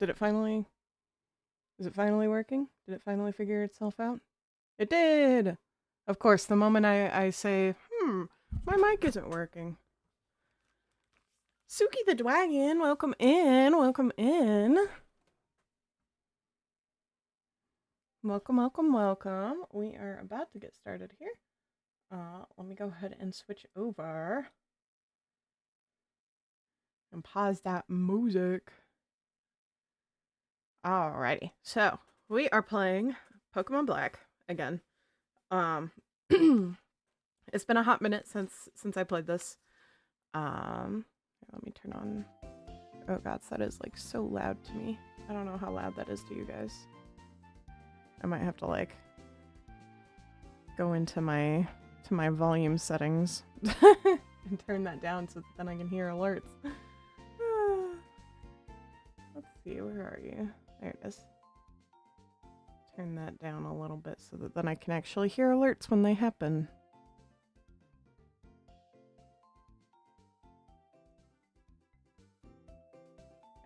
Did it finally... Is it finally working? Did it finally figure itself out? It did! Of course, the moment I say, my mic isn't working. Suki the Dragon, welcome in, welcome in. Welcome, welcome, welcome. We are about to get started here. Let me go ahead and switch over. And pause that music. Alrighty, so we are playing Pokemon Black again. It's been a hot minute since I played this. Let me turn on. Oh god, that is like so loud to me. I don't know how loud that is to you guys. I might have to like go into my volume settings and turn that down so that then I can hear alerts. Let's see, where are you? There it is. Turn that down a little bit so that then I can actually hear alerts when they happen.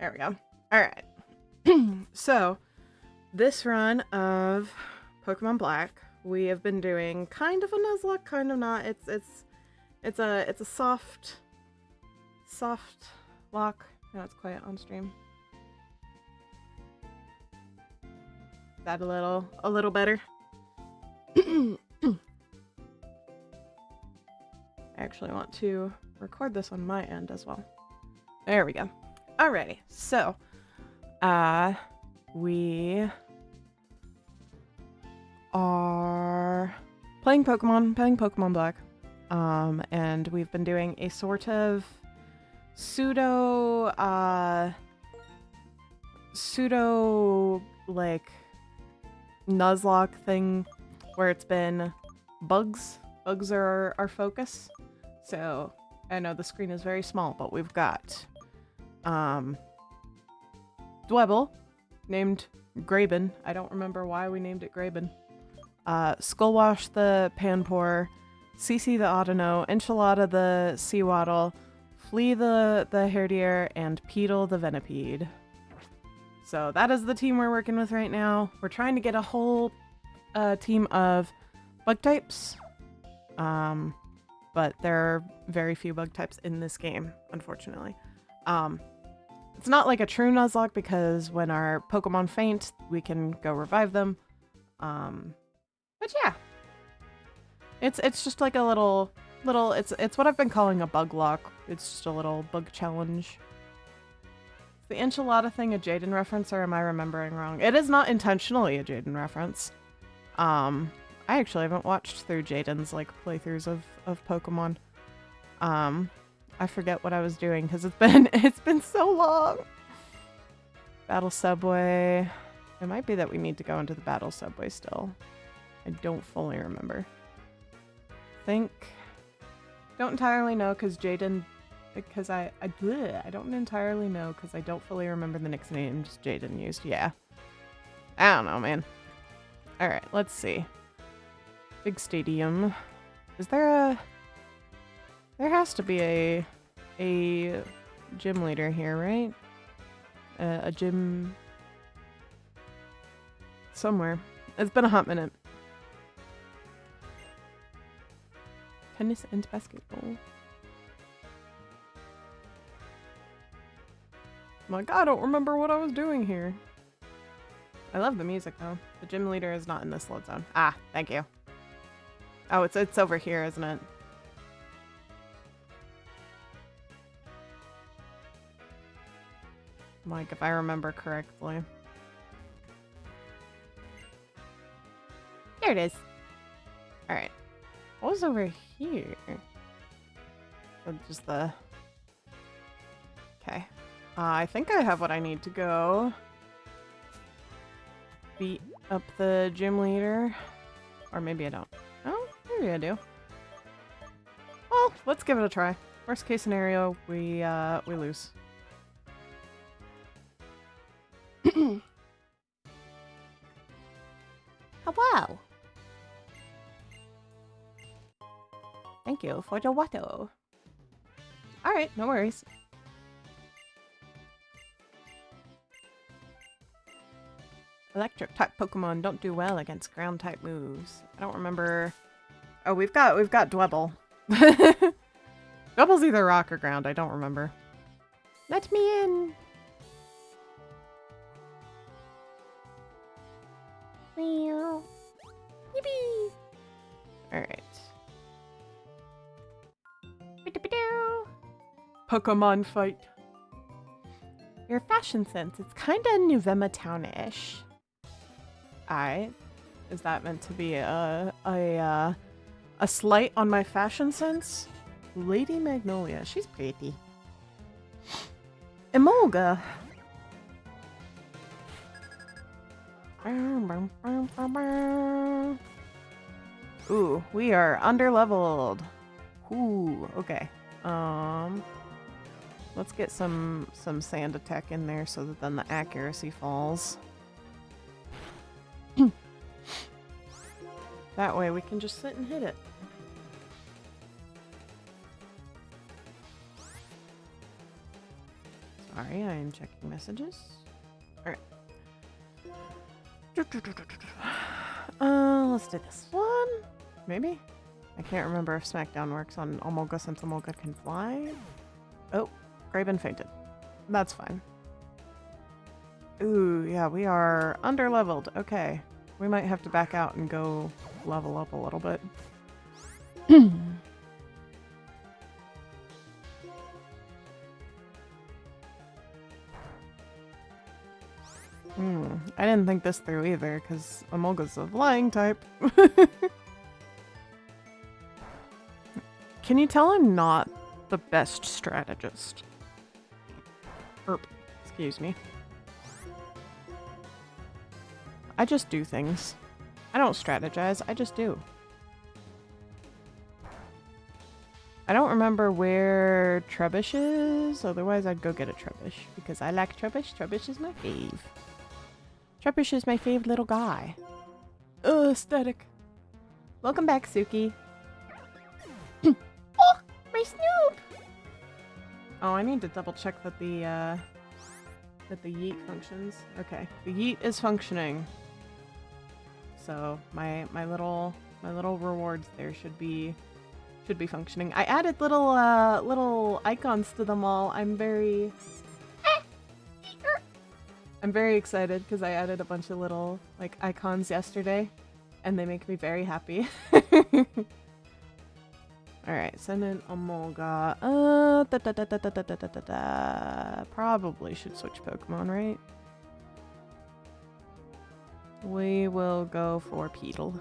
There we go. Alright. So, this run of Pokemon Black, we have been doing kind of a Nuzlocke, kind of not. It's a soft lock. Now it's quiet on stream. That a little better. I actually want to record this on my end as well. There we go. Alrighty, so we are playing Pokemon Black. And we've been doing a sort of pseudo like Nuzlocke thing where it's been bugs. Bugs are our focus. So I know the screen is very small, but we've got Dwebble, named Graben. I don't remember why we named it Graben. Skullwash the Panpour, Cece the Audino, Enchilada the Seawaddle, Flea the Herdier, and Peedle the Venipede. So that is the team we're working with right now. We're trying to get a whole team of bug types. But there are very few bug types in this game, unfortunately. It's not like a true Nuzlocke because when our Pokemon faint, we can go revive them. But yeah. It's just like a little it's what I've been calling a bug lock. It's just a little bug challenge. Is the enchilada thing a Jaden reference or am I remembering wrong? It is not intentionally a Jaden reference. I actually haven't watched through Jaden's like playthroughs of Pokemon. I forget what I was doing because it's been so long. Battle Subway. It might be that we need to go into the Battle Subway still. I don't fully remember. Don't entirely know because I don't entirely know because I don't fully remember the nicknames Jaden used. Yeah. I don't know, man. Alright, let's see. Big stadium. Is there there has to be a gym leader here, right? A gym somewhere. It's been a hot minute. Tennis and basketball. I'm like, I don't remember what I was doing here. I love the music though. The gym leader is not in this load zone. Ah, thank you. Oh, it's over here, isn't it? Like, if I remember correctly. There it is. Alright. What was over here? Just the... Okay. I think I have what I need to go beat up the gym leader. Or maybe I don't. Oh, maybe I do. Well, let's give it a try. Worst case scenario, we lose. Hello. Thank you for the water. Alright, no worries. Electric type Pokemon don't do well against ground type moves. I don't remember. Oh, we've got Dwebble. Dwebble's either rock or ground. I don't remember. Let me in. Yippee! Alright. Pokemon fight. Your fashion sense, it's kinda Nuvema Town-ish. Alright. Is that meant to be a slight on my fashion sense? Lady Magnolia, she's pretty. Emolga. Ooh, we are underleveled. Ooh, okay. Let's get some sand attack in there so that then the accuracy falls. That way we can just sit and hit it. Sorry, I am checking messages. Alright. Let's do this one. Maybe? I can't remember if Smackdown works on Emolga since Emolga can fly. Oh, Graben fainted. That's fine. Ooh, yeah, we are underleveled. Okay. We might have to back out and go level up a little bit. I didn't think this through either, because Emolga's a flying type. Can you tell I'm not the best strategist? Excuse me. I just do things. I don't strategize, I just do. I don't remember where Trubbish is, otherwise I'd go get a Trubbish, because I like Trubbish. Trubbish is my fave. Trubbish is my fave little guy. Ugh, aesthetic. Welcome back, Suki. Oh, my Snoop! Oh, I need to double check that the yeet functions. Okay, the yeet is functioning. So my little rewards there should be functioning. I added little icons to them all. I'm very excited because I added a bunch of little like icons yesterday, and they make me very happy. All right, send in Emolga. Probably should switch Pokemon, right? We will go for Peedle.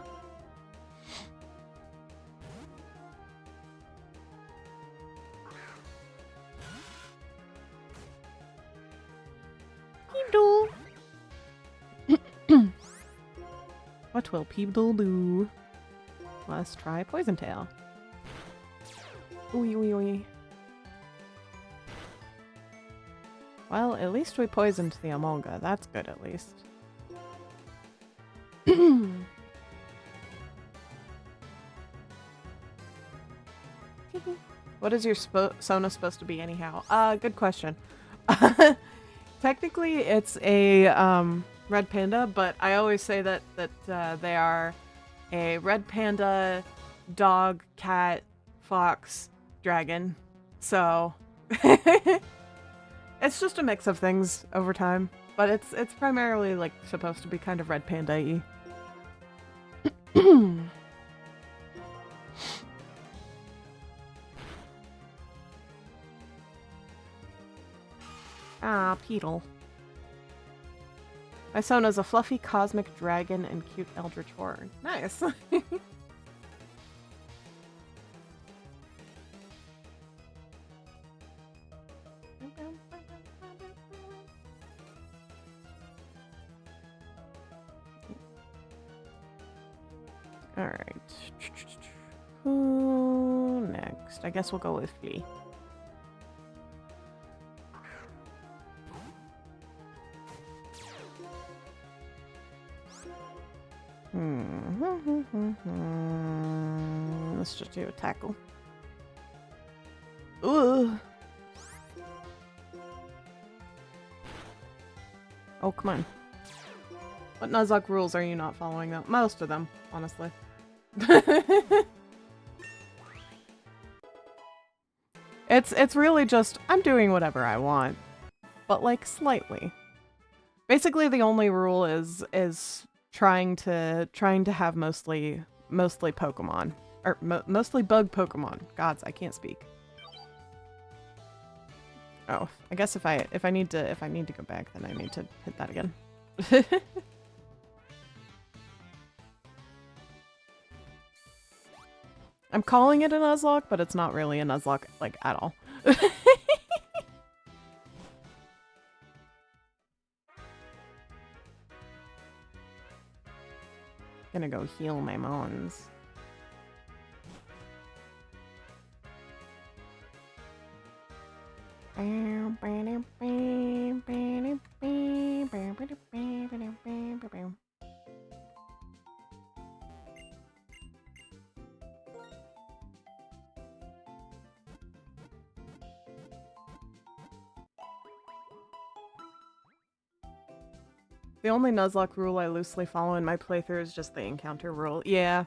Peedle! What will Peedle do? Let's try Poison Tail. Ooey. Well, at least we poisoned the Emolga. That's good, at least. What is your Sona supposed to be anyhow? Good question. Technically, it's a red panda, but I always say that they are a red panda, dog, cat, fox, dragon. So it's just a mix of things over time, but it's primarily like supposed to be kind of red panda-y. Ah, Peedle. My Sona's a fluffy cosmic dragon and cute eldritch horror. Nice. Alright. Who next? I guess we'll go with Flea. Let's just do a tackle. Ooh. Oh, come on. What Nuzlocke rules are you not following though? Most of them, honestly. It's really just I'm doing whatever I want, but like slightly. Basically, the only rule is trying to have mostly Pokemon or mostly bug Pokemon. Gods, I can't speak. Oh, I guess if I need to go back, then I need to hit that again. I'm calling it a Nuzlocke, but it's not really a Nuzlocke, like, at all. Gonna go heal my mons. The only Nuzlocke rule I loosely follow in my playthrough is just the encounter rule. Yeah.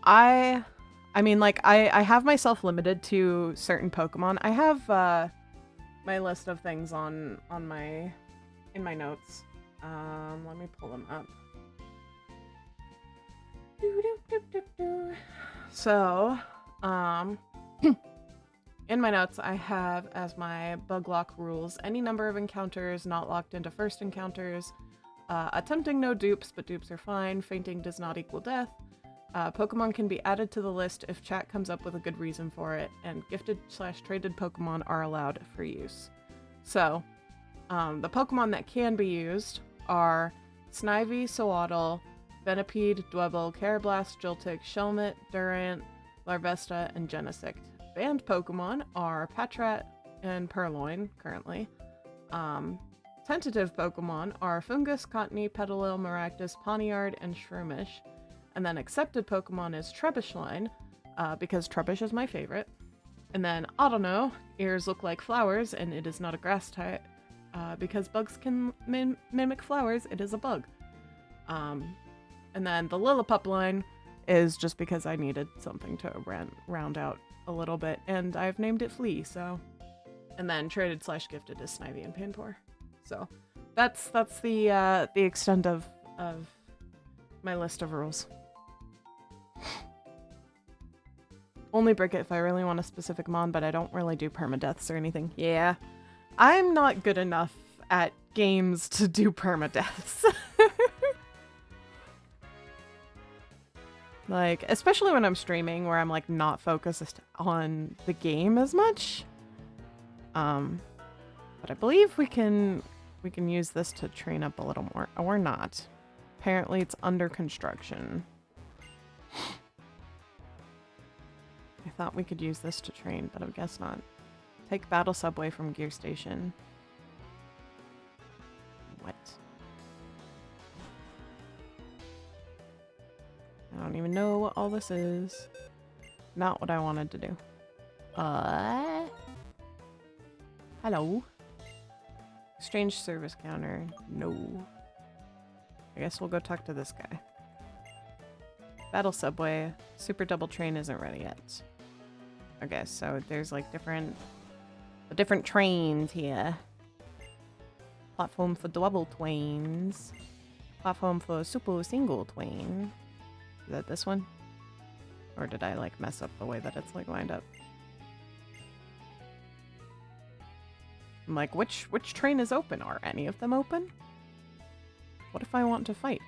I mean, like, I have myself limited to certain Pokemon. I have, my list of things in my notes. Let me pull them up. So, in my notes, I have as my bug lock rules, any number of encounters not locked into first encounters, attempting no dupes, but dupes are fine, fainting does not equal death, Pokemon can be added to the list if chat comes up with a good reason for it, and gifted/traded Pokemon are allowed for use. So, the Pokemon that can be used are Snivy, Sewaddle, Venipede, Dwebble, Carablast, Joltik, Shelmet, Durant, Larvesta, and Genesect. Banned Pokemon are Patrat and Purloin, currently. Tentative Pokemon are Fungus, Cottony, Petalil, Maractus, Pawniard, and Shroomish. And then accepted Pokemon is Trebuchline, because Trebuch is my favorite. And then, I don't know, ears look like flowers, and it is not a grass type. Because bugs can mimic flowers, it is a bug. And then the Lillipup line is just because I needed something to round out a little bit, and I've named it Flea, so. And then traded/gifted is Snivy and Panpour. So that's the extent of my list of rules. Only break it if I really want a specific mon, but I don't really do permadeaths or anything. Yeah. I'm not good enough at games to do permadeaths. Like, especially when I'm streaming where I'm like not focused on the game as much. But I believe we can use this to train up a little more. Or not. Apparently it's under construction. I thought we could use this to train, but I guess not. Take battle subway from gear station. What? I don't even know what all this is. Not what I wanted to do. Hello? Exchange service counter. No. I guess we'll go talk to this guy. Battle subway. Super double train isn't ready yet. Okay, so there's like different trains here. Platform for double twains. Platform for super single twain. Is that this one? Or did I like mess up the way that it's like lined up? I'm like, which train is open? Are any of them open? What if I want to fight?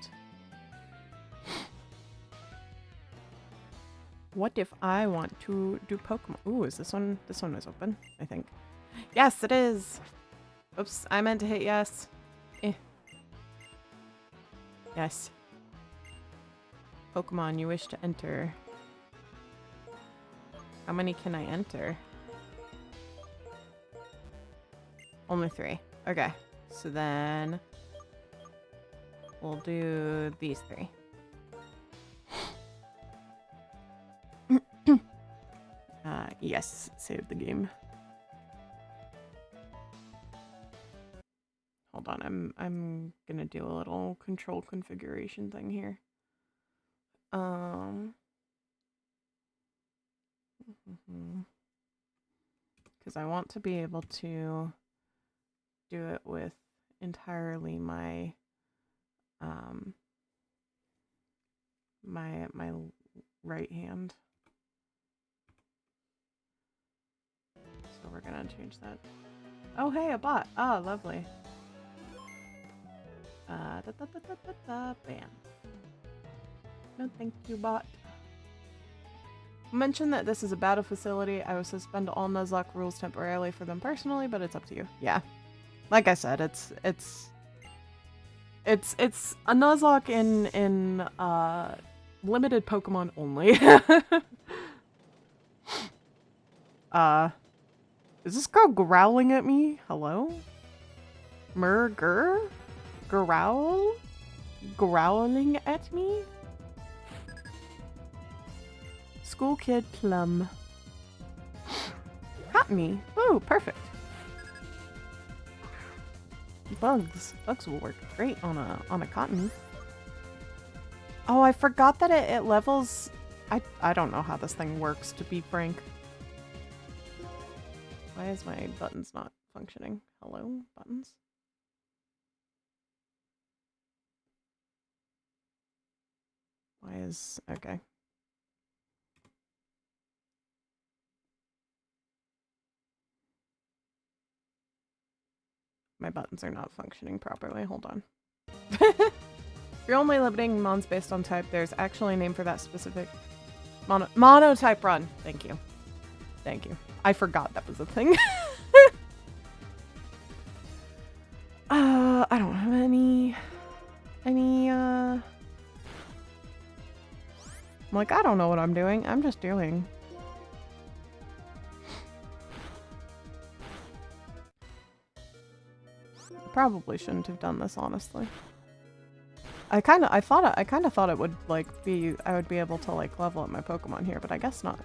What if I want to do Pokemon? Ooh, is this one? This one is open, I think. Yes, it is! Oops, I meant to hit yes. Yes. Pokemon you wish to enter. How many can I enter? Only 3. Okay. So then we'll do these 3. Yes, save the game. Hold on, I'm gonna do a little control configuration thing here. Because I want to be able to do it with entirely my my right hand. So we're gonna change that. Oh hey, a bot. Ah, lovely. Bam. No thank you, bot. Mention that this is a battle facility. I will suspend all Nuzlocke rules temporarily for them personally, but it's up to you. Yeah. Like I said, it's a Nuzlocke in limited Pokemon only. Is this girl growling at me? Hello? Murger? Growl? Growling at me? School kid plum. Cottony. Ooh, perfect. Bugs. Bugs will work great on a cotton. Oh, I forgot that it levels. I don't know how this thing works, to be frank. Why is my buttons not functioning? Hello, buttons? Why is... okay. My buttons are not functioning properly. Hold on. If you're only limiting mons based on type, there's actually a name for that specific... Monotype run. Thank you. Thank you. I forgot that was a thing. I don't have any... I'm like, I don't know what I'm doing. I'm just doing. Probably shouldn't have done this, honestly. I kind of thought it would like be I would be able to like level up my Pokemon here, but I guess not.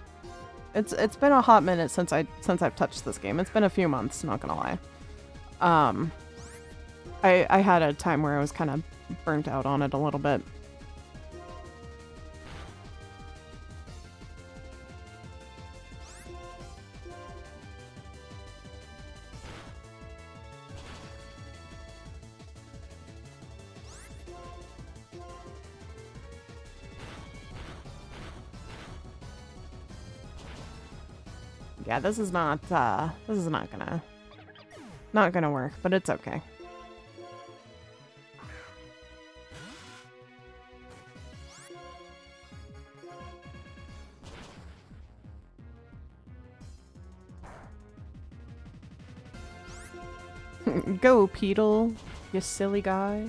It's been a hot minute since I've touched this game. It's been a few months, not gonna lie. I had a time where I was kind of burnt out on it a little bit. Yeah, this is not gonna work, but it's okay. Go, Peedle, you silly guy.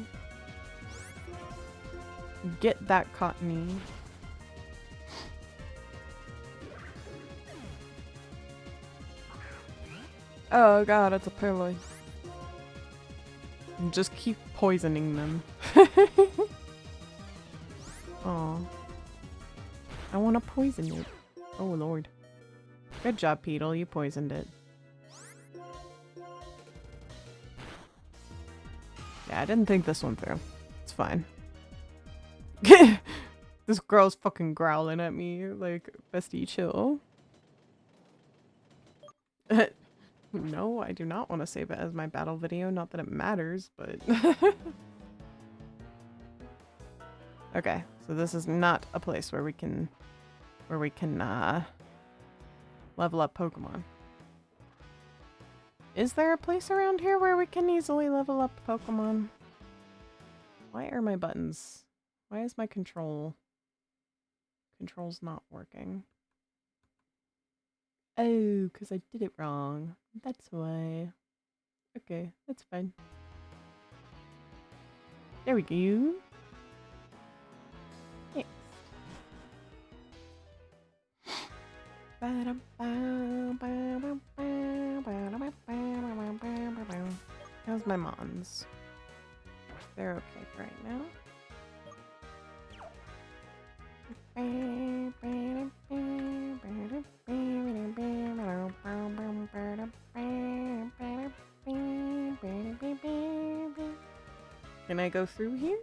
Get that cottony. Oh god, it's a pillow. Just keep poisoning them. Aw. I want to poison it. Oh lord. Good job, Peedle. You poisoned it. Yeah, I didn't think this one through. It's fine. This girl's fucking growling at me. Like, bestie, chill. No, I do not want to save it as my battle video. Not that it matters, but... Okay, so this is not a place where we can level up Pokemon. Is there a place around here where we can easily level up Pokemon? Why are my buttons... Why is my controls not working? Oh, because I did it wrong. That's why. Okay, that's fine. There we go. Yes. How's my mons? They're okay for right now. Can I go through here?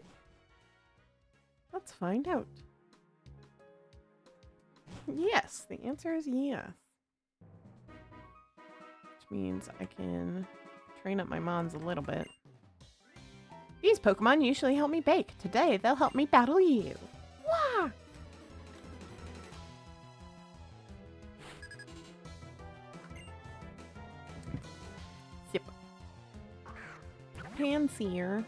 Let's find out. Yes, the answer is yes. Which means I can train up my mons a little bit. These Pokemon usually help me bake. Today, they'll help me battle you. Wah! Zip. Panseer.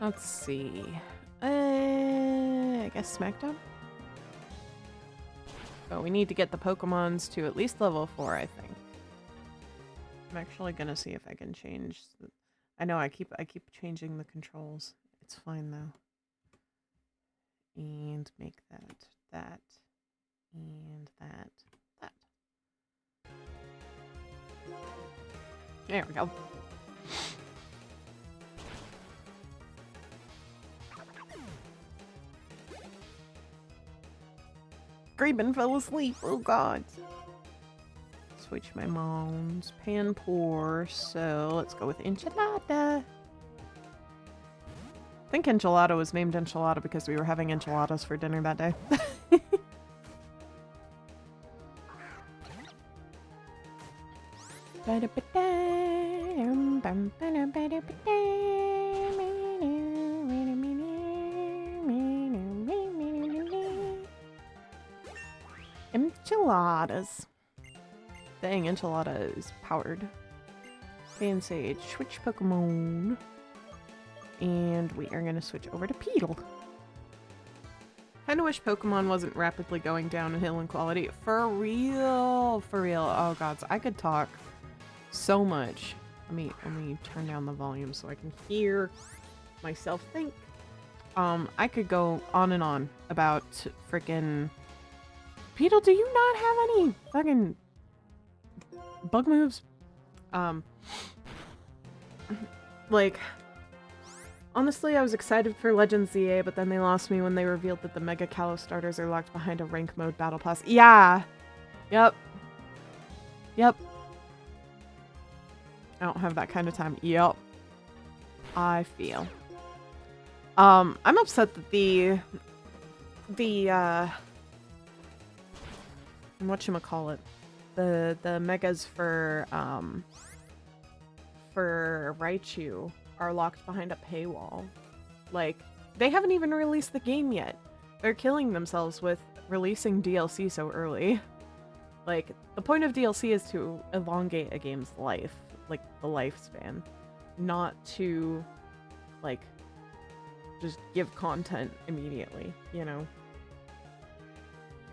Let's see. I guess Smackdown? Oh, we need to get the Pokemons to at least level 4, I think. I'm actually gonna see if I can change I know I keep changing the controls. It's fine though. And make that, and that. There we go. Graben fell asleep. Oh god. Switch my mons. Pan pour. So let's go with enchilada. I think enchilada was named enchilada because we were having enchiladas for dinner that day. Enchiladas. Dang, enchilada is powered. Fan Sage, switch Pokemon. And we are gonna switch over to Peedle. Kinda wish Pokemon wasn't rapidly going downhill in quality. For real, for real. Oh god, so I could talk so much. Let me turn down the volume so I can hear myself think. I could go on and on about frickin' Peedle, do you not have any fucking bug moves? Like, honestly, I was excited for Legends ZA, but then they lost me when they revealed that the Mega Kalos starters are locked behind a rank mode battle pass. Yeah! Yep. Yep. I don't have that kind of time. Yep. I feel. I'm upset that the whatchamacallit, the megas for Raichu are locked behind a paywall. Like, they haven't even released the game yet. They're killing themselves with releasing DLC so early. Like, the point of DLC is to elongate a game's life, like the lifespan, not to like just give content immediately, you know.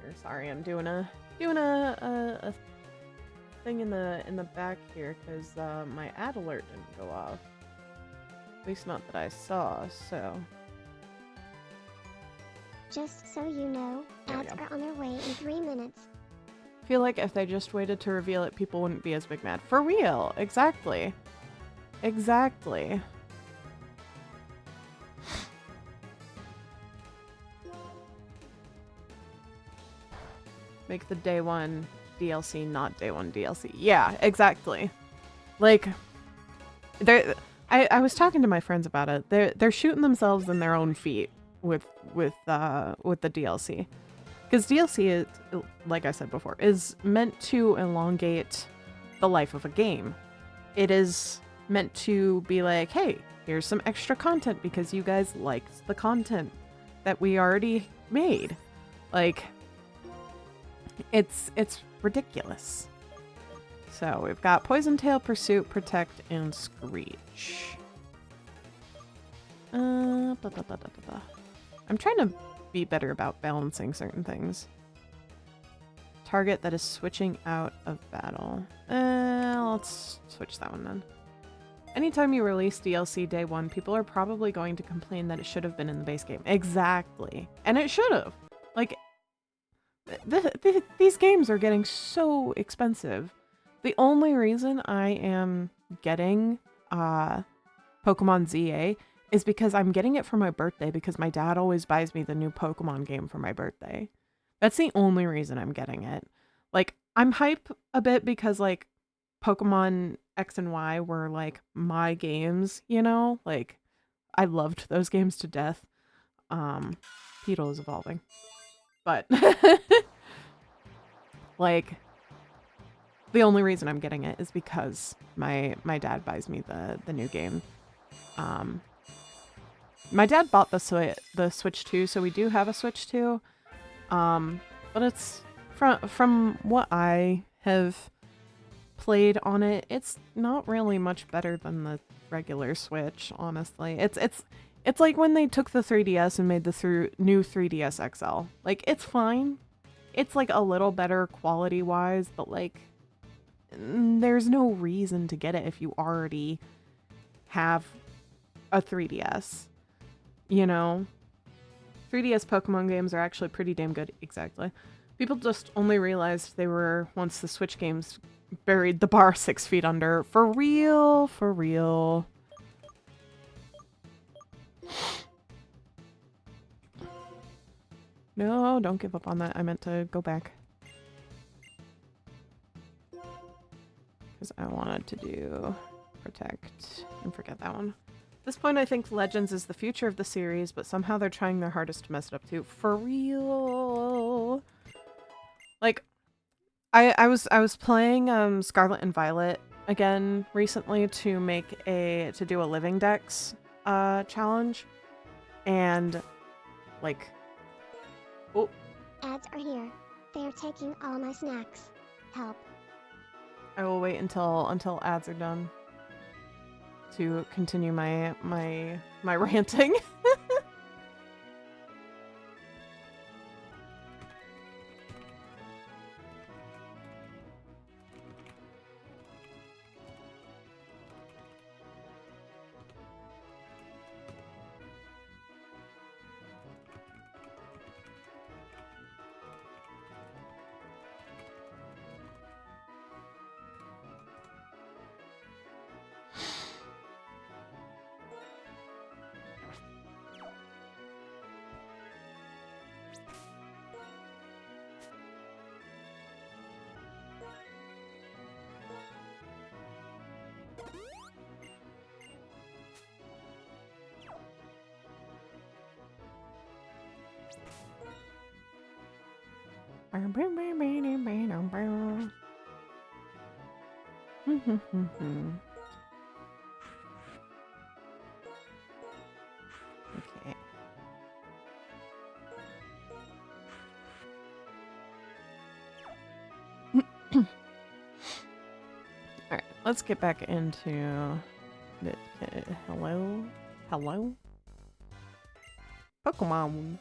Here, sorry, I'm doing a thing in the back here because my ad alert didn't go off. At least not that I saw, so. Just so you know, ads are on their way in 3 minutes. I feel like if they just waited to reveal it, people wouldn't be as big mad. For real, exactly. Exactly. Make the day one DLC not day one DLC. Yeah, exactly. Like, I was talking to my friends about it. They're shooting themselves in their own feet with the DLC. Because DLC is, like I said before, is meant to elongate the life of a game. It is meant to be like, hey, here's some extra content because you guys liked the content that we already made. Like, it's ridiculous. So we've got Poison Tail, Pursuit, Protect, and Screech. I'm trying to be better about balancing certain things. Target that is switching out of battle. Let's switch that one then. Anytime you release DLC day one, people are probably going to complain that it should have been in the base game. Exactly. And it should have. Like, these games are getting so expensive. The only reason I am getting Pokemon ZA is because I'm getting it for my birthday because my dad always buys me the new Pokemon game for my birthday. That's the only reason I'm getting it. Like, I'm hype a bit because like Pokemon X and Y were like my games, you know? Like I loved those games to death. Um Beetle is evolving. But like the only reason I'm getting it is because my dad buys me the new game. Um my dad bought the Switch 2, so we do have a Switch 2. But it's from what I have played on it, it's not really much better than the regular Switch, honestly. It's like when they took the 3DS and made the new 3DS XL. Like it's fine. It's like a little better quality wise, but like there's no reason to get it if you already have a 3DS. You know? 3DS Pokemon games are actually pretty damn good. Exactly. People just only realized they were once the Switch games buried the bar 6 feet under. For real, for real. No, don't give up on that. I meant to go back. Because I wanted to do Protect and forget that one. At this point, I think Legends is the future of the series, but somehow they're trying their hardest to mess it up too. For real. Like, I was playing Scarlet and Violet again recently to do a Living Dex challenge, and like, oh, Ads are here. They are taking all my snacks. Help. I will wait until ads are done to continue my ranting. Okay. Alright, let's get back into the hello? Hello? Pokemon.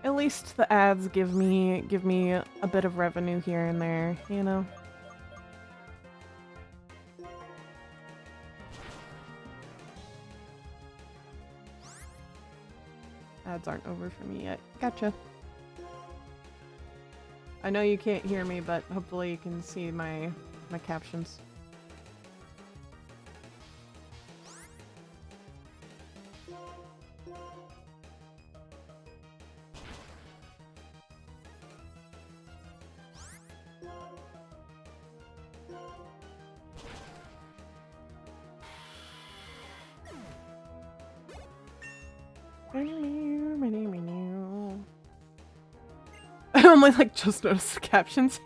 At least the ads give me a bit of revenue here and there, you know? Ads aren't over for me yet. Gotcha. I know you can't hear me, but hopefully you can see my captions. I only like just noticed the captions.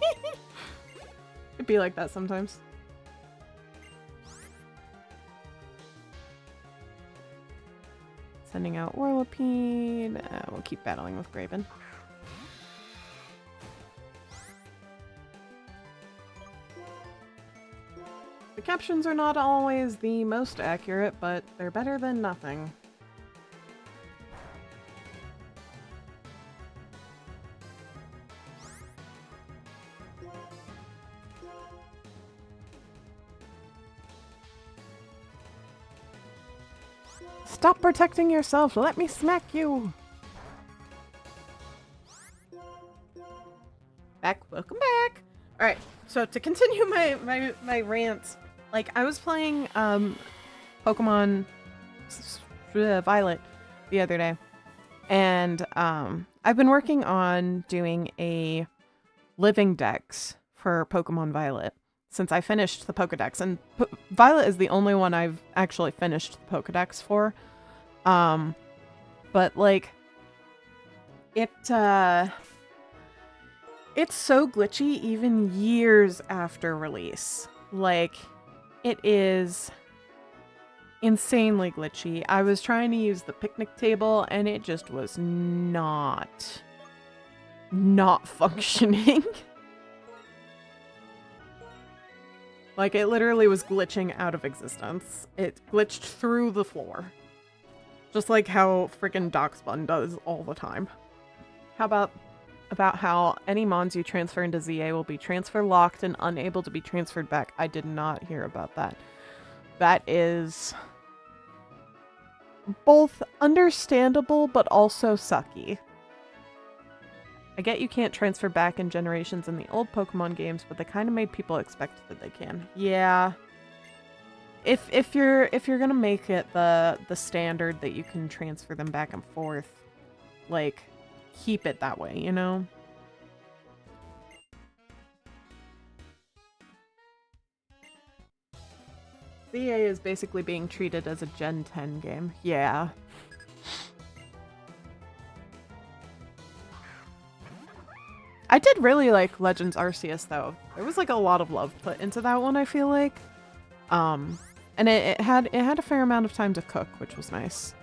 It'd be like that sometimes. Sending out Whirlipede. We'll keep battling with Graven. The captions are not always the most accurate, but they're better than nothing. Stop protecting yourself! Let me smack you! Back. Welcome back! Alright, So to continue my rant, like I was playing Pokemon Violet the other day, and I've been working on doing a living dex for Pokemon Violet since I finished the Pokedex, and Violet is the only one I've actually finished the Pokedex for. But like it's so glitchy even years after release. Like it is insanely glitchy. I was trying to use the picnic table and it just was not functioning. Like it literally was glitching out of existence. It glitched through the floor. Just like how freaking Doxbun does all the time. How about how any mons you transfer into ZA will be transfer locked and unable to be transferred back? I did not hear about that. That is both understandable but also sucky. I get you can't transfer back in generations in the old Pokemon games, but they kind of made people expect that they can. Yeah. If you're gonna make it the standard that you can transfer them back and forth, like keep it that way, you know? ZA is basically being treated as a Gen 10 game. Yeah. I did really like Legends Arceus though. There was like a lot of love put into that one, I feel like. And it had a fair amount of time to cook, which was nice.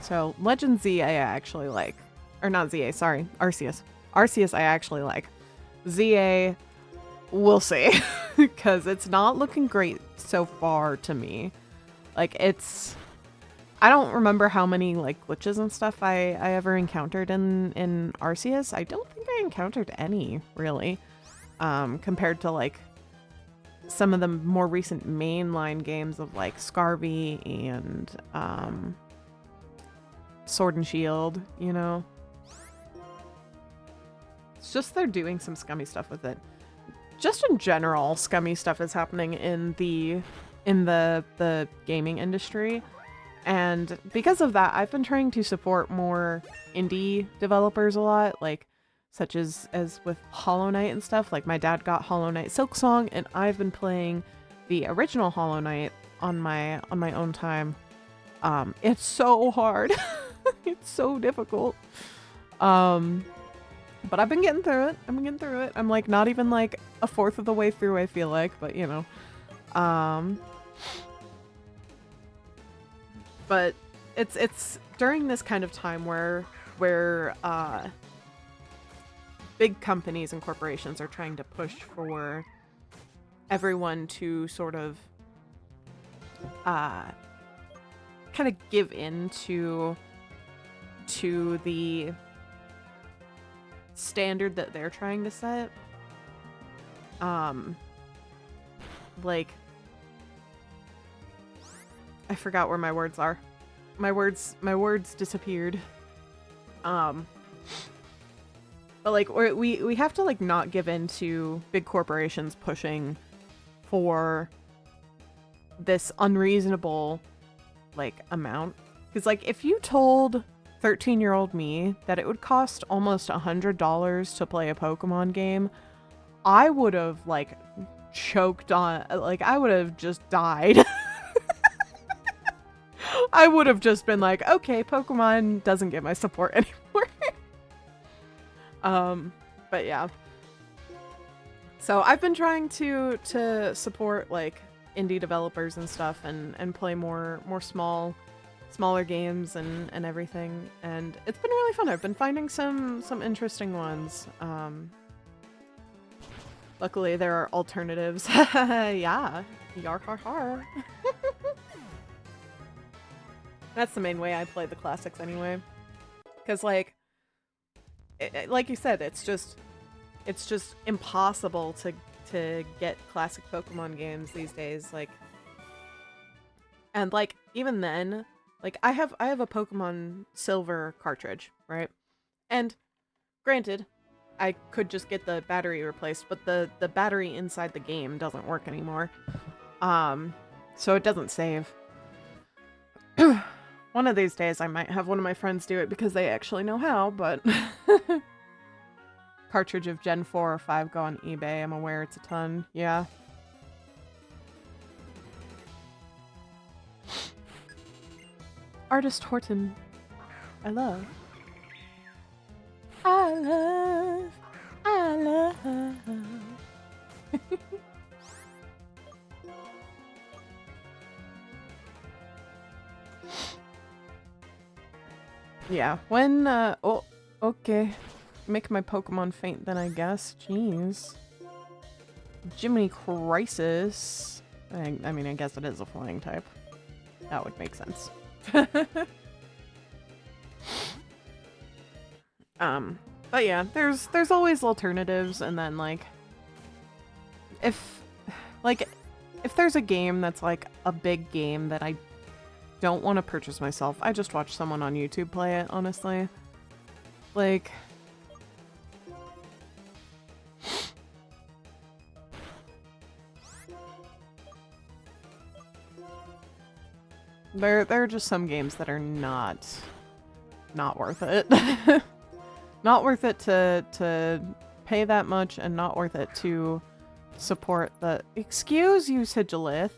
So Legend Z I actually like. Or not ZA, sorry. Arceus. Arceus I actually like. ZA, we'll see. Because it's not looking great so far to me. Like it's... I don't remember how many like glitches and stuff I ever encountered in Arceus. I don't think I encountered any, really. Compared to like some of the more recent mainline games of like Scarby and Sword and Shield, you know? It's just they're doing some scummy stuff with it. Just in general, scummy stuff is happening in the gaming industry. And because of that, I've been trying to support more indie developers a lot, like such as with Hollow Knight and stuff. Like my dad got Hollow Knight Silksong, and I've been playing the original Hollow Knight on my own time. It's so hard. It's so difficult. But I've been getting through it. I'm like not even like a fourth of the way through, I feel like, but you know. But it's during this kind of time where big companies and corporations are trying to push for everyone to sort of kind of give in to the standard that they're trying to set. Like I forgot where my words are. My words disappeared. But like we have to like not give in to big corporations pushing for this unreasonable like amount. Because like if you told 13-year-old me that it would cost almost $100 to play a Pokemon game, I would have like choked on, like I would have just died. I would have just been like, okay, Pokemon doesn't get my support anymore. But yeah. So I've been trying to support like indie developers and stuff and play more smaller games and everything, and it's been really fun. I've been finding some interesting ones. Luckily there are alternatives. Yeah. Yar har har. That's the main way I play the classics anyway. Because like you said, it's just impossible to get classic Pokemon games these days, like, and like even then, like I have a Pokemon Silver cartridge, right? And Granted, I could just get the battery replaced, but the battery inside the game doesn't work anymore. So it doesn't save. One of these days I might have one of my friends do it because they actually know how, but cartridge of Gen 4 or 5 go on eBay. I'm aware it's a ton. Yeah. Artist Horton. I love. I love. I love. Yeah, when, oh, okay. Make my Pokemon faint then, I guess. Jeez. Jiminy Crisis. I mean, I guess it is a flying type. That would make sense. But yeah, there's always alternatives, and then, like, if there's a game that's, like, a big game that I don't want to purchase myself, I just watch someone on YouTube play it, honestly. Like, there are just some games that are not worth it. Not worth it to pay that much, and not worth it to support the— Excuse you, Sigilith.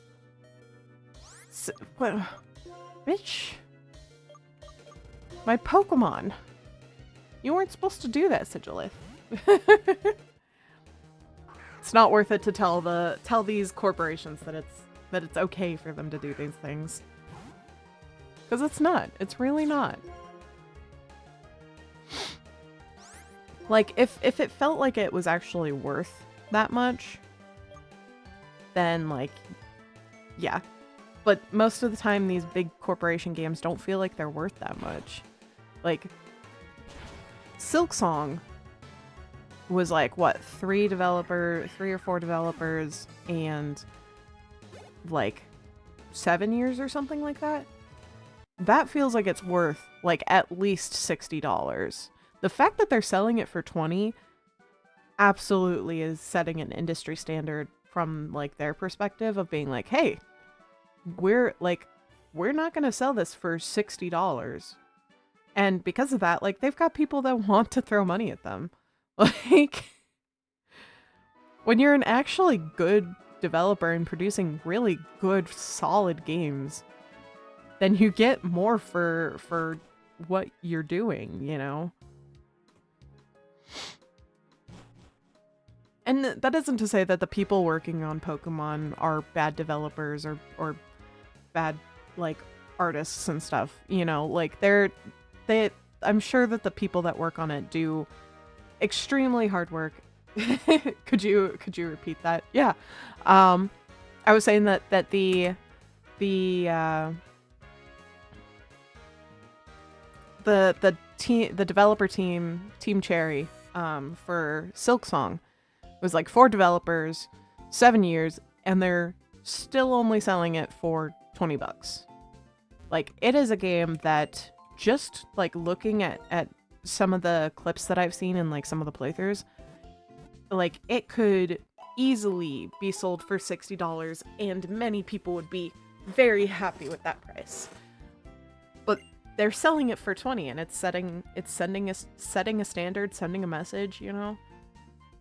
What? Bitch. My Pokemon. You weren't supposed to do that, Sigilith. It's not worth it to tell these corporations that it's okay for them to do these things. Because it's not. It's really not. Like, if it felt like it was actually worth that much, then, like, yeah. But most of the time, these big corporation games don't feel like they're worth that much. Like, Silksong was like, what, 3 or 4 developers, and like 7 years or something like that? That feels like it's worth, like, at least $60. The fact that they're selling it for $20 absolutely is setting an industry standard from, like, their perspective of being like, hey, we're not gonna sell this for $60. And because of that, like, they've got people that want to throw money at them. Like, when you're an actually good developer and producing really good, solid games, then you get more for what you're doing, you know? And that isn't to say that the people working on Pokemon are bad developers or bad, like, artists and stuff, you know? Like, I'm sure that the people that work on it do extremely hard work. Could you repeat that? Yeah. I was saying that the developer team, Team Cherry, for Silksong was like 4 developers, 7 years, and they're still only selling it for $20. Like, it is a game that, just like looking at some of the clips that I've seen in, like, some of the playthroughs, like, it could easily be sold for $60, and many people would be very happy with that price. But they're selling it for $20, and it's setting a standard, sending a message, you know?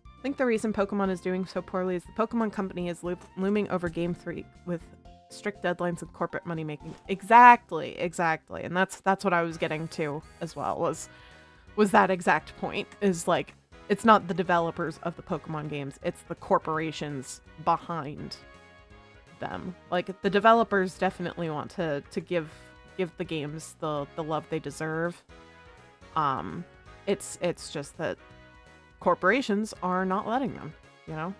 I think the reason Pokemon is doing so poorly is the Pokemon Company is looming over Game 3 with strict deadlines and corporate money making. Exactly. And that's what I was getting to as well, was that exact point, is like, it's not the developers of the Pokemon games, it's the corporations behind them. Like, the developers definitely want to give the games the love they deserve. It's just that corporations are not letting them, you know?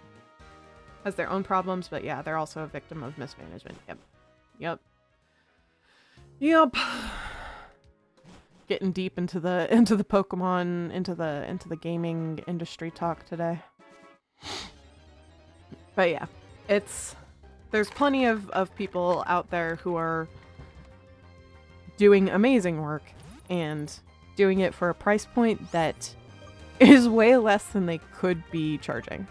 Has their own problems, but yeah, they're also a victim of mismanagement. Yep. Getting deep into the Pokemon, into the gaming industry talk today. But yeah, there's plenty of people out there who are doing amazing work and doing it for a price point that is way less than they could be charging.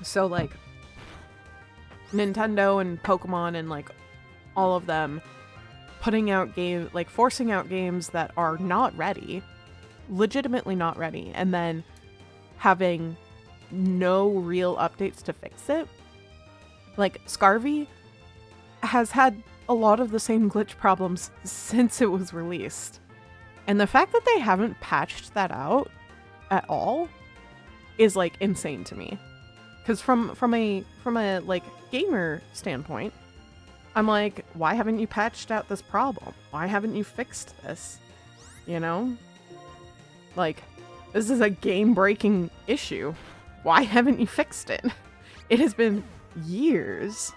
So like Nintendo and Pokemon and like all of them putting out games, like forcing out games that are not ready, legitimately not ready, and then having no real updates to fix it. Like Scarvy has had a lot of the same glitch problems since it was released. And the fact that they haven't patched that out at all is like insane to me. Because from a like gamer standpoint, I'm like, why haven't you patched out this problem? Why haven't you fixed this? You know? Like, this is a game-breaking issue. Why haven't you fixed it? It has been years.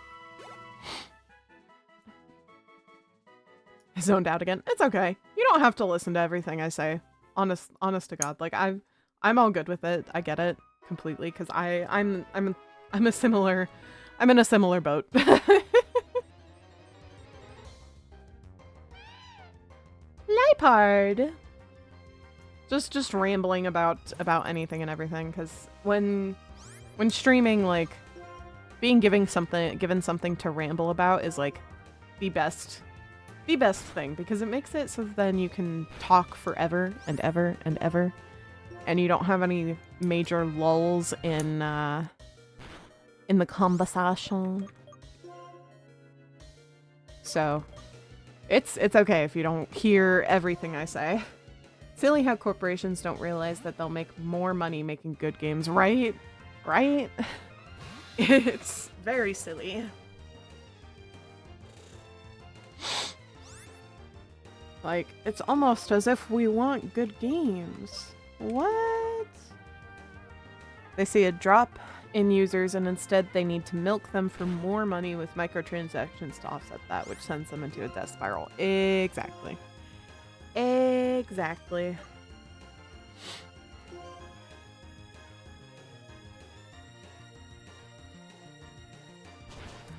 I zoned out again. It's okay. You don't have to listen to everything I say. Honest to God. Like I'm all good with it. I get it completely because I'm in a similar boat. Lipard. Just rambling about anything and everything because when streaming, like given something to ramble about is like the best thing because it makes it so then you can talk forever and ever and ever and you don't have any major lulls in the conversation. So it's okay if you don't hear everything I say. Silly how corporations don't realize that they'll make more money making good games, right? Right? It's very silly. Like, it's almost as if we want good games. What? They see a drop in users and instead they need to milk them for more money with microtransactions to offset that, which sends them into a death spiral. Exactly. Exactly.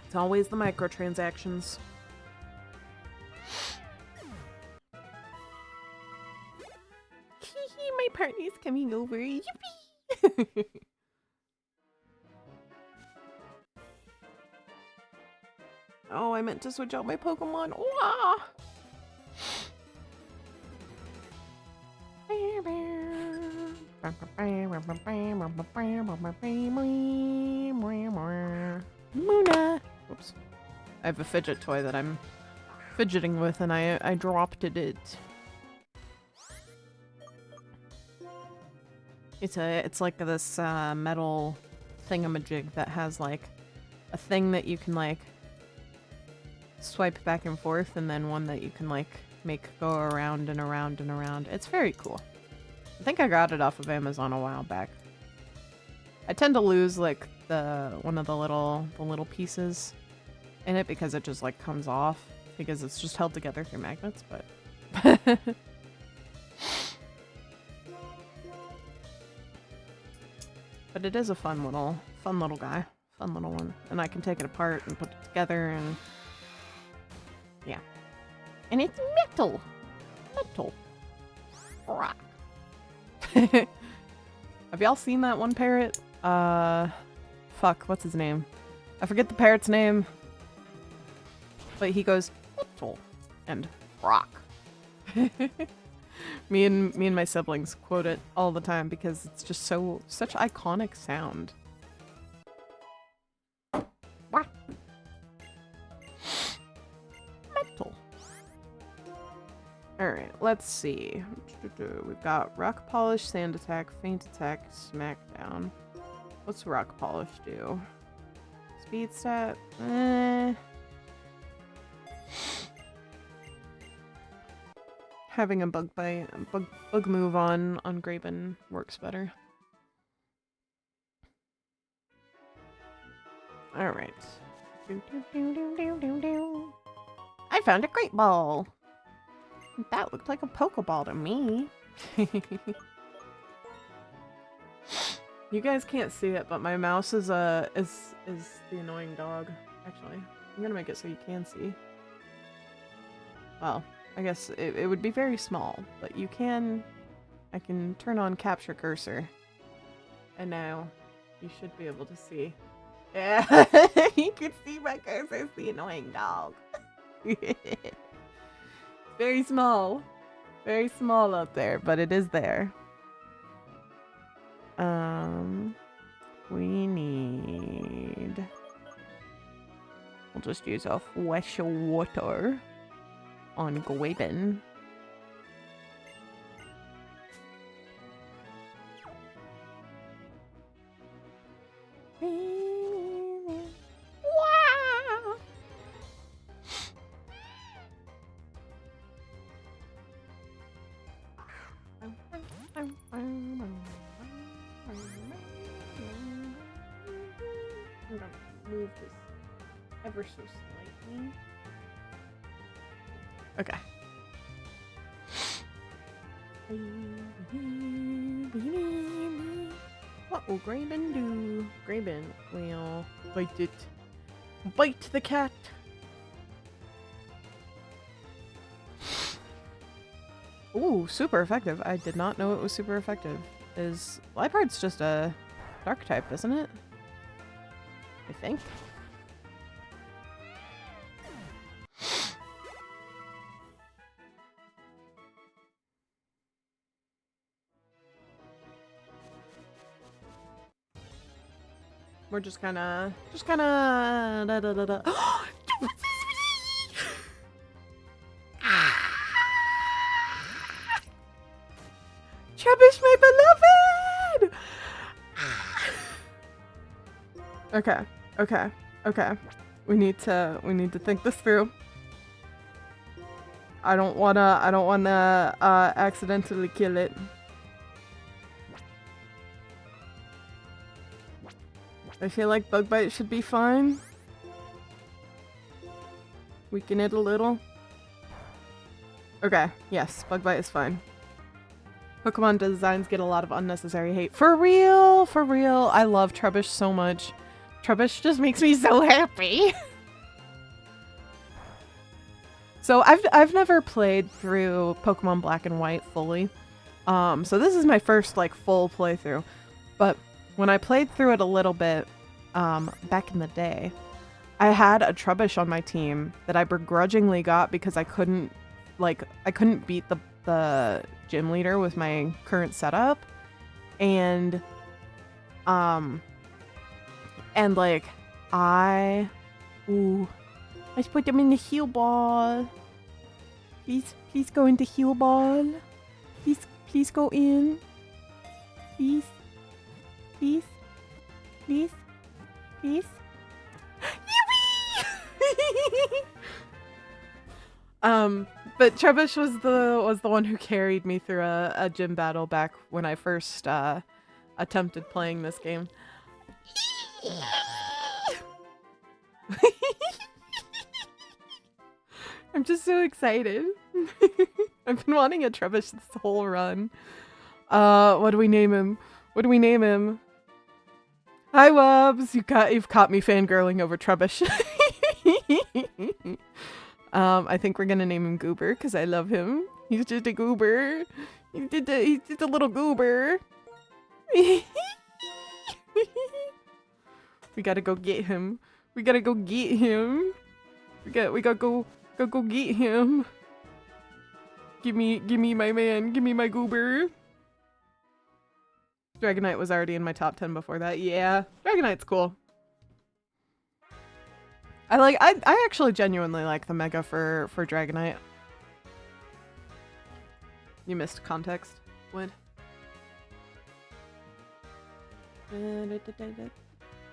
It's always the microtransactions. My partner's coming over. Yippee! Oh, I meant to switch out my Pokemon. Wah! Muna! Oops. I have a fidget toy that I'm fidgeting with and I dropped it. It's like this metal thingamajig that has like a thing that you can like swipe back and forth and then one that you can like make go around and around and around. It's very cool. I think I got it off of Amazon a while back. I tend to lose like one of the little pieces in it because it just like comes off because it's just held together through magnets, but but it is a fun little guy. Fun little one. And I can take it apart and put it together and yeah. And it's metal. Metal. Rock. Have y'all seen that one parrot? Fuck, what's his name? I forget the parrot's name. But he goes metal and rock. Me and my siblings quote it all the time because it's just such iconic sound. Metal. Alright, let's see. We've got Rock Polish, Sand Attack, Feint Attack, Smackdown. What's Rock Polish do? Speed stat? Having a bug move on Graven works better. Alright. I found a great ball! That looked like a Pokeball to me. You guys can't see it, but my mouse is the annoying dog. Actually, I'm gonna make it so you can see. Well, I guess it would be very small, but you can... I can turn on capture cursor. And now you should be able to see. Yeah, you can see my cursor. It's the annoying dog. Very small. Very small out there, but it is there. We need... We'll just use a fresh water on Graben. Wow! I'm gonna move this ever so slightly. Okay. What will Graben do? Graben will bite it. Bite the cat! Ooh, super effective. I did not know it was super effective. Liepard's just a dark type, isn't it? I think. We're just kind of da da da da. Trubbish, my beloved! Okay. We need to think this through. I don't wanna accidentally kill it. I feel like Bug Bite should be fine. Weaken it a little. Okay, yes, Bug Bite is fine. Pokemon designs get a lot of unnecessary hate. For real, for real. I love Trubbish so much. Trubbish just makes me so happy. So I've never played through Pokemon Black and White fully. So this is my first like full playthrough. But when I played through it a little bit back in the day, I had a Trubbish on my team that I begrudgingly got because I couldn't beat the gym leader with my current setup, and like I put them in the heal ball. Please go into heal ball. Please go in. Please. Yippee! But Trubbish was the one who carried me through a gym battle back when I first attempted playing this game. I'm just so excited. I've been wanting a Trubbish this whole run. What do we name him? Hi, Wubs! You've caught me fangirling over Trubbish. I think we're gonna name him Goober because I love him. He's just a goober. He's just a little goober. We gotta go get him. We gotta go get him. We gotta go get him. Give me my man. Give me my goober. Dragonite was already in my top 10 before that. Yeah, Dragonite's cool. I actually genuinely like the Mega for Dragonite. You missed context. What?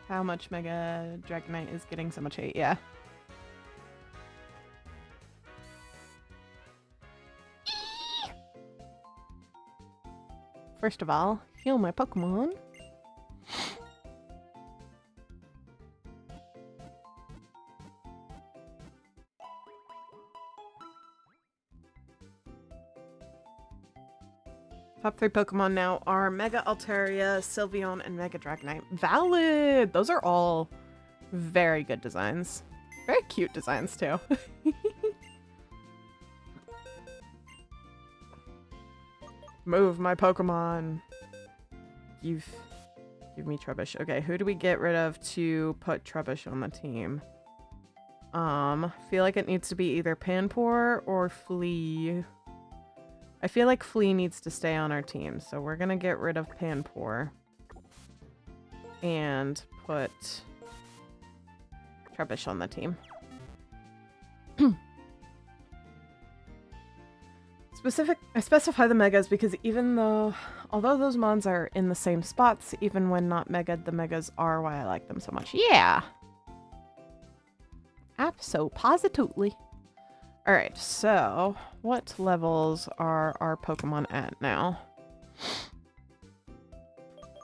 How much Mega Dragonite is getting so much hate? Yeah. First of all, heal my Pokemon. Top 3 Pokemon now are Mega Altaria, Sylveon, and Mega Dragonite. Valid! Those are all very good designs. Very cute designs, too. Move my Pokemon. Give me Trubbish. Okay, who do we get rid of to put Trubbish on the team? Feel like it needs to be either Panpour or Flea. I feel like Flea needs to stay on our team, so we're gonna get rid of Panpour and put Trubbish on the team. I specify the megas because although those mons are in the same spots, even when not mega'd, the megas are why I like them so much. Yeah! Abso-positively. Alright, so what levels are our Pokemon at now?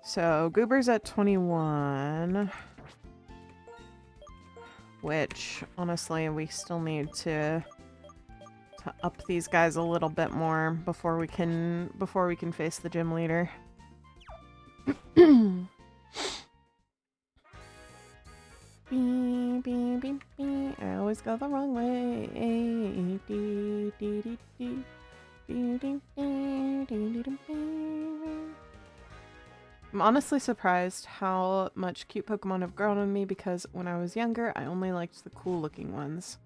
So Goober's at 21. Which, honestly, we still need to up these guys a little bit more before we can face the gym leader. Beep, beep, beep, beep. I always go the wrong way. I'm honestly surprised how much cute Pokemon have grown on me because when I was younger, I only liked the cool looking ones.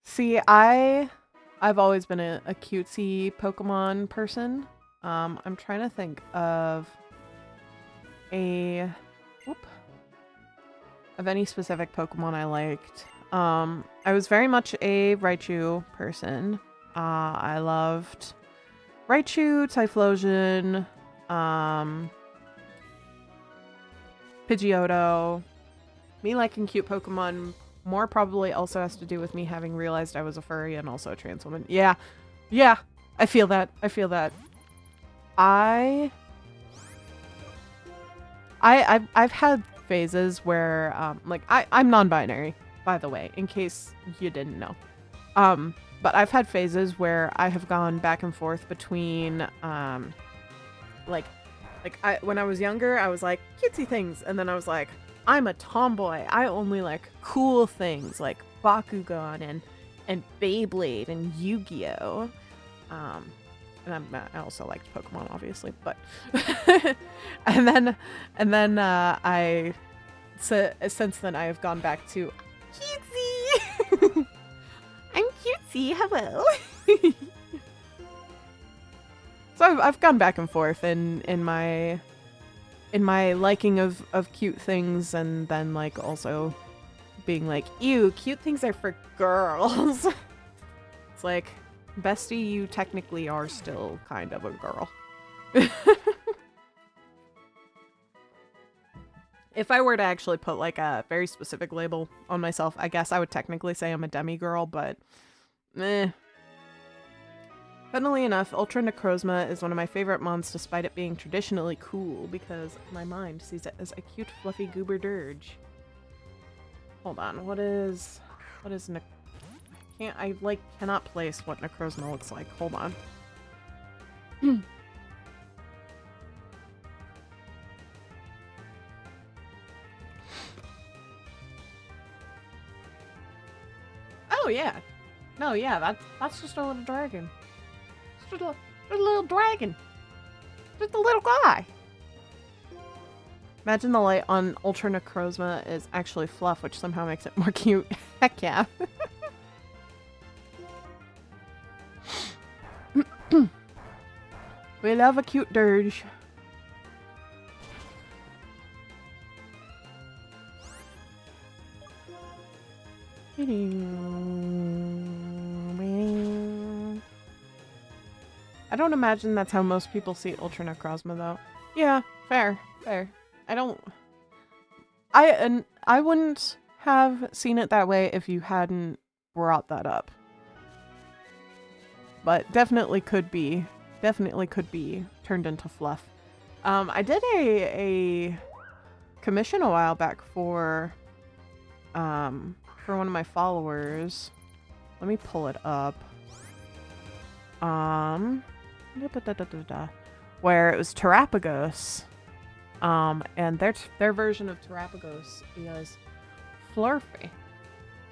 See, I've always been a cutesy Pokemon person. I'm trying to think of any specific Pokemon I liked. I was very much a Raichu person. I loved Raichu, Typhlosion, Pidgeotto. Me liking cute Pokemon more probably also has to do with me having realized I was a furry and also a trans woman. Yeah. Yeah. I feel that. I've had phases where, I'm non-binary, by the way, in case you didn't know. But I've had phases where I have gone back and forth between, when I was younger, I was like, cutesy things, and then I was like, I'm a tomboy. I only like cool things like Bakugan and Beyblade and Yu-Gi-Oh! And I also liked Pokemon, obviously, but and then since then I have gone back to cutesy. I'm cutesy. Hello. So I've gone back and forth in my liking of cute things, and then like also being like, ew, cute things are for girls. It's like, bestie, you technically are still kind of a girl. If I were to actually put like a very specific label on myself, I guess I would technically say I'm a demigirl, but meh. Funnily enough, Ultra Necrozma is one of my favorite mons despite it being traditionally cool because my mind sees it as a cute fluffy goober dirge. Hold on, what is I cannot place what Necrozma looks like. Hold on. Oh yeah. No, yeah, that's just a little dragon. Just a little dragon. Just a little guy. Imagine the light on Ultra Necrozma is actually fluff, which somehow makes it more cute. Heck yeah. We love a cute dirge. I don't imagine that's how most people see Ultra Necrozma, though. Yeah, fair. I wouldn't have seen it that way if you hadn't brought that up. But definitely could be turned into fluff. I did a commission a while back for one of my followers. Let me pull it up. Where it was Terrapagos. And their version of Terrapagos is Flurfy.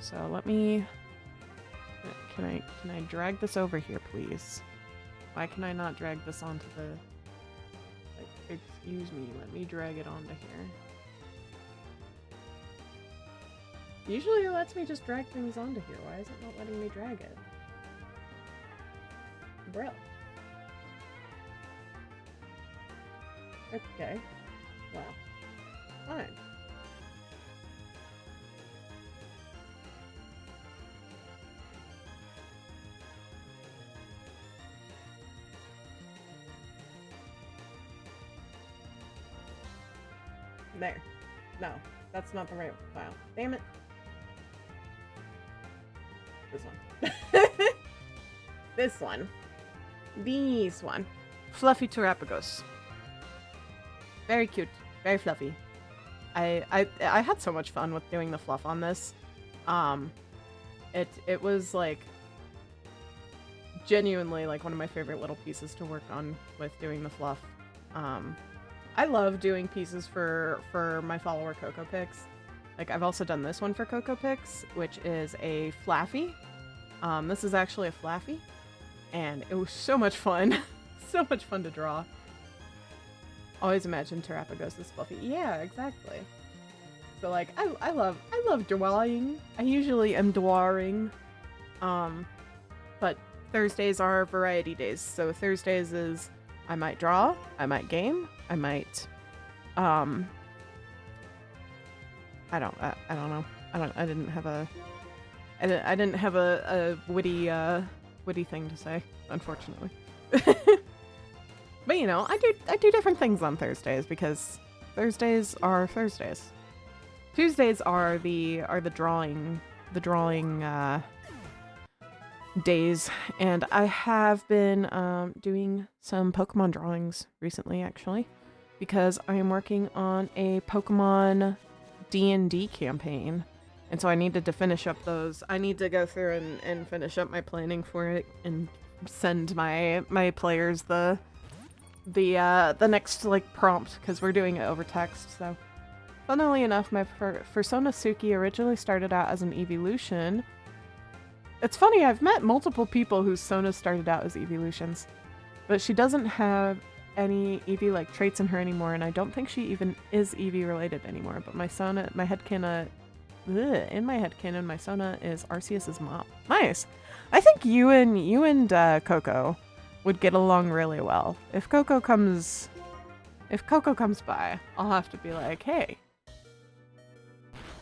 So let me... Can I drag this over here, please? Why can I not drag this onto the... Like, excuse me, let me drag it onto here. Usually it lets me just drag things onto here. Why is it not letting me drag it? Bro. Okay. Wow. Fine. There. No, that's not the right file. Damn it. This one. This one. This one. Fluffy Terrapagos. Very cute. Very fluffy. I had so much fun with doing the fluff on this. It was like genuinely like one of my favorite little pieces to work on with doing the fluff. I love doing pieces for my follower Coco Pix. Like, I've also done this one for Coco Pix, which is a Flaffy. This is actually a Flaffy, and it was so much fun. So much fun to draw. Always imagine Terrapagos as fluffy. Yeah, exactly. So, like, I love drawing. I usually am drawing. But Thursdays are variety days. So Thursdays is I might draw, I might game, I might, I don't know. I didn't have a witty thing to say, unfortunately. But you know, I do different things on Thursdays because Thursdays are Thursdays. Tuesdays are the drawing days, and I have been doing some Pokemon drawings recently, actually, because I am working on a Pokemon D&D campaign, and so I needed to finish up those. I need to go through and finish up my planning for it and send my players the next like prompt, because we're doing it over text. So funnily enough, my Fursona Suki originally started out as an evolution. It's funny, I've met multiple people whose Sona started out as evolutions, but she doesn't have any Eevee like traits in her anymore, and I don't think she even is Eevee related anymore. But my Sona, my headcanon, in my headcanon, my Sona is Arceus's mom. Nice. I think you and Coco would get along really well. If Coco comes by, I'll have to be like, hey,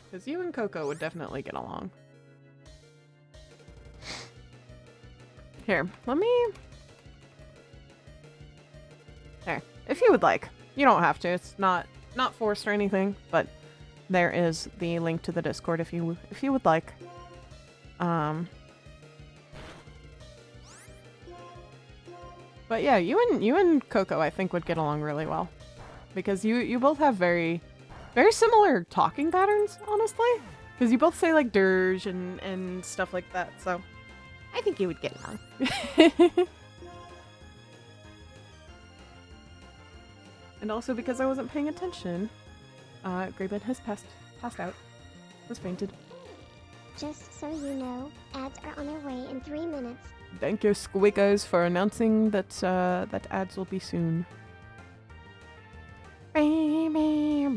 because you and Coco would definitely get along. Here, let me... There. If you would like. You don't have to. It's not forced or anything, but there is the link to the Discord if you would like. But yeah, you and Coco I think would get along really well. Because you both have very similar talking patterns, honestly. Because you both say like dirge and stuff like that, so I think you would get along. And also because I wasn't paying attention, Greybin has passed out. Was fainted. Just so you know, ads are on their way in 3 minutes. Thank you, Squiggos, for announcing that that ads will be soon. Yippee!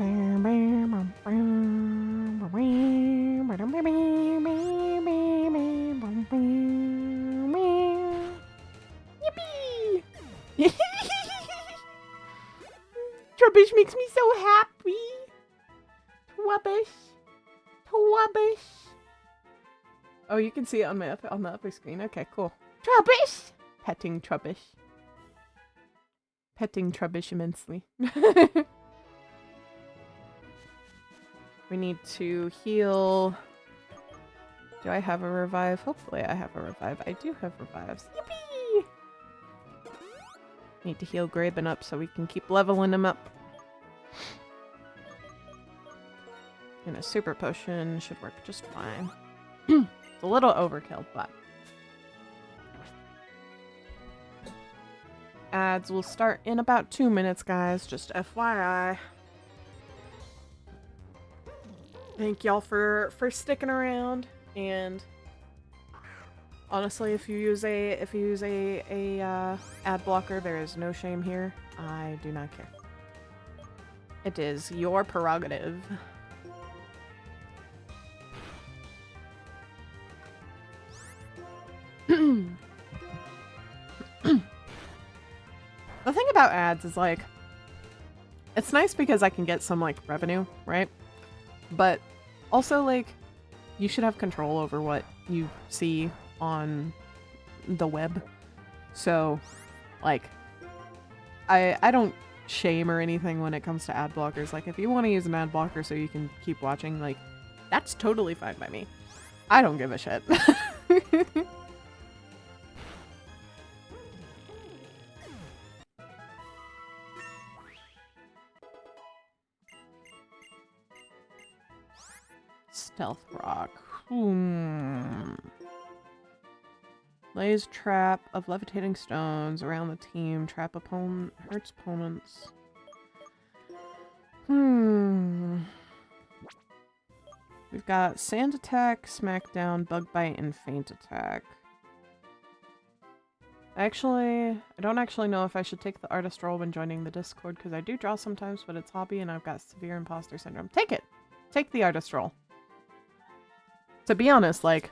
Trubbish makes me so happy. Trubbish. Oh, you can see it on the upper screen. Okay, cool. Trubbish! Petting Trubbish. Petting Trubbish immensely. We need to heal. Do I have a revive? Hopefully I have a revive. I do have revives. Yippee! Need to heal Graben up so we can keep leveling him up. And a super potion should work just fine. It's a little overkill, but... Ads will start in about 2 minutes, guys. Just FYI. Thank y'all for sticking around. And Honestly, if you use a ad blocker, there is no shame here. I do not care. It is your prerogative. The thing about ads is like, it's nice because I can get some like revenue, right? But also like, you should have control over what you see on the web. So like, I don't shame or anything when it comes to ad blockers. Like if you want to use an ad blocker so you can keep watching, like that's totally fine by me. I don't give a shit. Stealth rock. Lays trap of levitating stones around the team. Trap opponent. Hurts opponents. We've got sand attack, smackdown, bug bite, and faint attack. I don't actually know if I should take the artist role when joining the Discord because I do draw sometimes, but it's hobby and I've got severe imposter syndrome. Take it! Take the artist role. To be honest, like,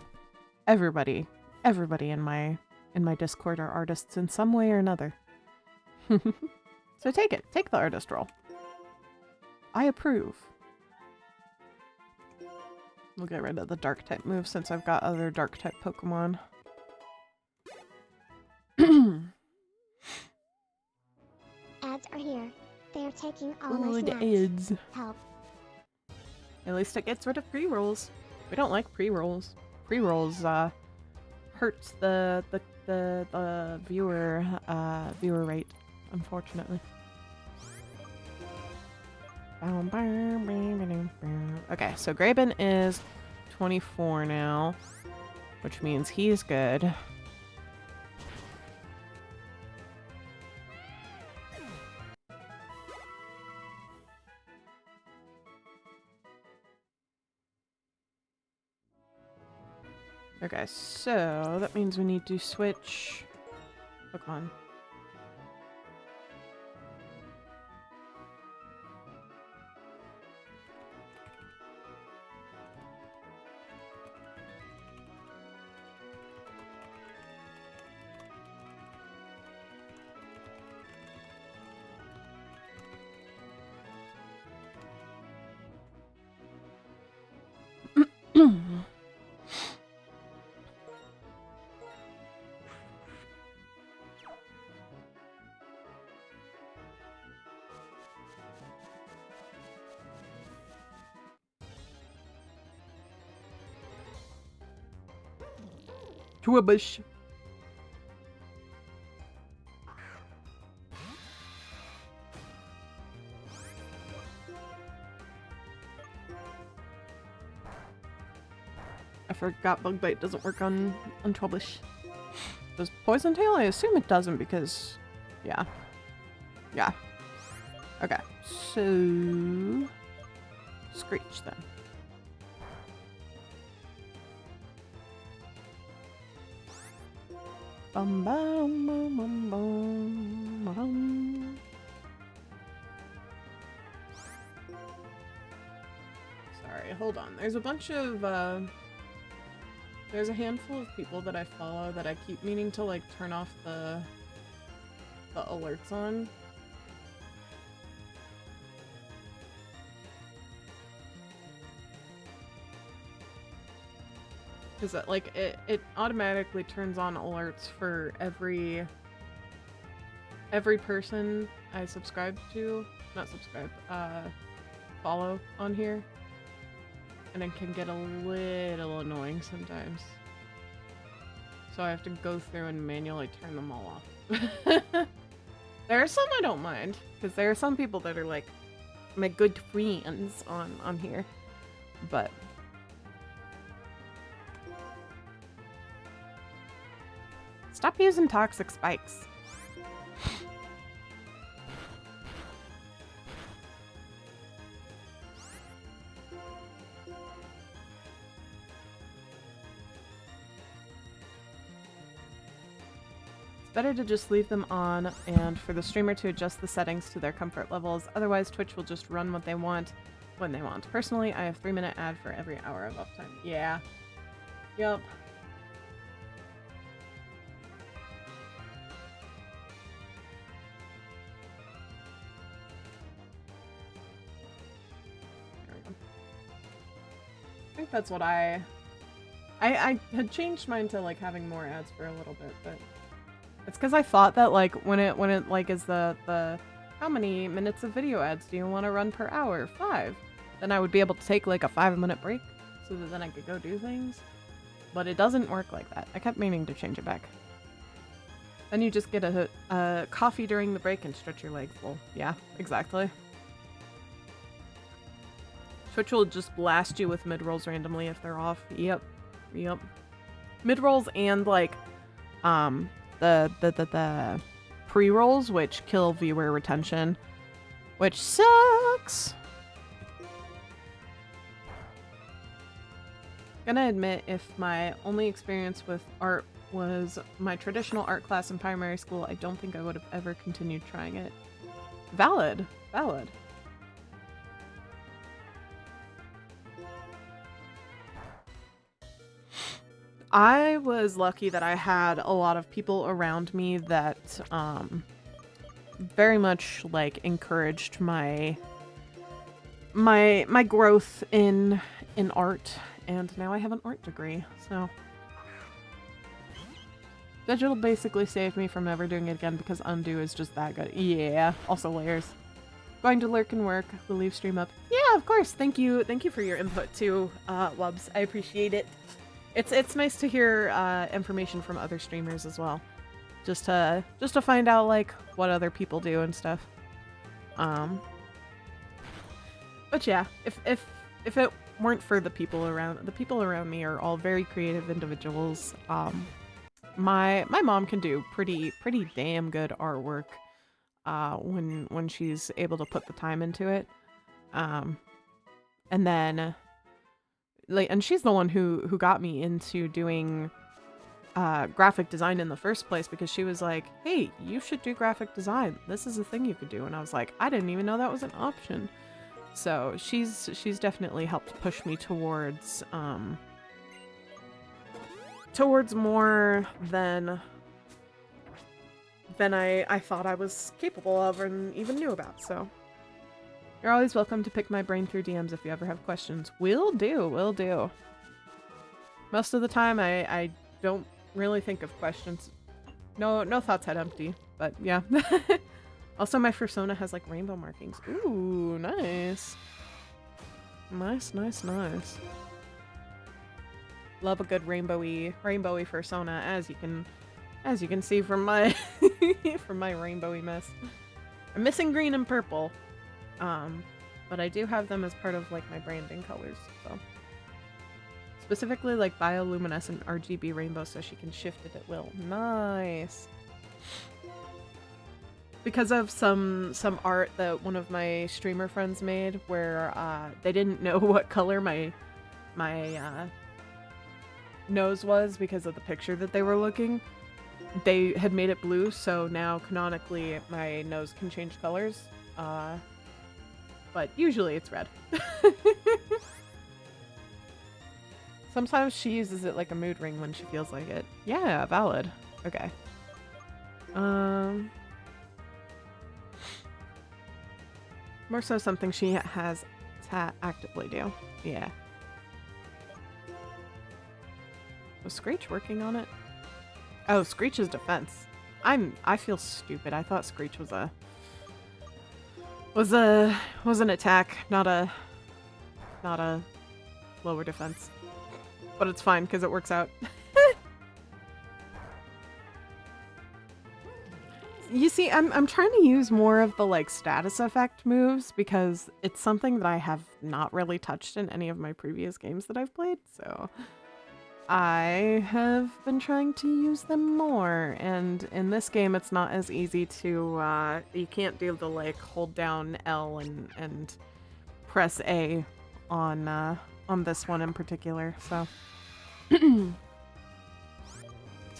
everybody in my Discord are artists in some way or another. So take it. Take the artist role. I approve. We'll get rid of the dark type move since I've got other dark type Pokemon. Ads are here. They are taking all Ooh, my the snacks. ads. Help. At least it gets rid of pre-rolls. We don't like pre-rolls. Pre-rolls hurts the viewer rate, unfortunately. Okay, so Graben is 24 now, which means he's good. Okay, so that means we need to switch. Look on. To a bush. I forgot bug bite doesn't work on Twelbish. Does poison tail? I assume it doesn't because, yeah. Okay, so Screech then. Bum bum bum bum bum bum. Sorry, hold on. There's a bunch of there's a handful of people that I follow that I keep meaning to like turn off the alerts on. Because like it automatically turns on alerts for every person I follow on here, and it can get a little annoying sometimes. So I have to go through and manually turn them all off. There are some I don't mind, because there are some people that are like my good friends on here, but. Stop using toxic spikes. better to just leave them on and for the streamer to adjust the settings to their comfort levels. Otherwise, Twitch will just run what they want when they want. Personally, I have 3-minute ad for every hour of uptime. Yeah. Yup. There we go. I think that's what I had changed mine to like having more ads for a little bit, but it's because I thought that like when it like is the how many minutes of video ads do you want to run per hour? 5. Then I would be able to take like a 5-minute break so that then I could go do things. But it doesn't work like that. I kept meaning to change it back. Then you just get a coffee during the break and stretch your legs. Well, yeah, exactly. Twitch will just blast you with mid-rolls randomly if they're off. Yep. Yep. Mid-rolls and like the pre-rolls, which kill viewer retention, which sucks. Gonna admit, if my only experience with art was my traditional art class in primary school, I don't think I would have ever continued trying it. Valid. Valid. I was lucky that I had a lot of people around me that very much like encouraged my growth in art, and now I have an art degree. So digital basically saved me from ever doing it again because undo is just that good. Yeah, also layers. Going to lurk and work. We'll leave stream up. Yeah, of course. Thank you for your input too, Wubs. I appreciate it. It's nice to hear information from other streamers as well, just to find out like what other people do and stuff. But yeah, if it weren't for the people around me are all very creative individuals. My mom can do pretty damn good artwork when she's able to put the time into it. And then like, and she's the one who got me into doing graphic design in the first place, because she was like, hey, you should do graphic design. This is a thing you could do. And I was like, I didn't even know that was an option. So she's definitely helped push me towards more than I thought I was capable of and even knew about. So you're always welcome to pick my brain through DMs if you ever have questions. Will do. Most of the time I don't really think of questions. No thoughts had empty, but yeah. Also, my fursona has like rainbow markings. Ooh, nice. Nice. Love a good rainbowy fursona, as you can see from my from my rainbowy mess. I'm missing green and purple. But I do have them as part of like my branding colors, so. Specifically like bioluminescent RGB rainbow so she can shift it at will. Nice. Because of some art that one of my streamer friends made where they didn't know what color my nose was because of the picture that they were looking. They had made it blue, so now canonically my nose can change colors. But usually it's red. Sometimes she uses it like a mood ring when she feels like it. Yeah, valid. Okay. More so something she has to actively do. Yeah. Was Screech working on it? Oh, Screech is defense. I feel stupid. I thought Screech was an attack, not a lower defense. But it's fine because it works out. You see, I'm trying to use more of the like status effect moves because it's something that I have not really touched in any of my previous games that I've played, so I have been trying to use them more, and in this game it's not as easy to you can't do the like hold down L and press A on this one in particular, so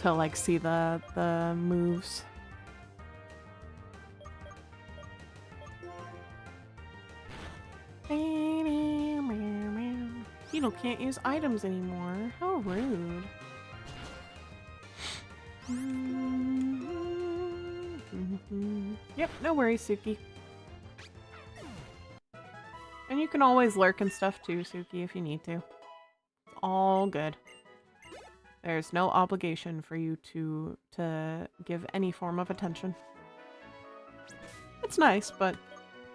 to like see the moves. Beetle can't use items anymore. How rude. Yep, no worries, Suki. And you can always lurk and stuff too, Suki, if you need to. It's all good. There's no obligation for you to give any form of attention. It's nice, but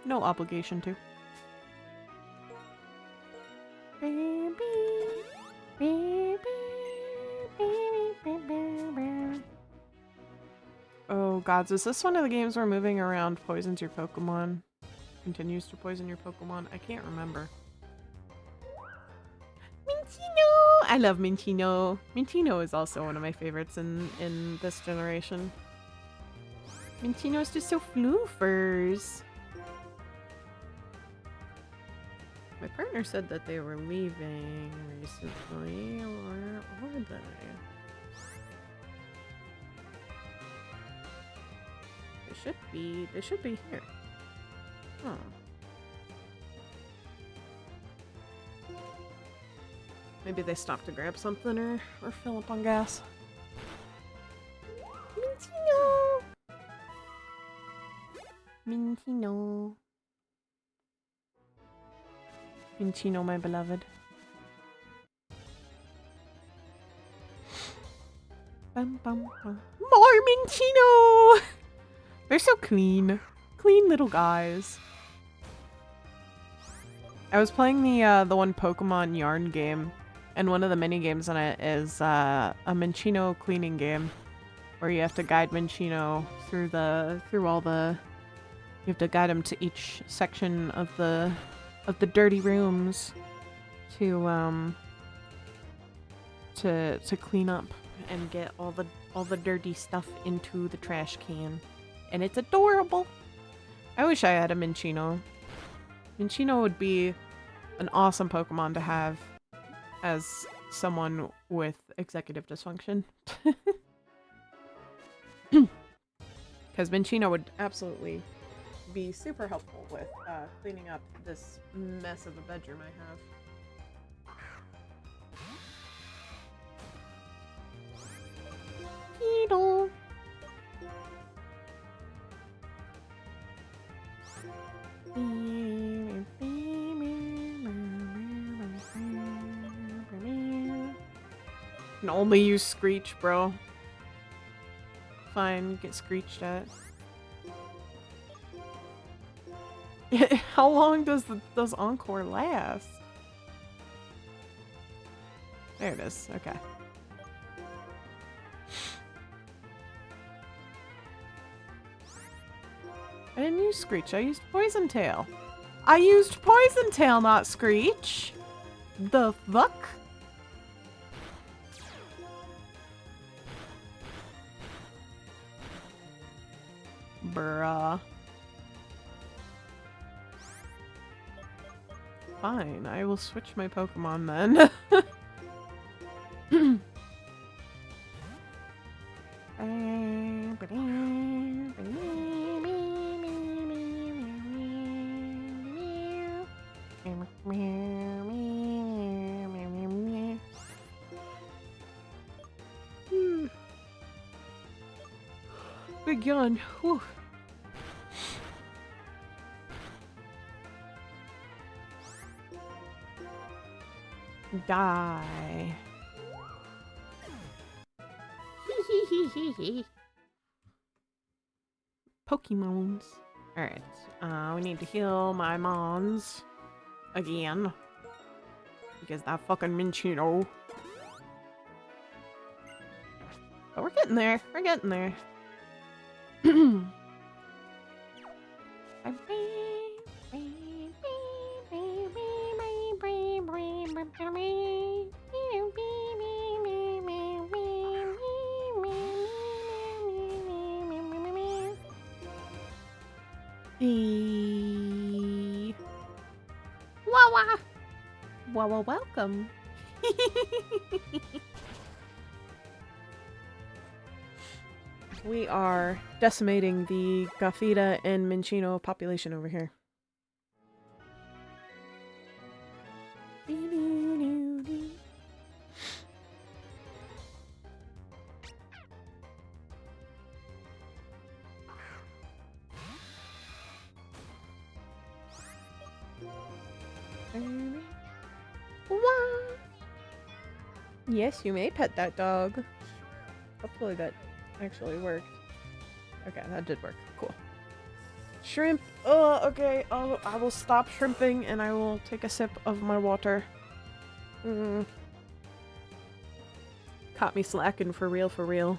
no obligation to. Oh gods, is this one of the games where moving around poisons your Pokemon? Continues to poison your Pokemon? I can't remember. Minccino! I love Minccino. Minccino is also one of my favorites in this generation. Minccino is just so floofers. My partner said that they were leaving recently, or were they? They should be here. Oh. Maybe they stopped to grab something or fill up on gas. Minccino! Minccino. Minccino, my beloved. Bum, bum, bum. More Minccino! They're so clean. Clean little guys. I was playing the one Pokemon Yarn game, and one of the mini games in it is a Minccino cleaning game, where you have to guide Minccino through all the. You have to guide him to each section of the dirty rooms to clean up and get all the dirty stuff into the trash can, and it's adorable. I wish I had a Minccino. Minccino would be an awesome Pokemon to have as someone with executive dysfunction. Because Minccino would absolutely be super helpful with cleaning up this mess of a bedroom I have. Beetle. Can only use Screech, bro. Fine, get screeched at. How long does Encore last? There it is. Okay. I didn't use Screech. I used Poison Tail. I used Poison Tail, not Screech. The fuck? Bruh. Fine, I will switch my Pokemon then. Big yawn. Whew. Die. Pokemons. Alright. We need to heal my Mons. Again. Because that fucking Minccino. But we're getting there. We're getting there. Wawa! Wawa, welcome. We are decimating the Gafita and Minchino population over here. Yes, you may pet that dog. Hopefully that actually worked. Okay, that did work. Cool. Shrimp. Oh, okay. I will stop shrimping and I will take a sip of my water. Caught me slacking for real, for real.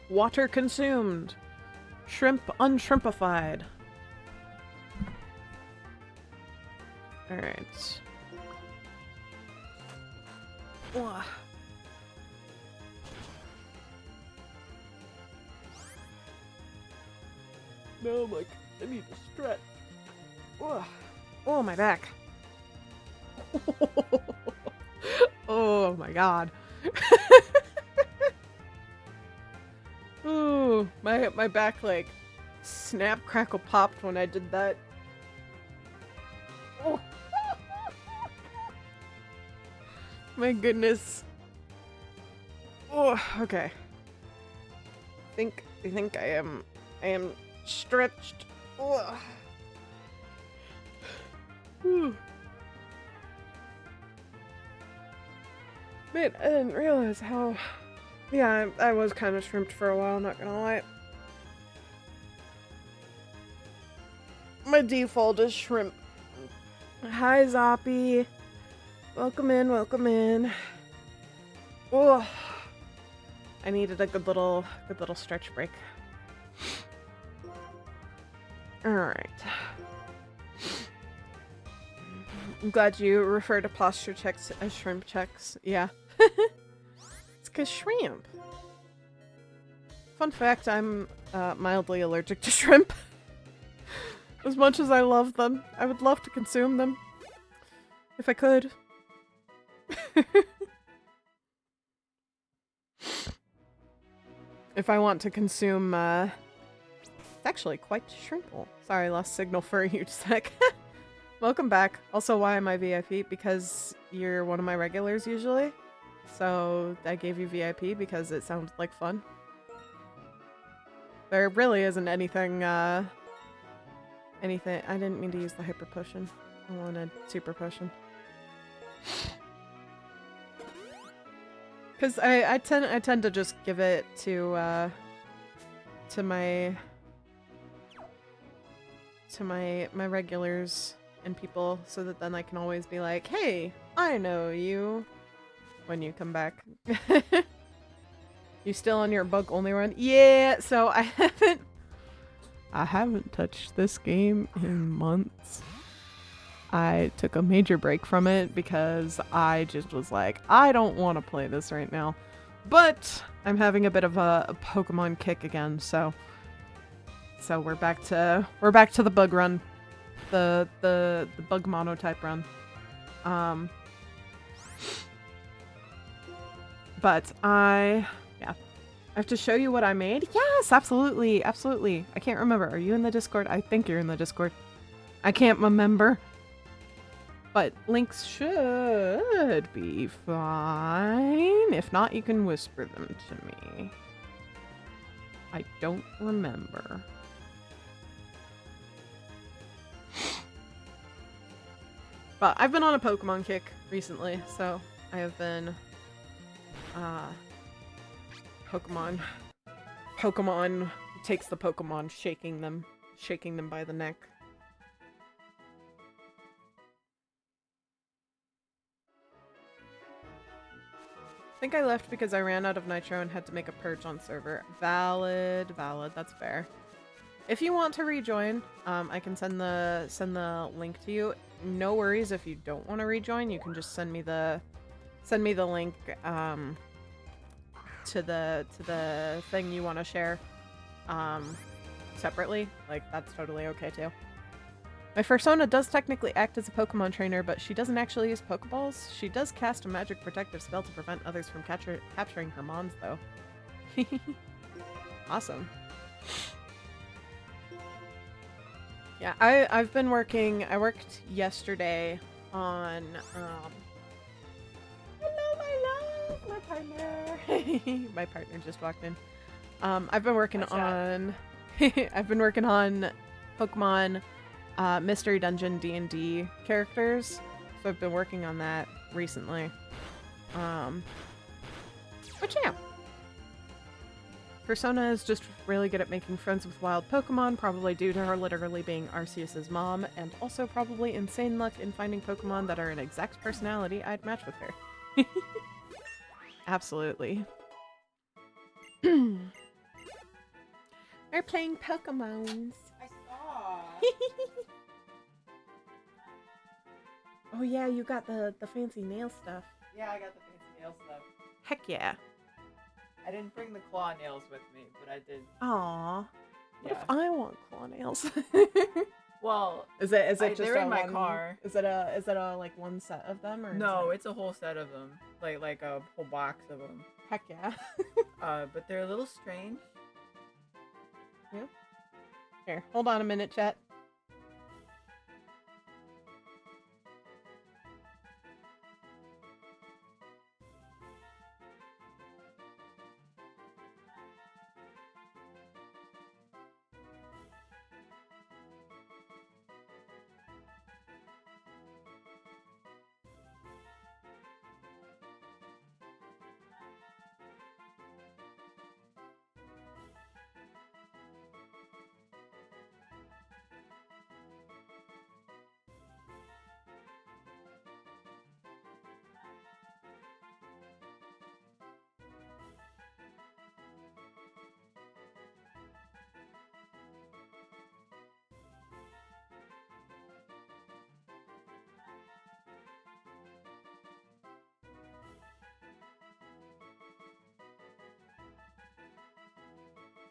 Water consumed. Shrimp unshrimpified. Alright. Ugh. No, I'm like, I need to stretch. Ugh. Oh, my back. Oh my god. Ooh, my back like snap crackle popped when I did that. Oh. My goodness. Oh, okay. I think I am stretched. Ugh. Whew. Man, I didn't realize how... Yeah, I was kind of shrimped for a while, not gonna lie. My default is shrimp. Hi, Zoppy. Welcome in, welcome in. Oh, I needed a good little stretch break. Alright. I'm glad you refer to posture checks as shrimp checks. Yeah. It's cause shrimp. Fun fact, I'm mildly allergic to shrimp. As much as I love them, I would love to consume them. If I could. If I want to consume, it's actually quite shrimpable. Sorry, I lost signal for a huge sec. Welcome back. Also, why am I VIP? Because you're one of my regulars usually. So I gave you VIP because it sounds like fun. There really isn't anything, I didn't mean to use the hyper potion. I wanted super potion. Cause I tend to just give it to my regulars and people so that then I can always be like, hey, I know you when you come back. You still on your bug only run? Yeah, so I haven't touched this game in months. I took a major break from it because I just was like, I don't want to play this right now. But I'm having a bit of a Pokemon kick again, so we're back to the bug run. The bug monotype run. But I have to show you what I made. Yes, absolutely, absolutely. I can't remember. Are you in the Discord? I think you're in the Discord. I can't remember. But links should be fine. If not, you can whisper them to me. I don't remember. But I've been on a Pokemon kick recently, so I have been Pokemon takes the Pokemon, shaking them by the neck. I think I left because I ran out of nitro and had to make a purge on server. Valid, that's fair. If you want to rejoin, I can send the link to you. No worries if you don't want to rejoin, you can just send me the link to the thing you want to share separately. Like, that's totally okay too. My Fursona does technically act as a Pokemon trainer, but she doesn't actually use Pokeballs. She does cast a magic protective spell to prevent others from capturing her mons, though. Awesome. Yeah, I've been working. I worked yesterday on hello, my love, my partner. My partner just walked in. I've been working on I've been working on Pokemon Mystery Dungeon D&D characters. So I've been working on that recently. But yeah. Persona is just really good at making friends with wild Pokemon, probably due to her literally being Arceus's mom, and also probably insane luck in finding Pokemon that are an exact personality I'd match with her. Absolutely. We're playing Pokemons. I saw. Oh yeah, you got the fancy nail stuff. Yeah, I got the fancy nail stuff. Heck yeah. I didn't bring the claw nails with me, but I did. Aw. What if I want claw nails? Well, is it just they're in my car. Is it a like one set of them or no? It's a whole set of them, like a whole box of them. Heck yeah. But they're a little strange. Yeah. Here, hold on a minute, chat.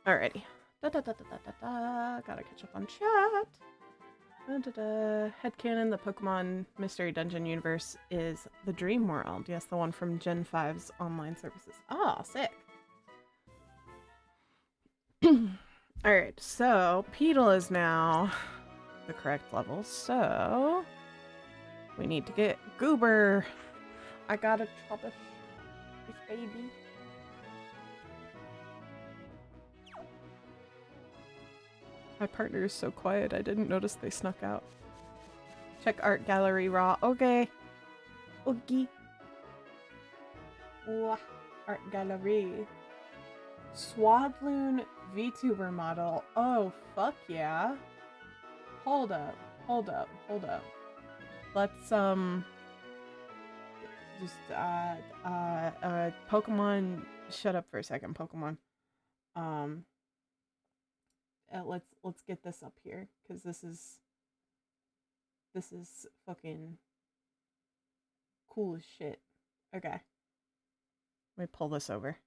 Alrighty. Gotta catch up on chat. Headcanon, the Pokemon Mystery Dungeon universe is the Dream World. Yes, the one from Gen 5's online services. Ah, sick. Alright, so Peedle is now the correct level, so we need to get Goober. I got a Trubbish. This baby. My partner is so quiet, I didn't notice they snuck out. Check art gallery raw. Okay. Okay. Art gallery. Swadloon VTuber model. Oh, fuck yeah. Hold up. Hold up. Hold up. Let's, just, Pokemon, shut up for a second, Pokemon. Let's get this up here, because this is fucking cool as shit. Okay. Let me pull this over.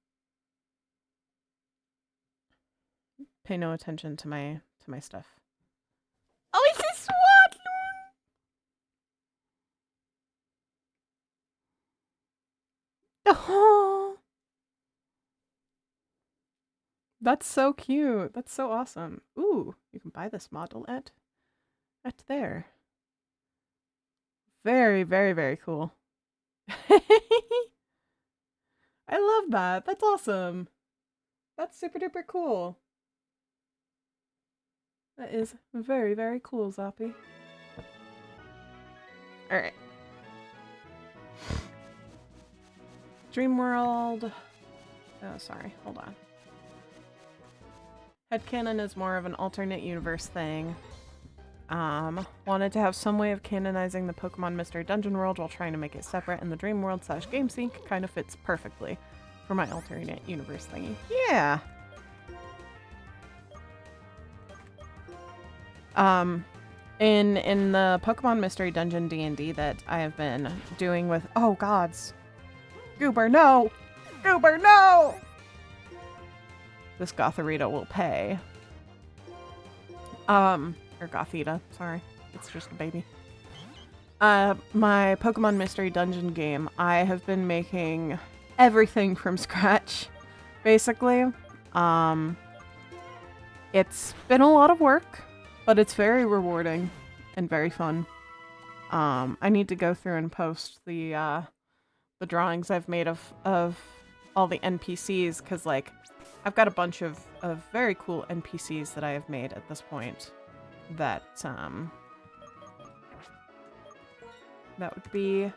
Pay no attention to my stuff. Oh, it's a Swadloon! Oh! That's so cute. That's so awesome. Ooh, you can buy this model at there. Very, very, very cool. I love that. That's awesome. That's super duper cool. That is very, very cool, Zoppy. Alright. Dream World. Oh, sorry. Hold on. Headcanon is more of an alternate universe thing. Wanted to have some way of canonizing the Pokemon Mystery Dungeon world while trying to make it separate, and the Dream World / GameSync kind of fits perfectly for my alternate universe thingy. Yeah! In the Pokemon Mystery Dungeon D&D that I have been doing with— oh gods! Goober, no! Goober, no! This Gotharita will pay. Or Gothita, sorry. It's just a baby. My Pokemon Mystery Dungeon game, I have been making everything from scratch, basically. It's been a lot of work, but it's very rewarding and very fun. I need to go through and post the drawings I've made of all the NPCs, because, like, I've got a bunch of very cool NPCs that I have made at this point that, that would be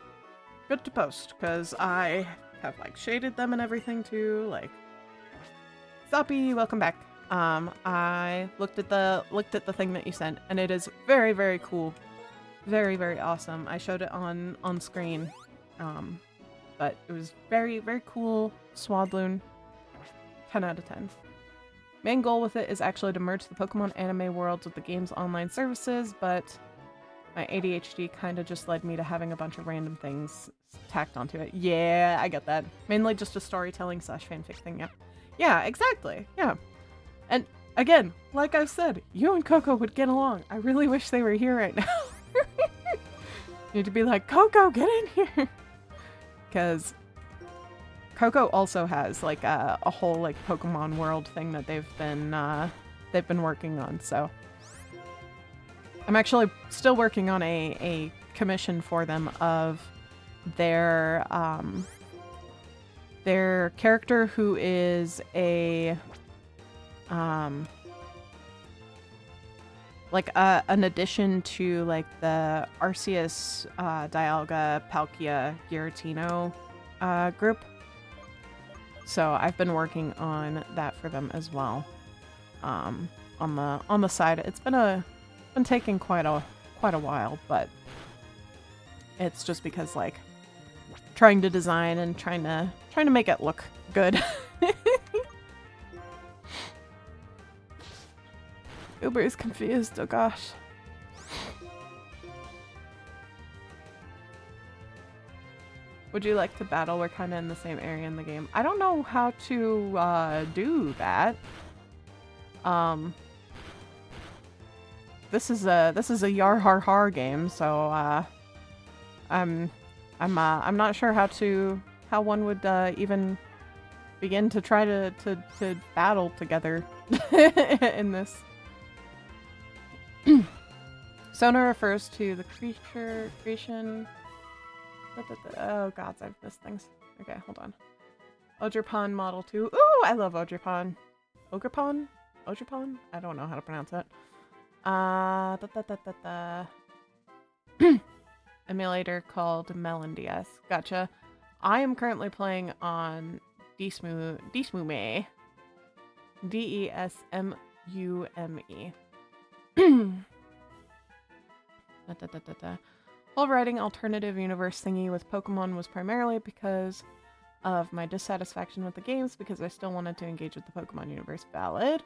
good to post, because I have, like, shaded them and everything too. Like, Zoppy, welcome back. I looked at the thing that you sent, and it is very, very cool. Very, very awesome. I showed it on screen. But it was very, very cool. Swadloon. 10 out of 10. Main goal with it is actually to merge the Pokemon anime worlds with the game's online services, but my ADHD kind of just led me to having a bunch of random things tacked onto it. Yeah, I get that. Mainly just a storytelling / fanfic thing, yeah. Yeah, exactly, yeah. And again, like I said, you and Coco would get along. I really wish they were here right now. You need to be like, Coco, get in here! Because Coco also has, like, a whole, like, Pokemon world thing that they've been working on, so I'm actually still working on a commission for them of their character who is a like an addition to, like, the Arceus, Dialga, Palkia, Giratina group. So I've been working on that for them as well. On the side, it's been taking quite a while, but it's just because, like, trying to design and trying to make it look good. Uber is confused, oh gosh. Would you like to battle? We're kind of in the same area in the game. I don't know how to do that. This is a yar har har game, so I'm not sure how one would even begin to try to battle together in this. Sona refers to the creation. Oh gods, I've missed things. Okay, hold on. Ogerpon Model 2. Ooh, I love Ogerpon. Ogrepon? Ogerpon? I don't know how to pronounce it. Emulator called MeloNDS. Gotcha. I am currently playing on Desmume. Desmume. While writing alternative universe thingy with Pokemon was primarily because of my dissatisfaction with the games, because I still wanted to engage with the Pokemon universe. Valid.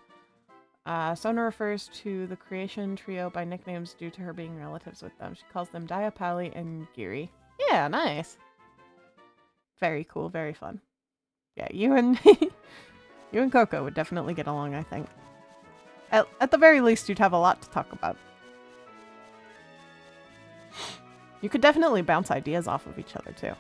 Sona refers to the creation trio by nicknames due to her being relatives with them. She calls them Diapali and Giri. Yeah, nice. Very cool, very fun. Yeah, you and you and Coco would definitely get along, I think. At the very least, you'd have a lot to talk about. You could definitely bounce ideas off of each other, too.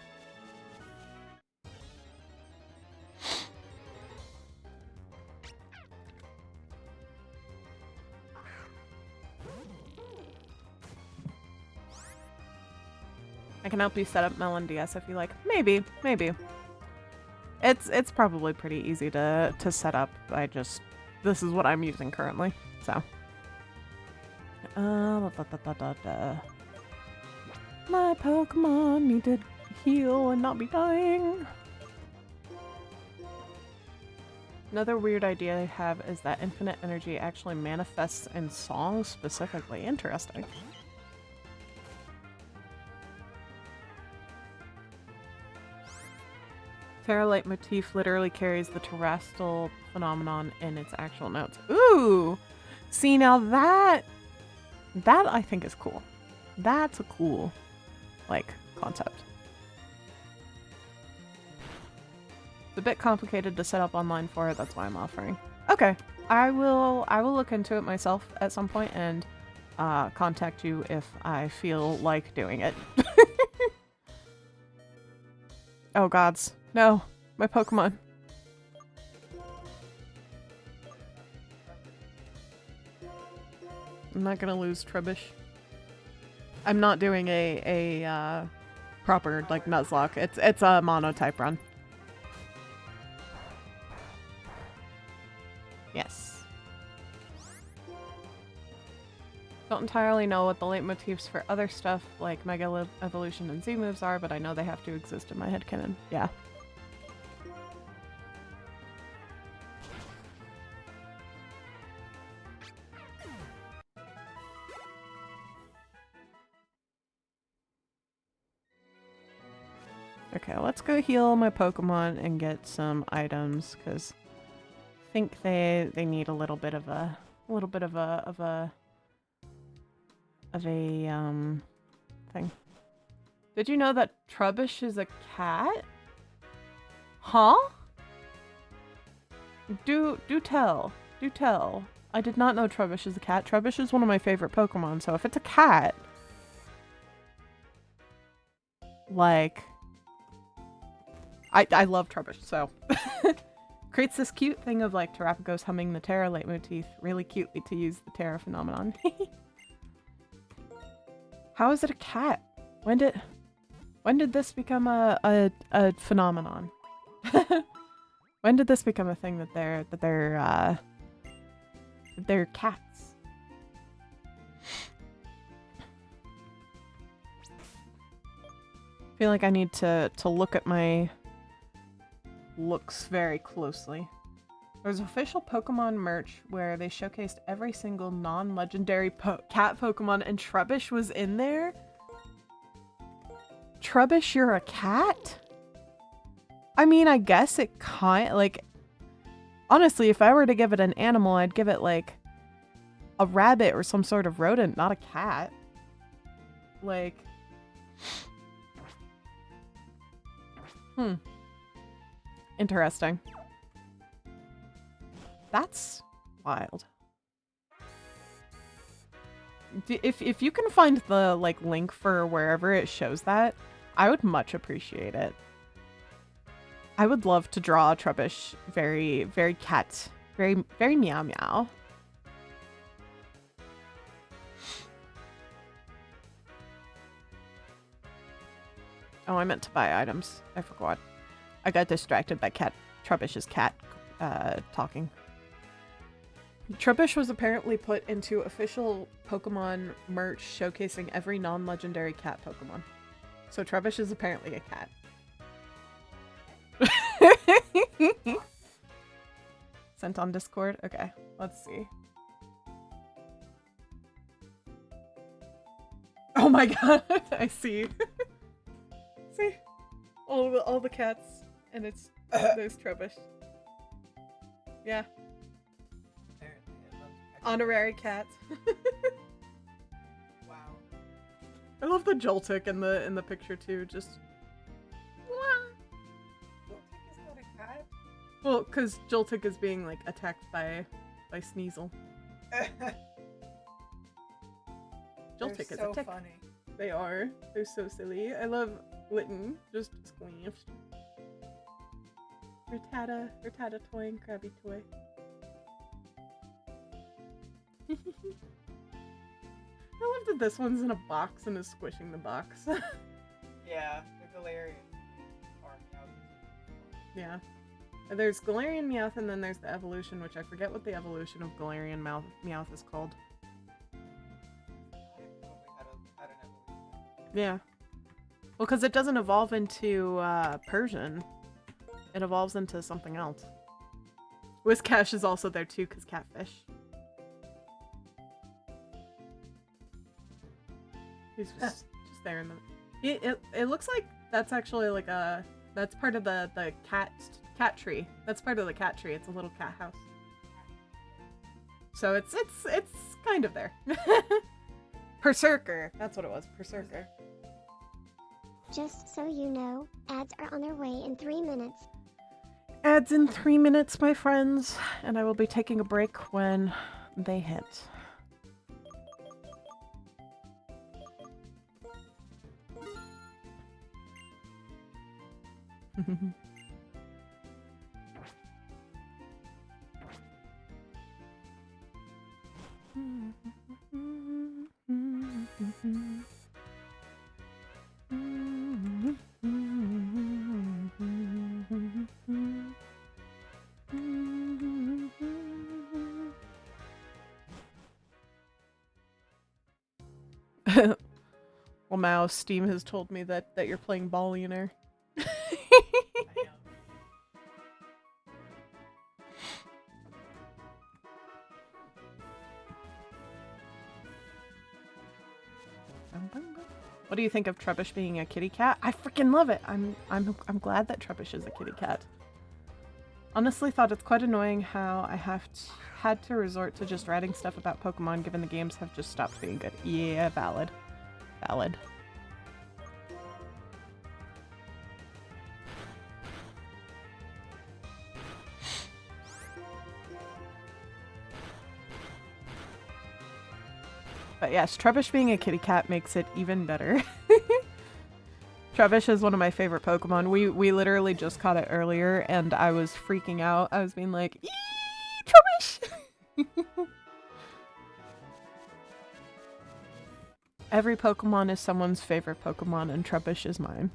I can help you set up MeloNDS if you like. Maybe. It's probably pretty easy to set up. This is what I'm using currently, so. My Pokemon need to heal and not be dying. Another weird idea I have is that infinite energy actually manifests in songs specifically. Interesting. Terralite motif literally carries the terrestrial phenomenon in its actual notes. Ooh! See, now that I think is cool. That's a cool, like, concept. It's a bit complicated to set up online for it, that's why I'm offering. Okay, I will look into it myself at some point, and contact you if I feel like doing it. Oh gods. No. My Pokemon. I'm not gonna lose Trubbish. I'm not doing a proper like Nuzlocke. It's a monotype run. Yes. Don't entirely know what the leitmotifs for other stuff like Mega Evolution and Z moves are, but I know they have to exist in my headcanon. Yeah. Okay, let's go heal my Pokemon and get some items because I think they need a little bit of a thing. Did you know that Trubbish is a cat? Huh? Do tell. Do tell. I did not know Trubbish is a cat. Trubbish is one of my favorite Pokemon, so if it's a cat, like, I love Trubbish, so. Creates this cute thing of like Terrapagos humming the Terra leitmotif really cutely to use the Terra phenomenon. How is it a cat? When did this become a phenomenon? When did this become a thing that they're cats? I feel like I need to look at my looks very closely. There's official Pokemon merch where they showcased every single non-legendary cat Pokemon and Trubbish was in there? Trubbish, you're a cat? I mean, I guess it like, honestly, if I were to give it an animal, I'd give it like a rabbit or some sort of rodent, not a cat. Like, interesting. That's wild. If you can find the like link for wherever it shows that, I would much appreciate it. I would love to draw a Trubbish very, very cat, very, very meow meow. Oh, I meant to buy items. I forgot. I got distracted by Trubbish's cat talking. Trubbish was apparently put into official Pokemon merch showcasing every non-legendary cat Pokemon. So Trubbish is apparently a cat. Sent on Discord? Okay, let's see. Oh my god, I see. See? All the cats, and it's there's Trubbish. Yeah. Honorary cat. Wow. I love the Joltik in the picture too. Just. Joltik is not a cat. Well, because Joltik is being like attacked by Sneasel. Joltik is so a tick. funny. They are. They're so silly. I love Litten. Just squeamished. Rattata toy and Krabby toy. I love that this one's in a box and is squishing the box. Yeah, the Galarian are Yeah. There's Galarian Meowth and then there's the evolution, which I forget what the evolution of Galarian Meowth is called. had an evolution. Yeah. Well, because it doesn't evolve into Persian. It evolves into something else. Whiscash is also there too, because catfish. He's just there in the... It looks like that's actually like a... That's part of the cat tree. That's part of the cat tree. It's a little cat house. So it's kind of there. Berserker. That's what it was. Berserker. Just so you know, ads are on their way in 3 minutes. Ads in 3 minutes, my friends. And I will be taking a break when they hit. Well, Mouse, Steam has told me that you're playing Ballionaire. I am. What do you think of Trubbish being a kitty cat? I freaking love it. I'm glad that Trubbish is a kitty cat. Honestly, thought it's quite annoying how I had to resort to just writing stuff about Pokemon given the games have just stopped being good. Yeah, valid. Valid. But yes, Trubbish being a kitty cat makes it even better. Trubbish is one of my favorite Pokemon. We literally just caught it earlier and I was freaking out. I was being like, "Eee, Trubbish!" Every Pokemon is someone's favorite Pokemon and Trubbish is mine.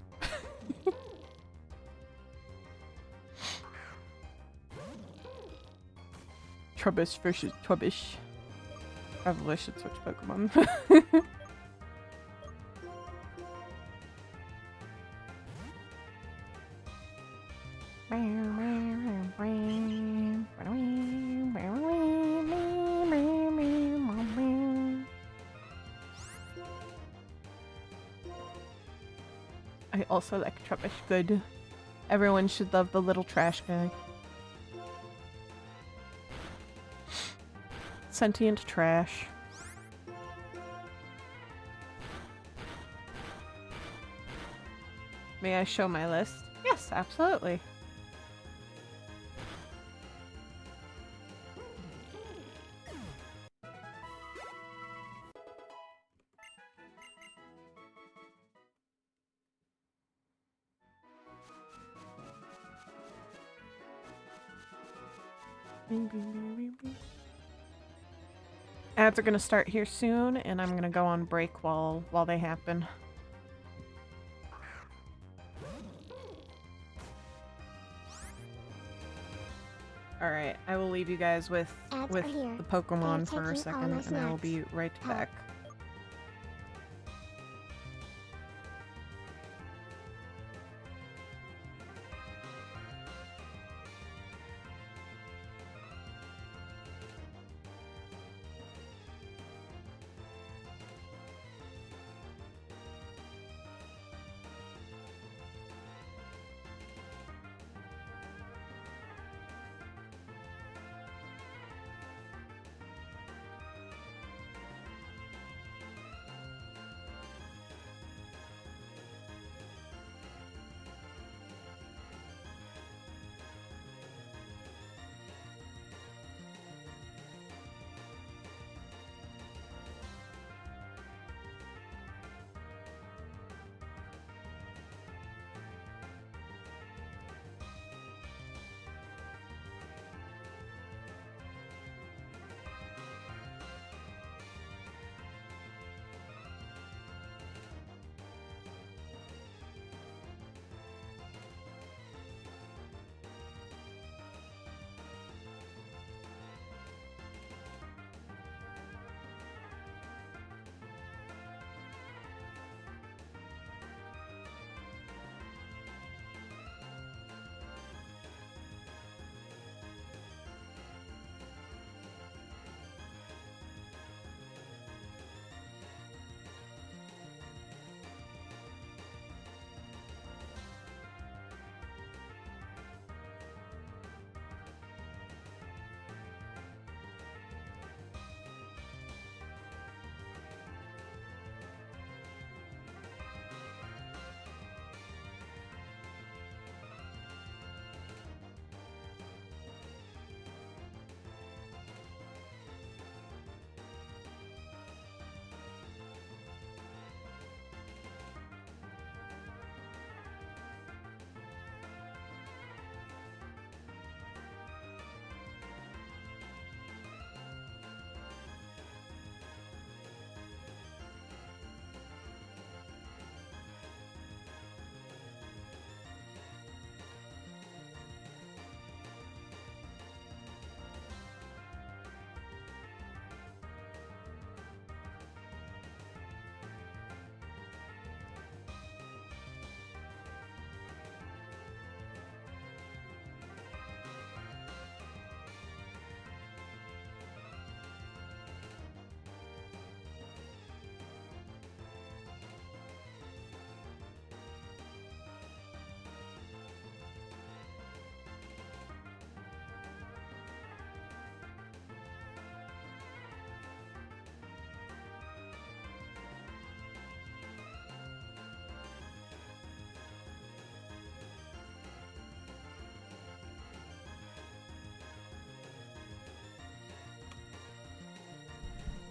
Trubbish versus Trubbish. Probably I should switch Pokemon. I also like Trubbish good. Everyone should love the little trash guy. Sentient trash. May I show my list? Yes, absolutely. Ads are gonna start here soon, and I'm gonna go on break while they happen. Alright, I will leave you guys with the Pokemon for a second, and I will be right back.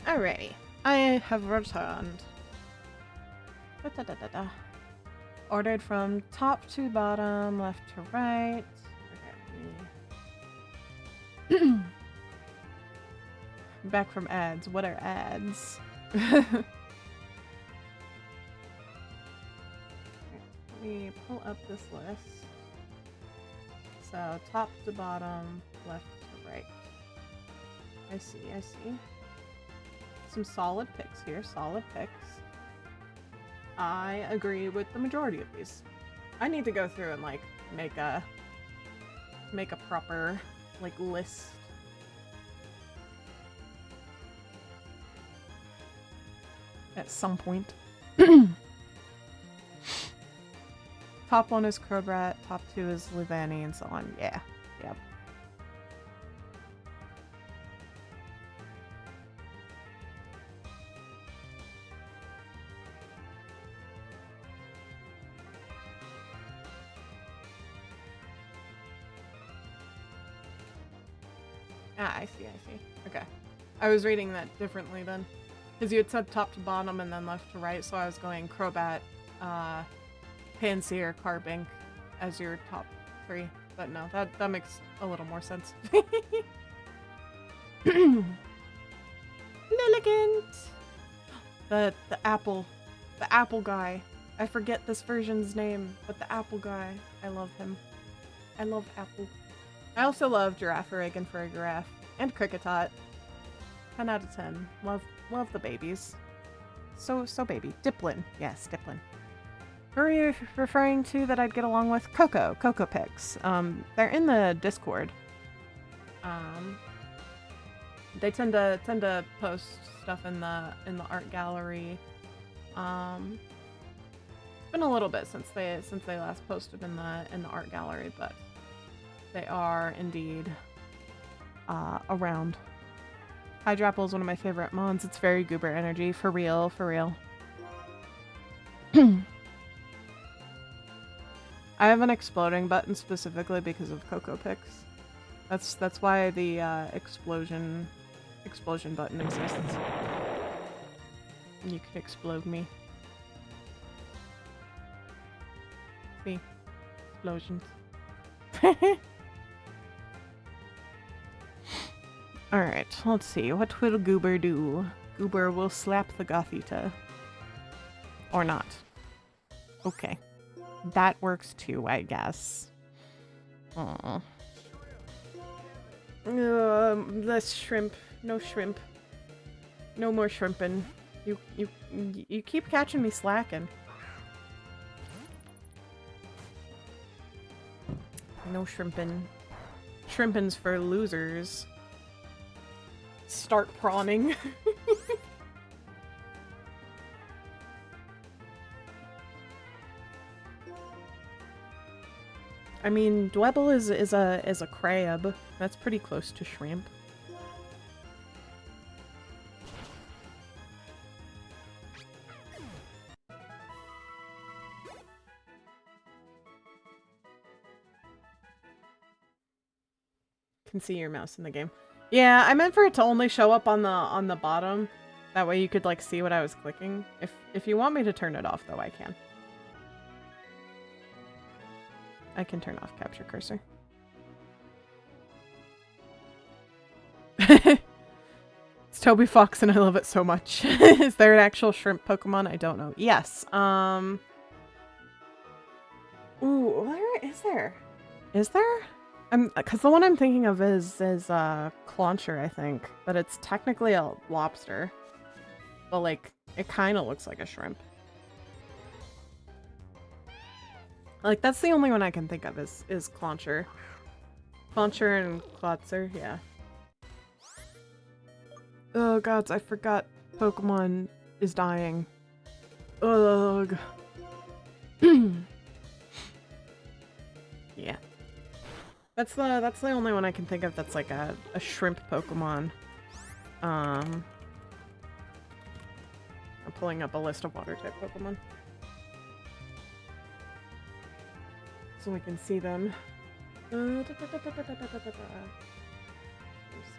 Alrighty. I have returned. Da-da-da-da-da. Ordered from top to bottom, left to right. Okay, back from ads. What are ads? Let me pull up this list. So, top to bottom, left to right. I see, I see. Some solid picks here, solid picks. I agree with the majority of these. I need to go through and like make a proper like list. At some point. Top 1 is Crowbrat, top 2 is Livani, and so on. Yeah. Yep. Ah, I see, I see. Okay. I was reading that differently then. Because you had said top to bottom and then left to right, so I was going Crobat, Pansear, Carbink as your top 3. But no, that makes a little more sense. Lilligant! The apple guy. I forget this version's name, but the apple guy. I love him. I love Apple. I also love Girafarig and Farigiraf and Kricketot. 10 out of 10. Love the babies. So baby. Diplin. Yes, Diplin. Who are you referring to that I'd get along with? Coco Picks. They're in the Discord. They tend to post stuff in the art gallery. It's been a little bit since they last posted in the art gallery, but they are indeed around. Hydrapple is one of my favorite mons. It's very goober energy. For real, for real. I have an exploding button specifically because of Coco Picks. That's why the explosion button exists. You can explode me. See? Explosions. Alright, let's see. What will Goober do? Goober will slap the Gothita. Or not. Okay. That works too, I guess. Aww. Less shrimp. No shrimp. No more shrimping. You keep catching me slacking. No shrimping. Shrimpin's for losers. Start prawning. I mean, Dwebble is a crab. That's pretty close to shrimp. Can see your mouse in the game. Yeah, I meant for it to only show up on the bottom. That way you could like see what I was clicking. If you want me to turn it off though, I can. I can turn off capture cursor. It's Toby Fox and I love it so much. Is there an actual shrimp Pokemon? I don't know. Yes. Ooh, where is there? Is there? Because the one I'm thinking of is Clauncher, I think. But it's technically a lobster. But like, it kind of looks like a shrimp. Like, that's the only one I can think of is Clauncher. Clauncher and Klotzer, yeah. Oh gods, I forgot Pokemon is dying. Ugh. Yeah. That's the only one I can think of that's like a shrimp Pokemon. I'm pulling up a list of water type Pokemon. So we can see them. I'm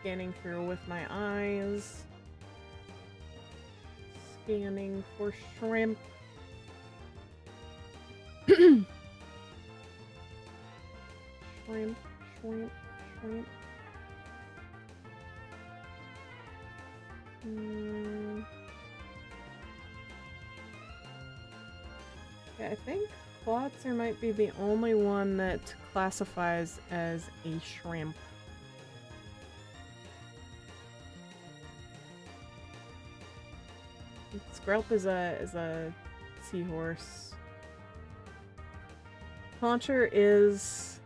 scanning through with my eyes. scanning for shrimp. Shrimp, shrimp, shrimp. Yeah, I think Klotzer might be the only one that classifies as a shrimp. Skrelp is a seahorse. Hauncher is...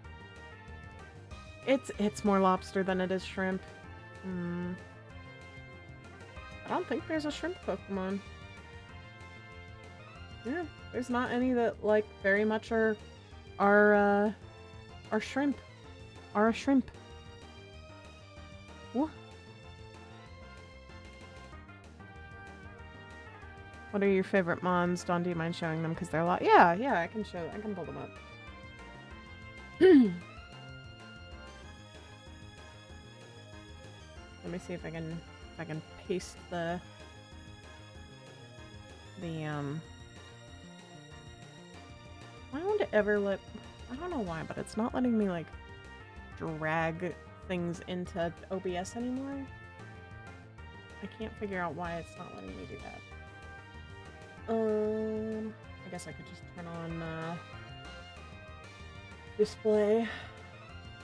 It's more lobster than it is shrimp. I don't think there's a shrimp Pokemon. Yeah, there's not any that like very much are shrimp. Are a shrimp. What? What are your favorite mons? Dawn, do you mind showing them? Because they're a lot. Yeah, I can pull them up. Let me see if I can paste the why won't it ever let... I don't know why, but it's not letting me like drag things into OBS anymore. I can't figure out why it's not letting me do that. I guess I could just turn on display.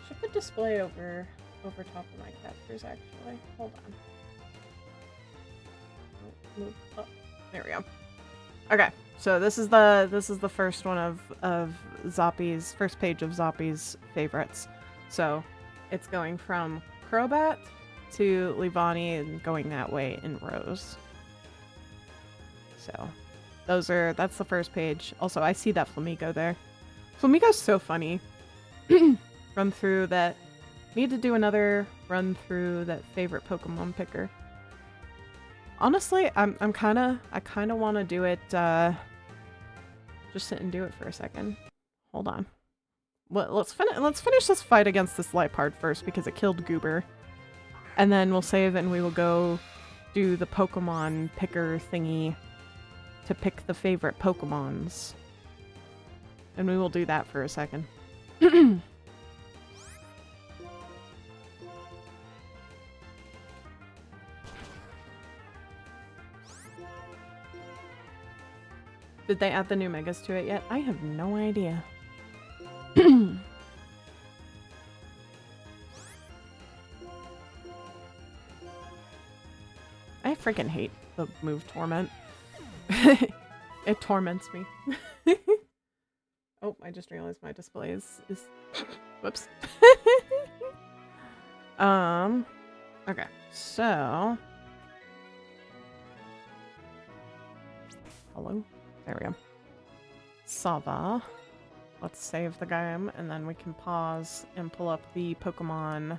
Should put display over top of my captures actually. Hold on. Oh, move up. There we go. Okay, so this is the first one of Zoppy's first page of Zoppy's favorites. So it's going from Crobat to Leavanny and going that way in rows. So that's the first page. Also, I see that Flamigo there. Flamigo's so funny. Run through that. Need to do another run through that favorite Pokemon picker. Honestly, I kind of want to do it. Just sit and do it for a second. Hold on. Let's finish this fight against this Liepard first because it killed Goober, and then we'll save and we will go do the Pokemon picker thingy to pick the favorite Pokemons, and we will do that for a second. Did they add the new megas to it yet? I have no idea. I freaking hate the move Torment. It torments me. Oh, I just realized my display is whoops. Okay, so hello. There we go. Sava. Let's save the game, and then we can pause and pull up the Pokemon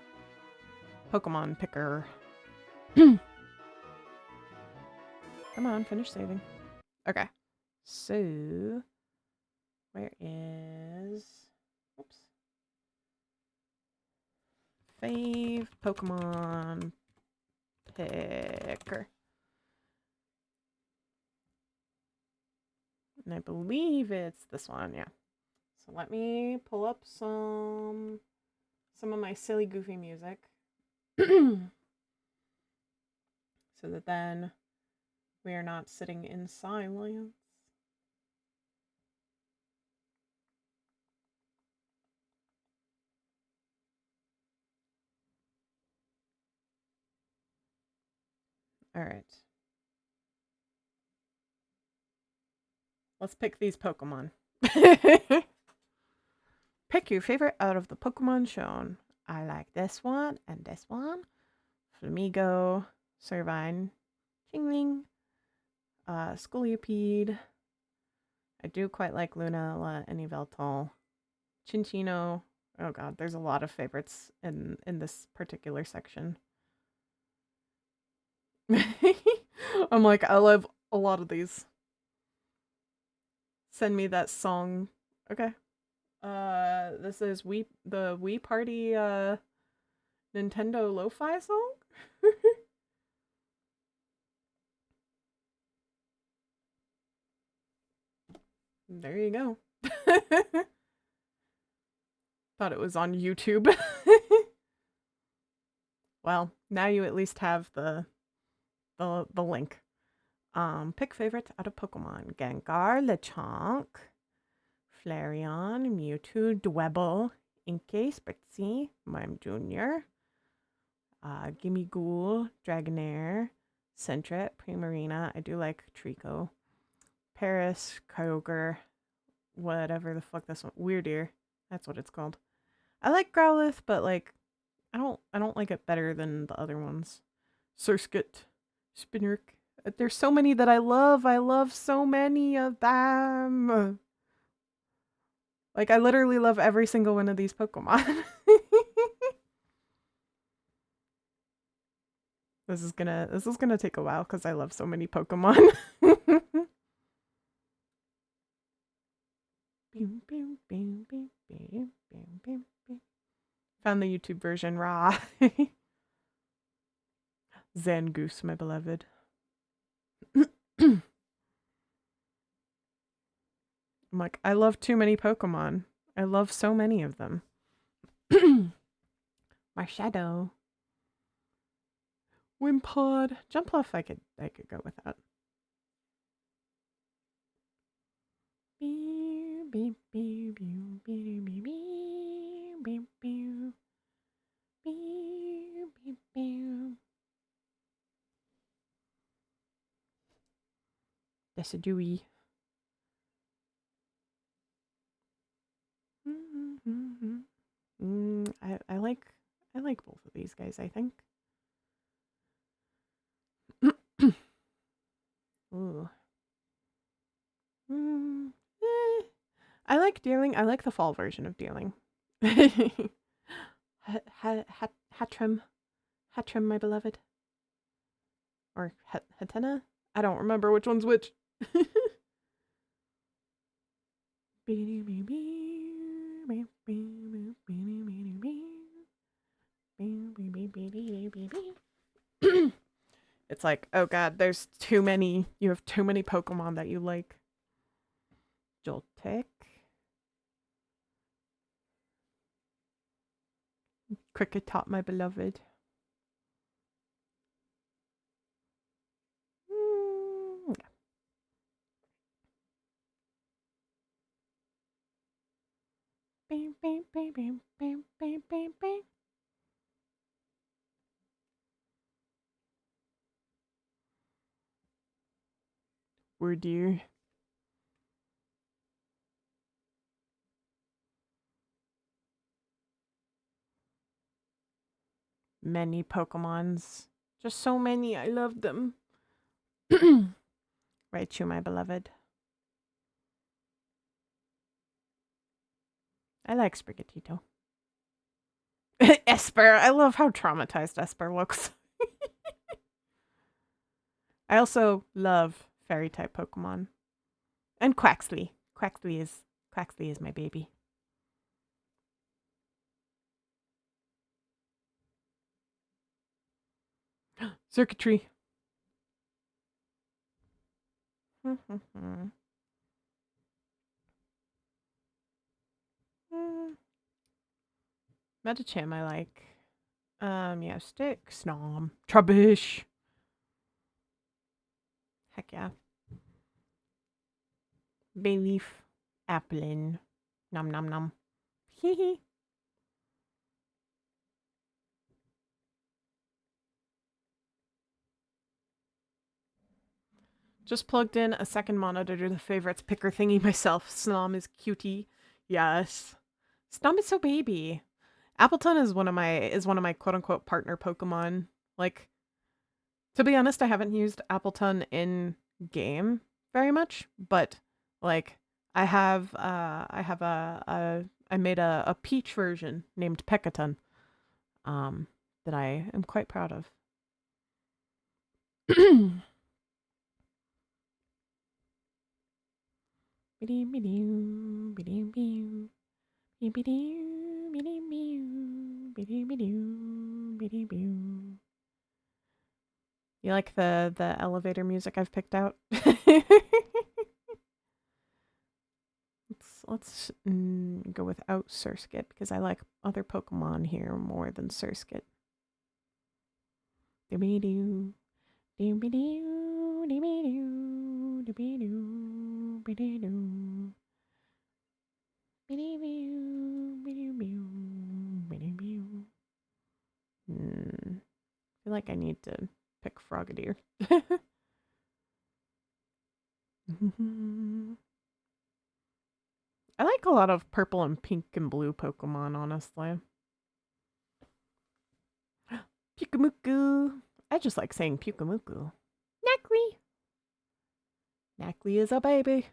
picker. Come on, finish saving. Okay. So, where is... Oops. Fave Pokemon picker. And I believe it's this one, yeah. So let me pull up some of my silly, goofy music. So that then we are not sitting in silence. All right. Let's pick these Pokemon. Pick your favorite out of the Pokemon shown. I like this one and this one. Flamigo, Servine, Chingling, Scolipede. I do quite like Lunala and Yveltal. Chinchino. Oh god, there's a lot of favorites in this particular section. I'm like, I love a lot of these. Send me that song. Okay. This is the Wii Party Nintendo lo-fi song? There you go. Thought it was on YouTube. Well, now you at least have the link. Pick favorites out of Pokemon. Gengar, Lechonk, Flareon, Mewtwo, Dwebble, Inkay, Spritzee, Mime Jr., Gimmighoul, Dragonair, Sentret, Primarina. I do like Trico. Paris, Kyogre, whatever the fuck this one. Weirdeer. That's what it's called. I like Growlithe, but like I don't like it better than the other ones. Surskit, Spinnerk. There's so many that I love. I love so many of them. Like I literally love every single one of these Pokemon. This is gonna take a while because I love so many Pokemon. Found the YouTube version raw. Zangoose, my beloved. I'm like, I love too many Pokemon. I love so many of them. Marshadow. Wimpod. Jumpluff, I could go with that. Decidueye. I like both of these guys, I think. Ooh. I like Deerling. I like the fall version of Deerling. Hatrim, my beloved. Or Hatena? I don't remember which one's which. It's like, oh god, there's too many. You have too many Pokemon that you like. Joltik. Cricketop, my beloved. Word dear. Many Pokemons. Just so many. I love them. Raichu, my beloved. I like Sprigatito. Esper. I love how traumatized Esper looks. I also love fairy type Pokemon. And Quaxly. Quaxly is my baby. Circuitry. Medicham I like. Yeah, Stick, Snom, Trubbish. Heck yeah. Bayleaf, Applin, nom nom nom. Hehe. Just plugged in a second monitor to the favorites picker thingy myself. Snom is cutie. Yes. Snom is so baby. Appleton is one of my quote unquote partner Pokemon. Like, to be honest, I haven't used Appleton in game very much, but like I made a peach version named Pekaton, that I am quite proud of. You like the elevator music I've picked out? go without Surskit because I like other Pokemon here more than Surskit. Doo-be-doo, doo-be-doo, doo-be-doo, doo-be-doo, be-doo-doo. Be-doo-bew, be-doo-bew, be-doo-bew. I feel like I need to pick Frogadier. I like a lot of purple and pink and blue Pokemon, honestly. Pyukamuku. I just like saying Pyukamuku. Knackley. Knackley is a baby.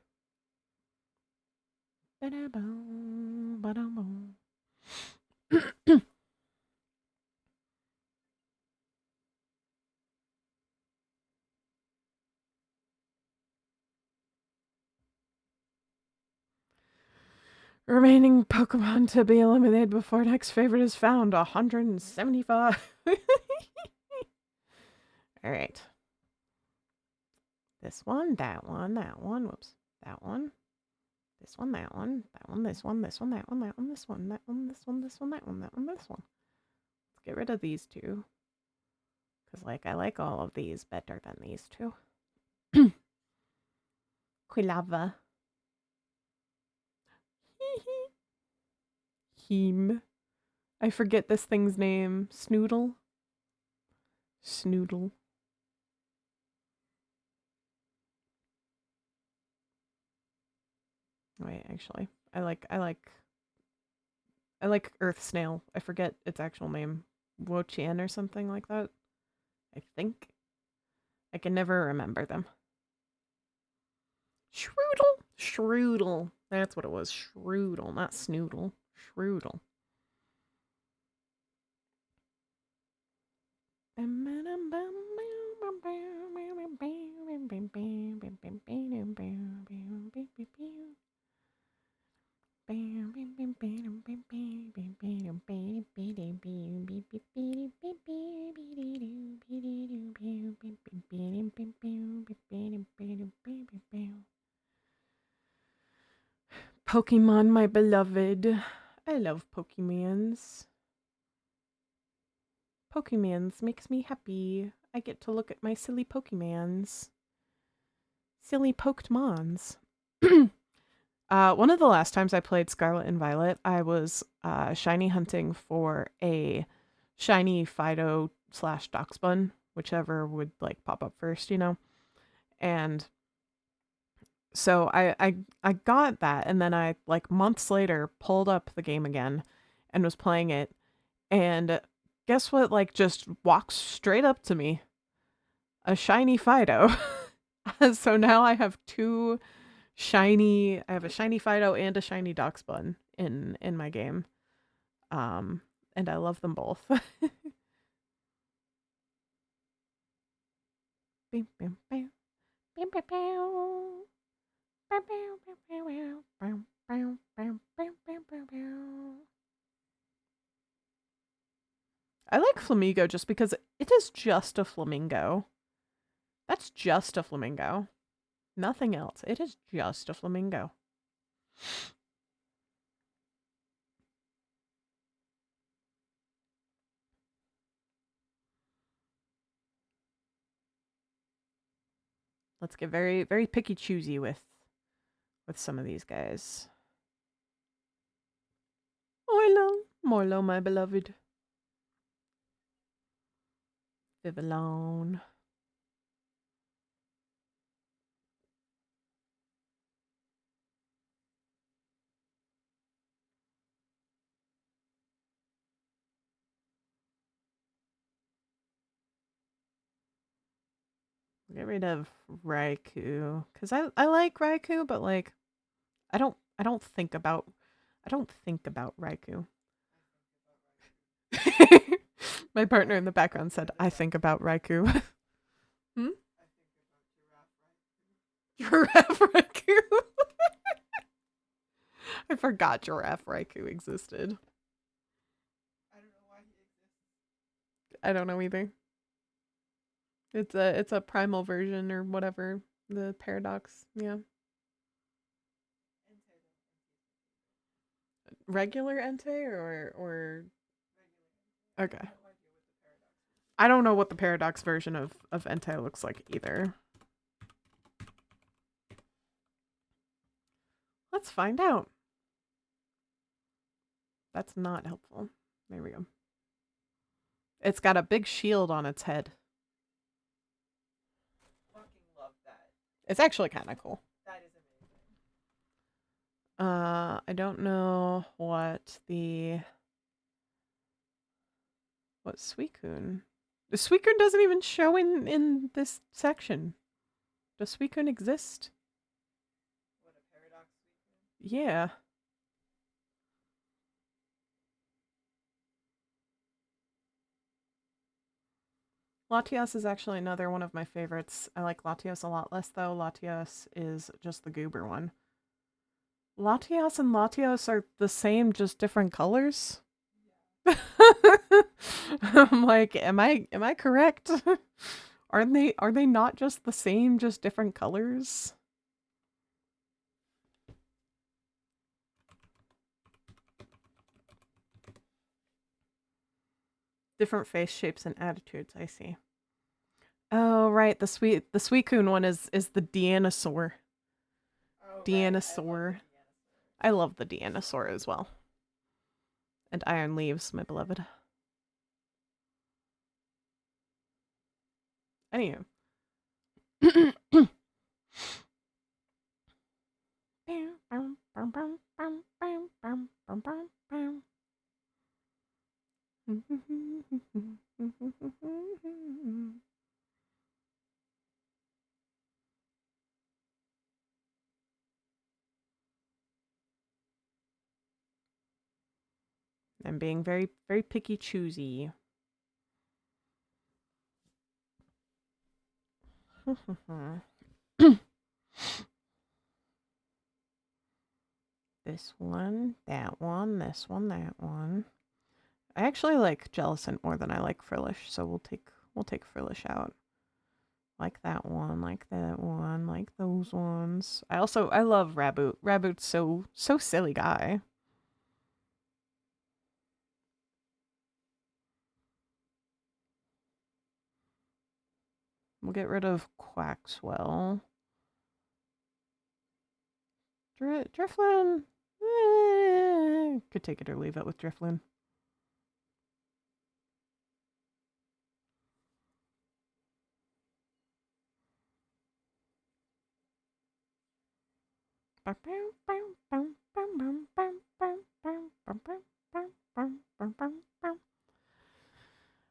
Ba-da-boom, ba-da-boom. Remaining Pokemon to be eliminated before next favorite is found, 175. Alright. This one, that one, that one, whoops. That one. This one, that one, that one, this one, this one, that one, that one, this one, that one, this one, this one, that one, that one, this one. Let's get rid of these two. Because, like, I like all of these better than these two. Quilava. Heem. I forget this thing's name. Snoodle. Snoodle. Wait, actually, I like Earth Snail. I forget its actual name. Wo-Chien or something like that. I think. I can never remember them. Shroodle. Shroodle. That's what it was. Shroodle, not Snoodle. Shroodle. Pokemon, my beloved. I love Pokemans. Pokemans makes me happy. I get to look at my silly Pokemans. Silly Pokedmans. One of the last times I played Scarlet and Violet, I was shiny hunting for a shiny Fido / Doxbun, whichever would like pop up first, you know. And so I got that, and then I like months later pulled up the game again and was playing it, and guess what? Like just walks straight up to me, a shiny Fido. So now I have two shiny. I have a shiny Fido and a shiny Doxbun in my game, and I love them both. I like Flamingo just because it is just a flamingo. That's just a flamingo. Nothing else. It is just a flamingo. Let's get very, very picky choosy with some of these guys. Morlo, my beloved. Vivillon. Get rid of Raikou, because I like Raikou, but like I don't think about Raikou. My partner in the background said, "I think about Raikou." Hmm? Giraffe Raikou. I forgot Giraffe Raikou existed. I don't know why he exists. I don't know either. It's a primal version or whatever. The paradox, yeah. regular Entei or okay. I don't know what the Paradox version of Entei looks like either. Let's find out. That's not helpful. There we go. It's got a big shield on its head. Fucking love that. It's actually kind of cool. That is amazing. I don't know what Suicune. The Suicune doesn't even show in this section. Does Suicune exist? What a paradox. Yeah. Latios is actually another one of my favorites. I like Latios a lot less, though. Latios is just the goober one. Latios and Latios are the same, just different colors. Yeah. I'm like, am I correct? Are they not just the same, just different colors? Different face shapes and attitudes, I see. Oh right, the Suicune one is the Deanosaur. Oh, Deanosaur. Right. I love the Deanosaur as well. And Iron Leaves, my beloved. Anywho. I'm being very, very picky choosy. This one, that one, this one, that one. I actually like Jellicent more than I like Frillish, so we'll take Frillish out. Like that one, like that one, like those ones. I love Raboot. Raboot's so silly guy. We'll get rid of Quaxwell. Drifloon. Could take it or leave it with Drifloon.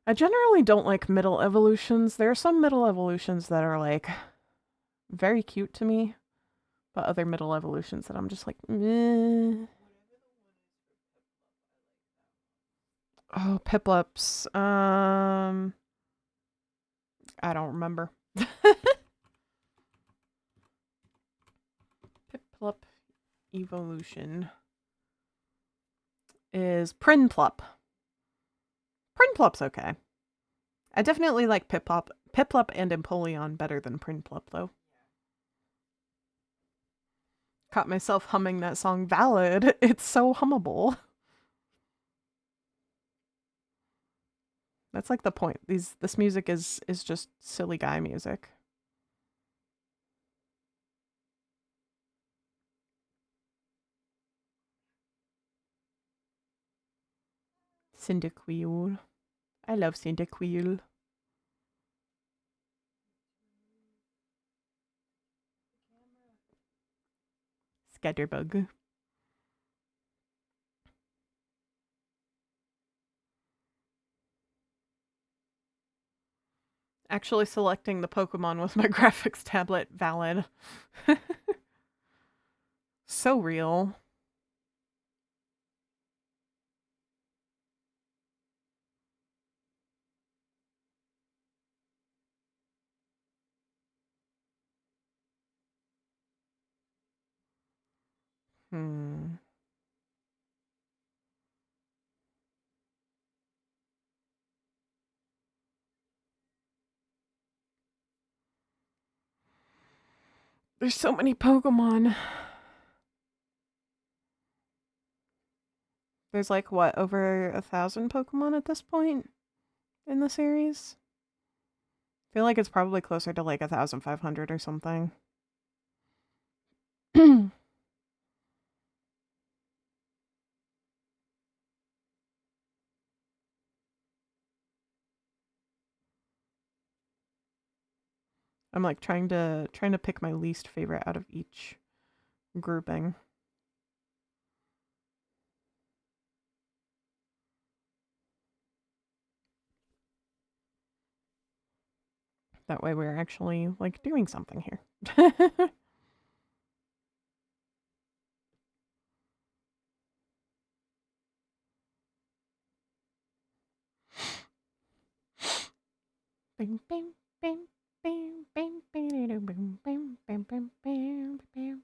I generally don't like middle evolutions. There are some middle evolutions that are like very cute to me, but other middle evolutions that I'm just like, meh. Oh, Piplups. I don't remember. Piplup evolution is Prinplup. Prinplup's okay. I definitely like Piplup and Empoleon better than Prinplup, though. Caught myself humming that song Valid. It's so hummable. That's like the point. This music is just silly guy music. Cyndaquil. I love Cyndaquil. Scatterbug. Actually selecting the Pokemon with my graphics tablet, valid. So real. There's so many Pokemon. There's like, what, over 1,000 Pokemon at this point in the series? I feel like it's probably closer to like 1,500 or something. I'm like trying to pick my least favorite out of each grouping. That way we're actually like doing something here. Bing, bing, bing, bing, bing, bing, bing, bing, bing, bing, bing, bing, bing,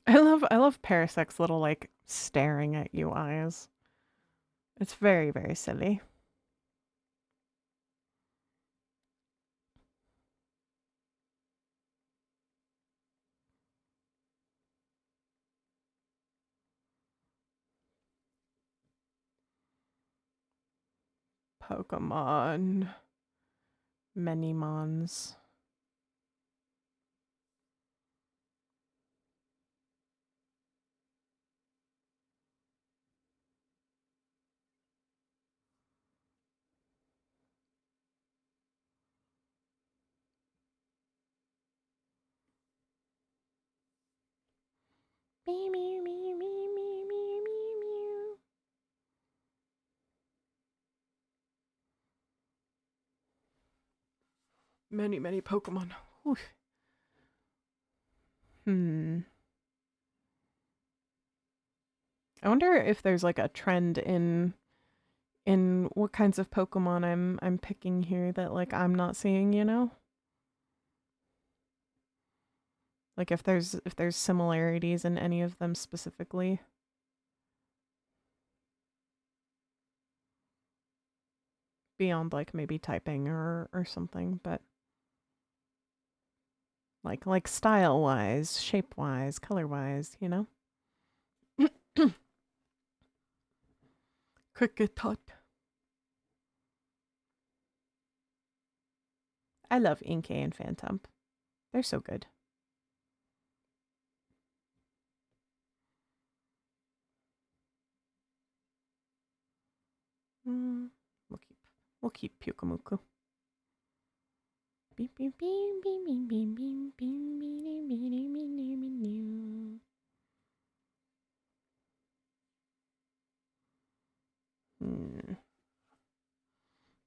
I love Parasec's little like staring at you eyes. It's very, very silly. Pokemon. Menimons. Meow, meow, meow, meow, meow, meow, meow. Many, many Pokemon. Whew. I wonder if there's like a trend in what kinds of Pokemon I'm picking here that like I'm not seeing, you know? Like if there's similarities in any of them specifically. Beyond like maybe typing or something, but like style wise, shape wise, color wise, you know? Cricket tot. I love Inkay and Phantom. They're so good. We'll keep Pyukumuku. Beep beep beep beep beep beep beep beep beep beep beep.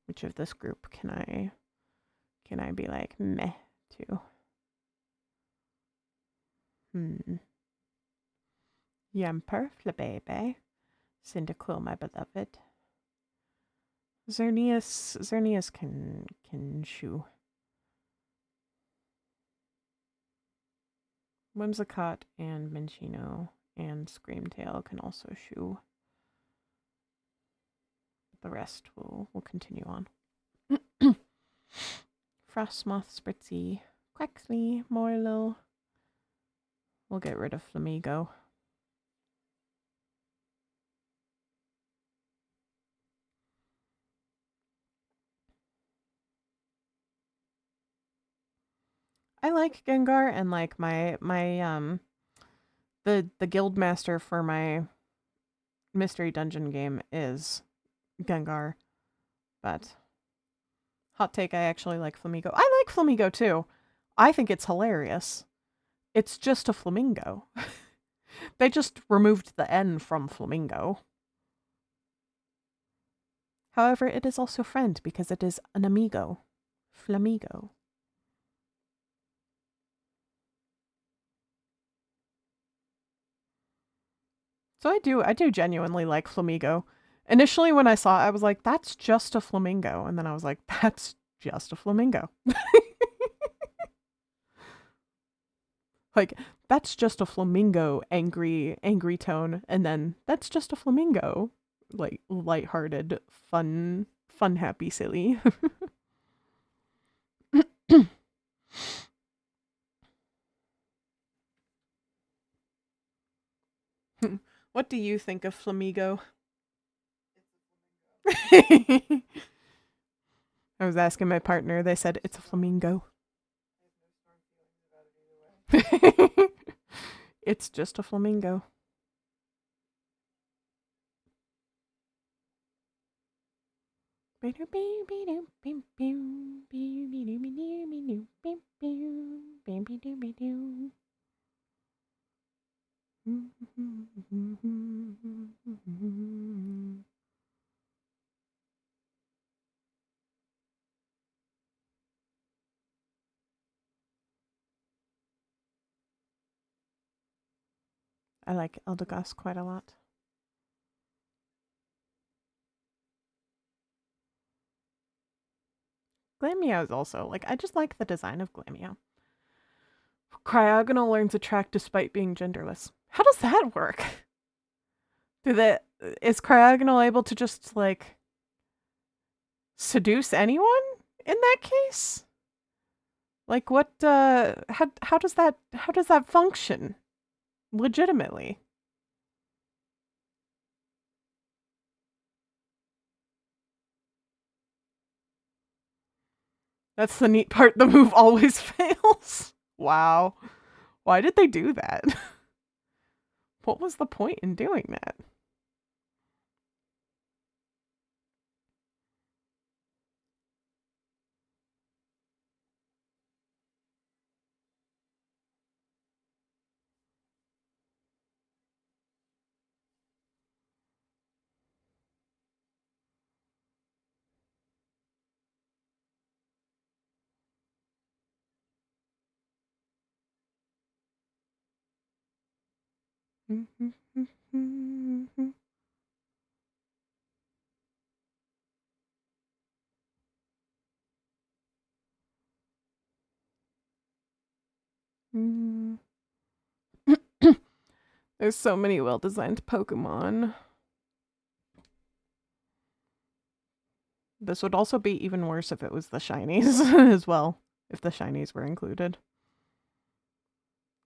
Which of this group can I be like meh to? Yamper, Flabebe, Cyndaquil, my beloved. Xerneas can shoo. Whimsicott and Minccino and Screamtail can also shoo. The rest will continue on. Frostmoth, Spritzy, Quaxly, Morlo. We'll get rid of Flamigo. I like Gengar, and like my the guild master for my mystery dungeon game is Gengar, but hot take, I actually like Flamigo. I like Flamigo too. I think it's hilarious. It's just a flamingo. They just removed the N from flamingo. However, it is also friend because it is an amigo. Flamigo. So I do genuinely like Flamigo. Initially when I saw it, I was like, that's just a flamingo. And then I was like, that's just a flamingo. Like, that's just a flamingo, angry tone, and then that's just a flamingo, like lighthearted, fun, happy, silly. What do you think of flamingo? I was asking my partner. They said it's a flamingo. It's just a flamingo. I like Eldegoss quite a lot. Glameow is also, like, I just like the design of Glameow. Cryogonal learns attract despite being genderless. How does that work? Is Cryogonal able to just, like, seduce anyone in that case? Like, what, how does that function? Legitimately. That's the neat part. The move always fails. Wow. Why did they do that? What was the point in doing that? There's so many well-designed Pokemon. This would also be even worse if it was the shinies as well, if the shinies were included.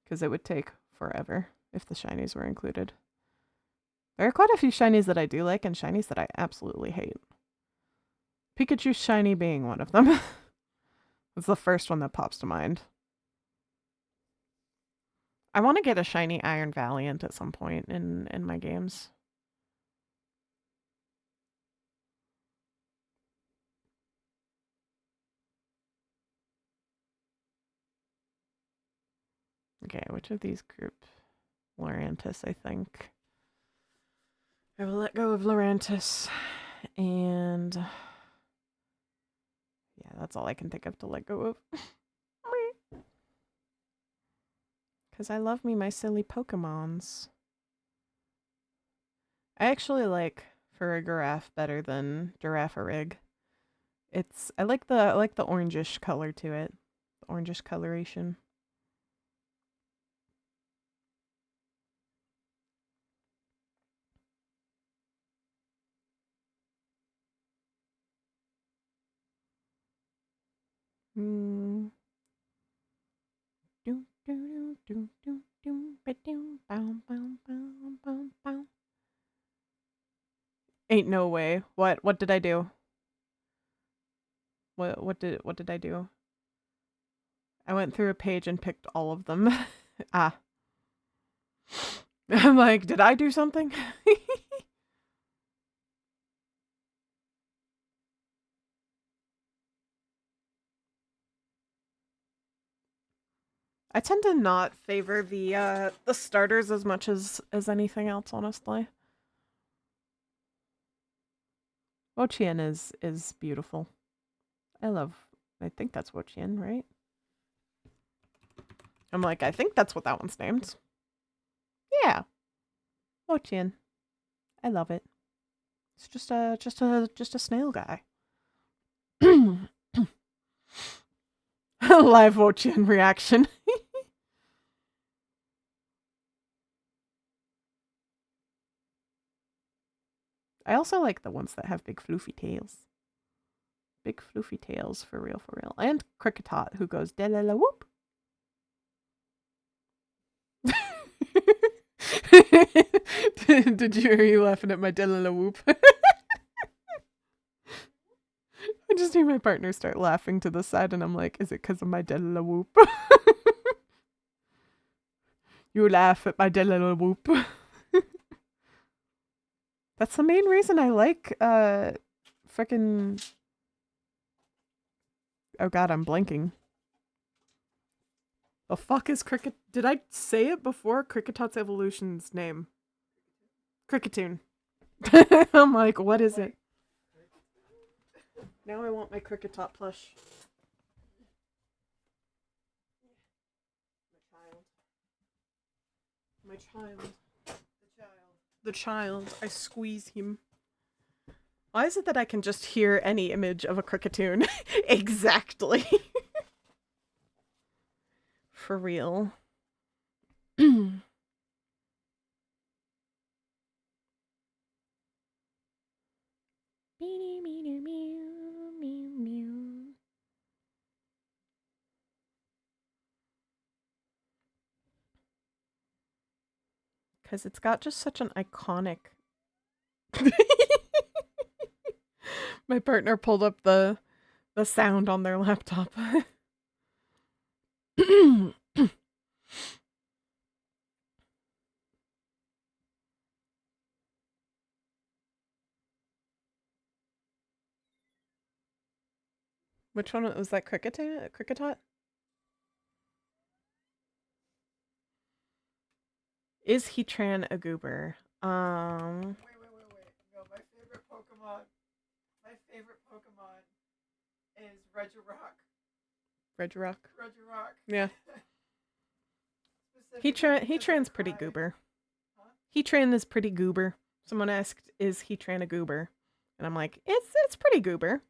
Because it would take forever if the shinies were included. There are quite a few shinies that I do like and shinies that I absolutely hate. Pikachu shiny being one of them. That's the first one that pops to mind. I want to get a shiny Iron Valiant at some point in my games. Okay, which of these group? Lurantis, I think. I will let go of Lurantis. And yeah, that's all I can think of to let go of. Because I love me my silly Pokemons. I actually like Farigiraf better than Girafarig. I like the orangish color to it. The orangish coloration. Ain't no way. What did I do? What did I do? I went through a page and picked all of them. Ah. I'm like, did I do something? I tend to not favor the starters as much as anything else, honestly. Wochien is beautiful. I think that's Wochien, right? I'm like, I think that's what that one's named. Yeah. Wochien. I love it. It's just a snail guy. Live Wochien reaction. I also like the ones that have big floofy tails. Big floofy tails, for real, for real. And Cricketot, who goes delala whoop. Did you hear you laughing at my delala whoop? I just hear my partner start laughing to the side, and I'm like, is it because of my delala whoop? You laugh at my delala whoop. That's the main reason I like frickin'. Oh god, I'm blanking. The fuck is Cricket? Did I say it before? Cricketot's evolution's name. Cricketoon. I'm like, what is it? Now I want my Cricketot plush. My child. The child. I squeeze him. Why is it that I can just hear any image of a Cricketoon? Exactly. For real. Because it's got just such an iconic... My partner pulled up the sound on their laptop. Which one was that? Cricketot? Is Heatran a goober? Wait. No, my favorite Pokemon. My favorite Pokemon is Regirock. Regirock? Yeah. Specifically Heatran's because of pretty the goober. Huh? Heatran is pretty goober. Someone asked, is Heatran a goober? And I'm like, it's pretty goober.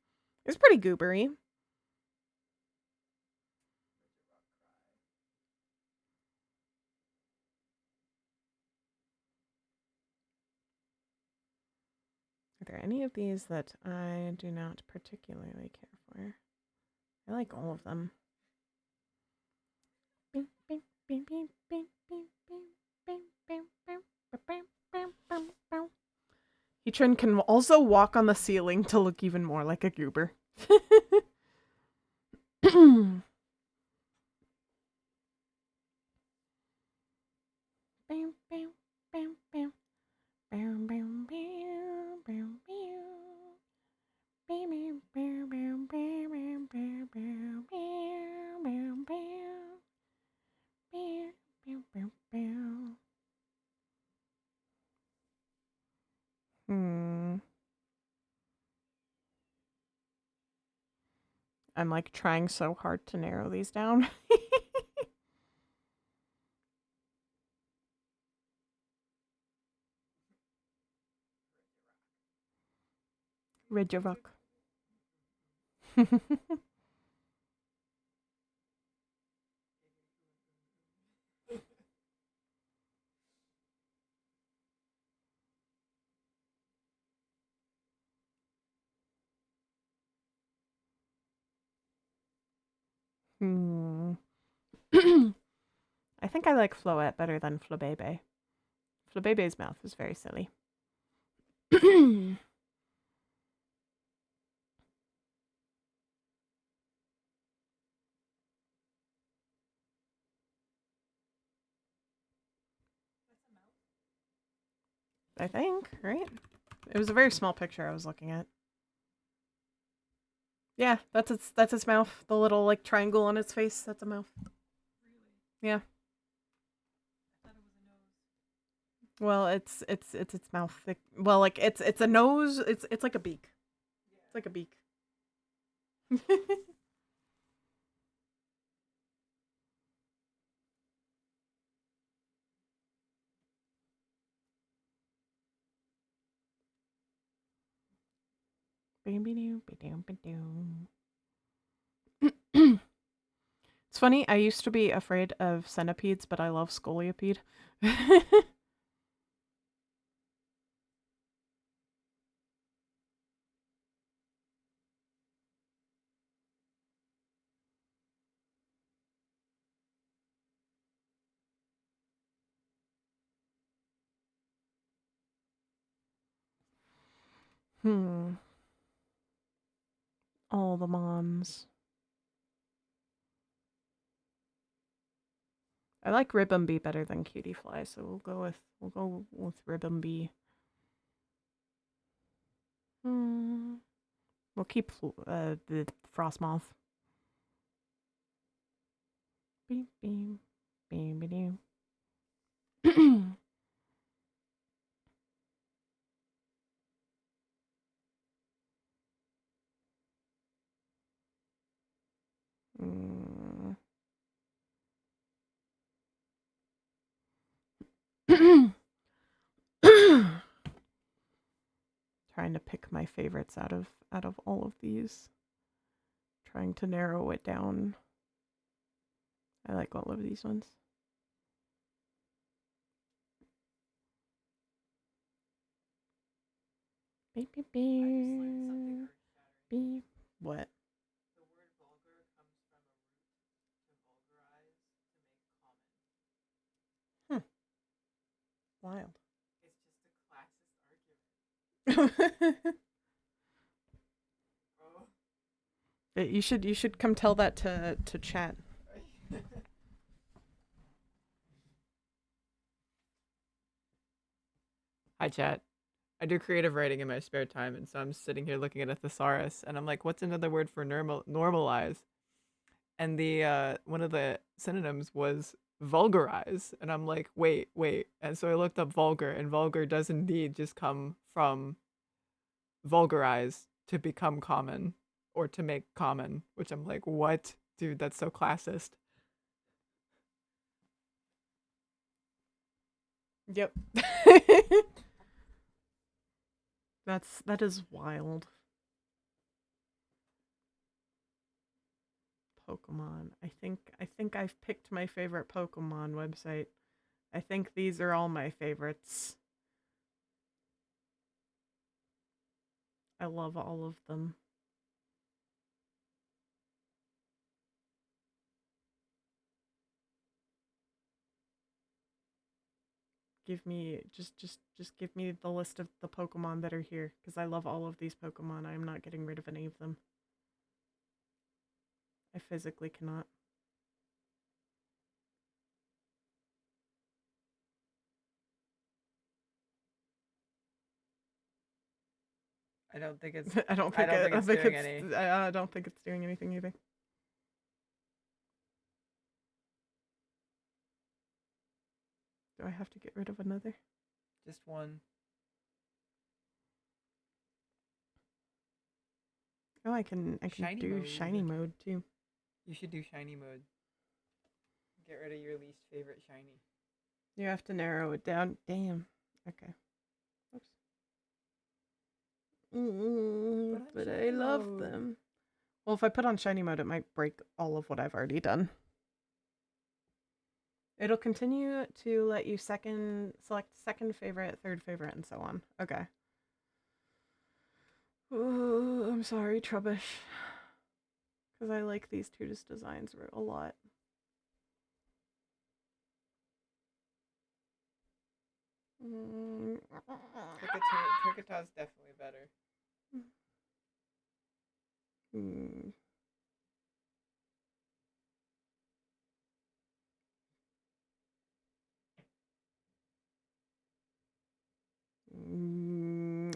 It's pretty goobery. Are there any of these that I do not particularly care for? I like all of them. Heatran can also walk on the ceiling to look even more like a goober. I'm like trying so hard to narrow these down. Regirock. I think I like Floette better than Flabebe. Flabebe's mouth is very silly. I think, right? It was a very small picture I was looking at. Yeah, that's its mouth. The little like triangle on its face, that's a mouth. Really? Yeah. I thought it was a nose. Well, it's its mouth. Well, like it's a nose. It's like a beak. Yeah. It's like a beak. It's funny, I used to be afraid of centipedes, but I love Scoliopede. All the moms. I like Ribbon better than Cutie Fly, so we'll go with Ribbon. We'll keep the Frost Moth. Beep beep beep beep. Trying to pick my favorites out of all of these. Trying to narrow it down. I like all of these ones. Beep beep beep. Beep. What? The word vulgar comes from a root to vulgarize to make common. Wild. It's just a classist argument. Oh. You should come tell that to chat. Hi, chat. I do creative writing in my spare time, and so I'm sitting here looking at a thesaurus, and I'm like, what's another word for normalize? And the one of the synonyms was vulgarize, and I'm like, wait. And so I looked up vulgar, and vulgar does indeed just come from vulgarize, to become common or to make common, which I'm like, what? Dude, that's so classist. Yep. That is wild. Pokemon. I think I've picked my favorite Pokemon website. I think these are all my favorites. I love all of them. Give me just give me the list of the Pokemon that are here, because I love all of these Pokemon. I am not getting rid of any of them. I physically cannot. I don't think it's. I don't think it's doing any. I don't think it's doing anything either. Do I have to get rid of another? Just one. Oh, I can Shiny do mode. shiny mode too. You should do shiny mode. Get rid of your least favorite shiny. You have to narrow it down. Damn. Okay. Oops. But I love them. Well, if I put on shiny mode, it might break all of what I've already done. It'll continue to let you select second favorite, third favorite, and so on. Okay. Ooh, I'm sorry, Trubbish. Because I like these Tourettes designs a lot. Kricketat's definitely better.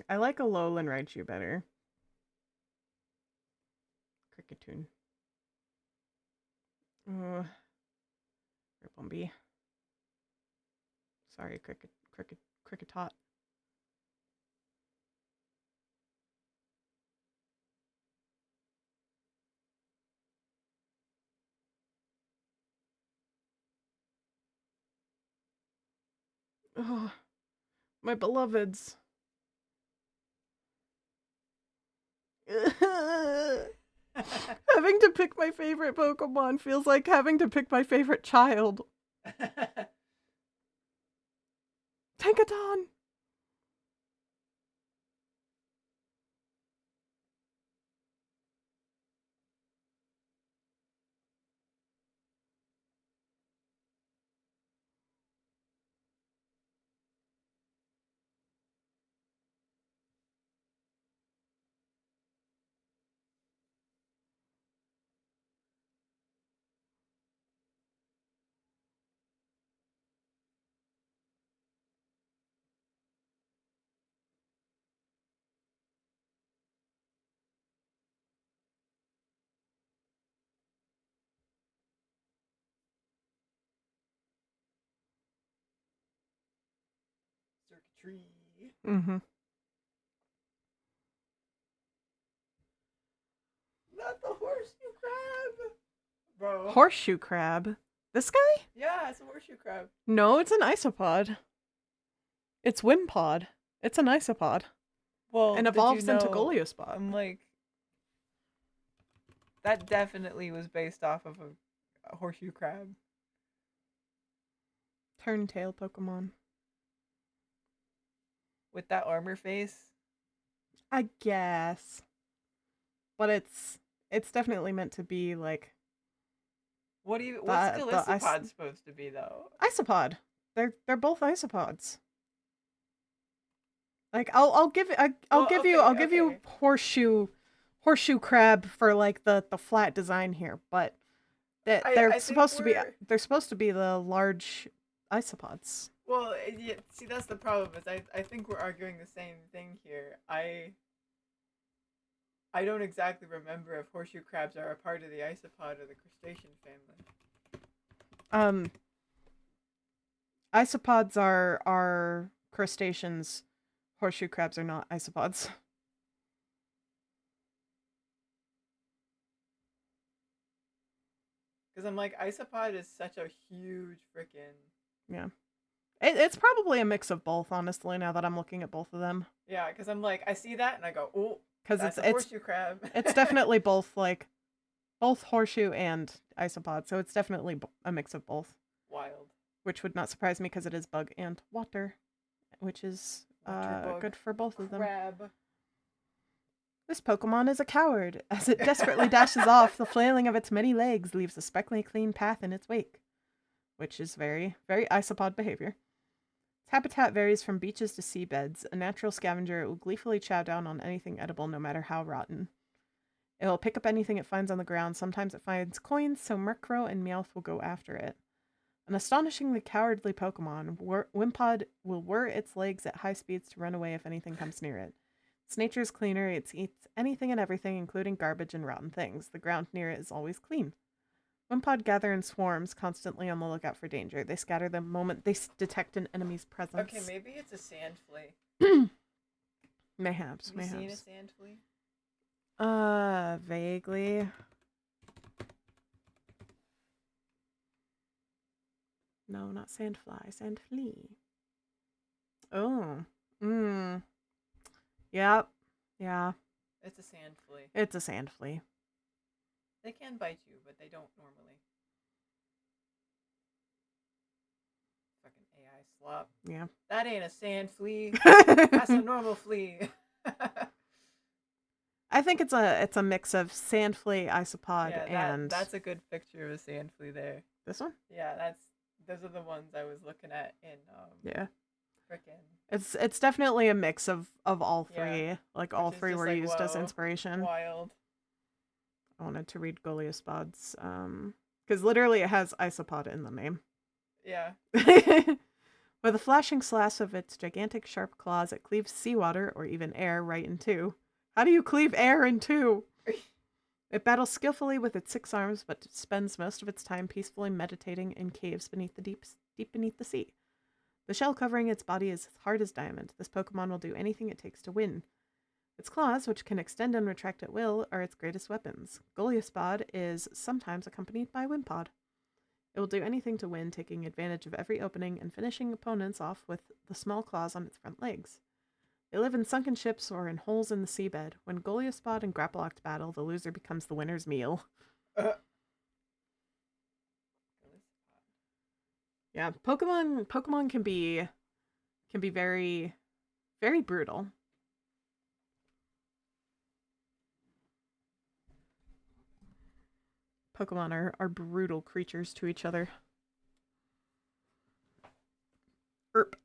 I like a Alolan Raichu better. Cricketune. Rippleby. Sorry, Cricketot. Oh, my beloveds. Having to pick my favorite Pokemon feels like having to pick my favorite child. Tankaton! tree. Mm-hmm. Not the horseshoe crab, bro. Horseshoe crab. This guy? Yeah, it's a horseshoe crab. No, it's an isopod. It's Wimpod. It's an isopod. Well, And did you evolves into know? Goliaspod. I'm like, that definitely was based off of a horseshoe crab. Turn-tail Pokemon. With that armor face. I guess. But it's definitely meant to be like What's the Galisopod supposed to be though? isopod. They're both isopods. Like I'll give you horseshoe crab for like the flat design here, but that they're supposed to be the large isopods. Well, yeah, see, that's the problem. Is I think we're arguing the same thing here. I don't exactly remember if horseshoe crabs are a part of the isopod or the crustacean family. Isopods are crustaceans. Horseshoe crabs are not isopods. Because I'm like, isopod is such a huge freaking. Yeah. It's probably a mix of both, honestly, now that I'm looking at both of them. Yeah, because I'm like, I see that and I go, oh, because it's a horseshoe crab. It's definitely both horseshoe and isopod, so it's definitely a mix of both. Wild. Which would not surprise me because it is bug and water, which is good for both of them. Crab. This Pokemon is a coward. As it desperately dashes off, the flailing of its many legs leaves a speckly clean path in its wake, which is very, very isopod behavior. Its habitat varies from beaches to seabeds. A natural scavenger, it will gleefully chow down on anything edible, no matter how rotten. It will pick up anything it finds on the ground. Sometimes it finds coins, so Murkrow and Meowth will go after it. An astonishingly cowardly Pokemon, Wimpod will whir its legs at high speeds to run away if anything comes near it. Its nature is cleaner. It eats anything and everything, including garbage and rotten things. The ground near it is always clean. Wimpod gather in swarms, constantly on the lookout for danger. They scatter the moment they detect an enemy's presence. Okay, maybe it's a sand flea. Mayhaps. Have you seen a sand flea? Vaguely. No, not sandfly. Sand flea. Oh. Yep. Yeah. It's a sand flea. It's a sand flea. They can bite you, but they don't normally. Fucking AI slop. Yeah. That ain't a sand flea. That's a normal flea. I think it's a mix of sand flea, isopod, and that's a good picture of a sand flea there. This one? Yeah, those are the ones I was looking at in yeah. Frickin'. It's definitely a mix of all three. Yeah. Like all three were used as inspiration. Wild. I wanted to read Goliaspod's because literally it has isopod in the name. Yeah. With a flashing slash of its gigantic sharp claws, it cleaves seawater or even air right in two. How do you cleave air in two? It battles skillfully with its 6 arms, but spends most of its time peacefully meditating in caves beneath the deep beneath the sea. The shell covering its body is hard as diamond. This Pokemon will do anything it takes to win. Its claws, which can extend and retract at will, are its greatest weapons. Goliaspod is sometimes accompanied by Wimpod. It will do anything to win, taking advantage of every opening and finishing opponents off with the small claws on its front legs. They live in sunken ships or in holes in the seabed. When Goliaspod and Grapploct battle, the loser becomes the winner's meal. Yeah, Pokemon can be very, very brutal. Pokemon are brutal creatures to each other. Erp.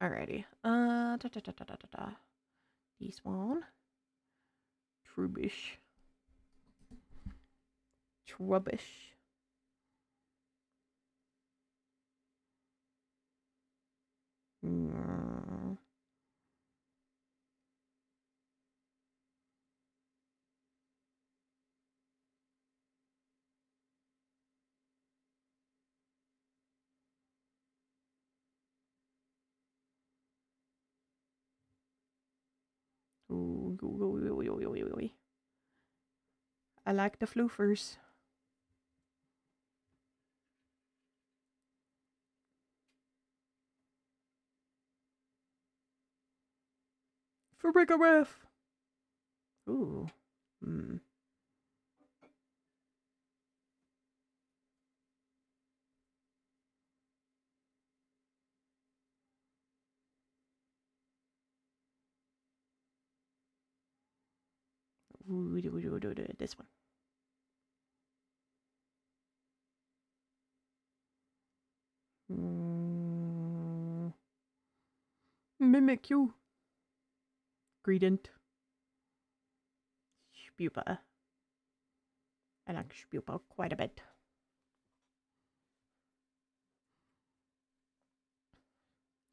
Alrighty. This one. Trubbish. Mm. Ooh. I like the floofers. Farigarath. Ooh. Hmm. Ooh, this one. Mimic you. Greedent. Spupa. I like Spupa quite a bit.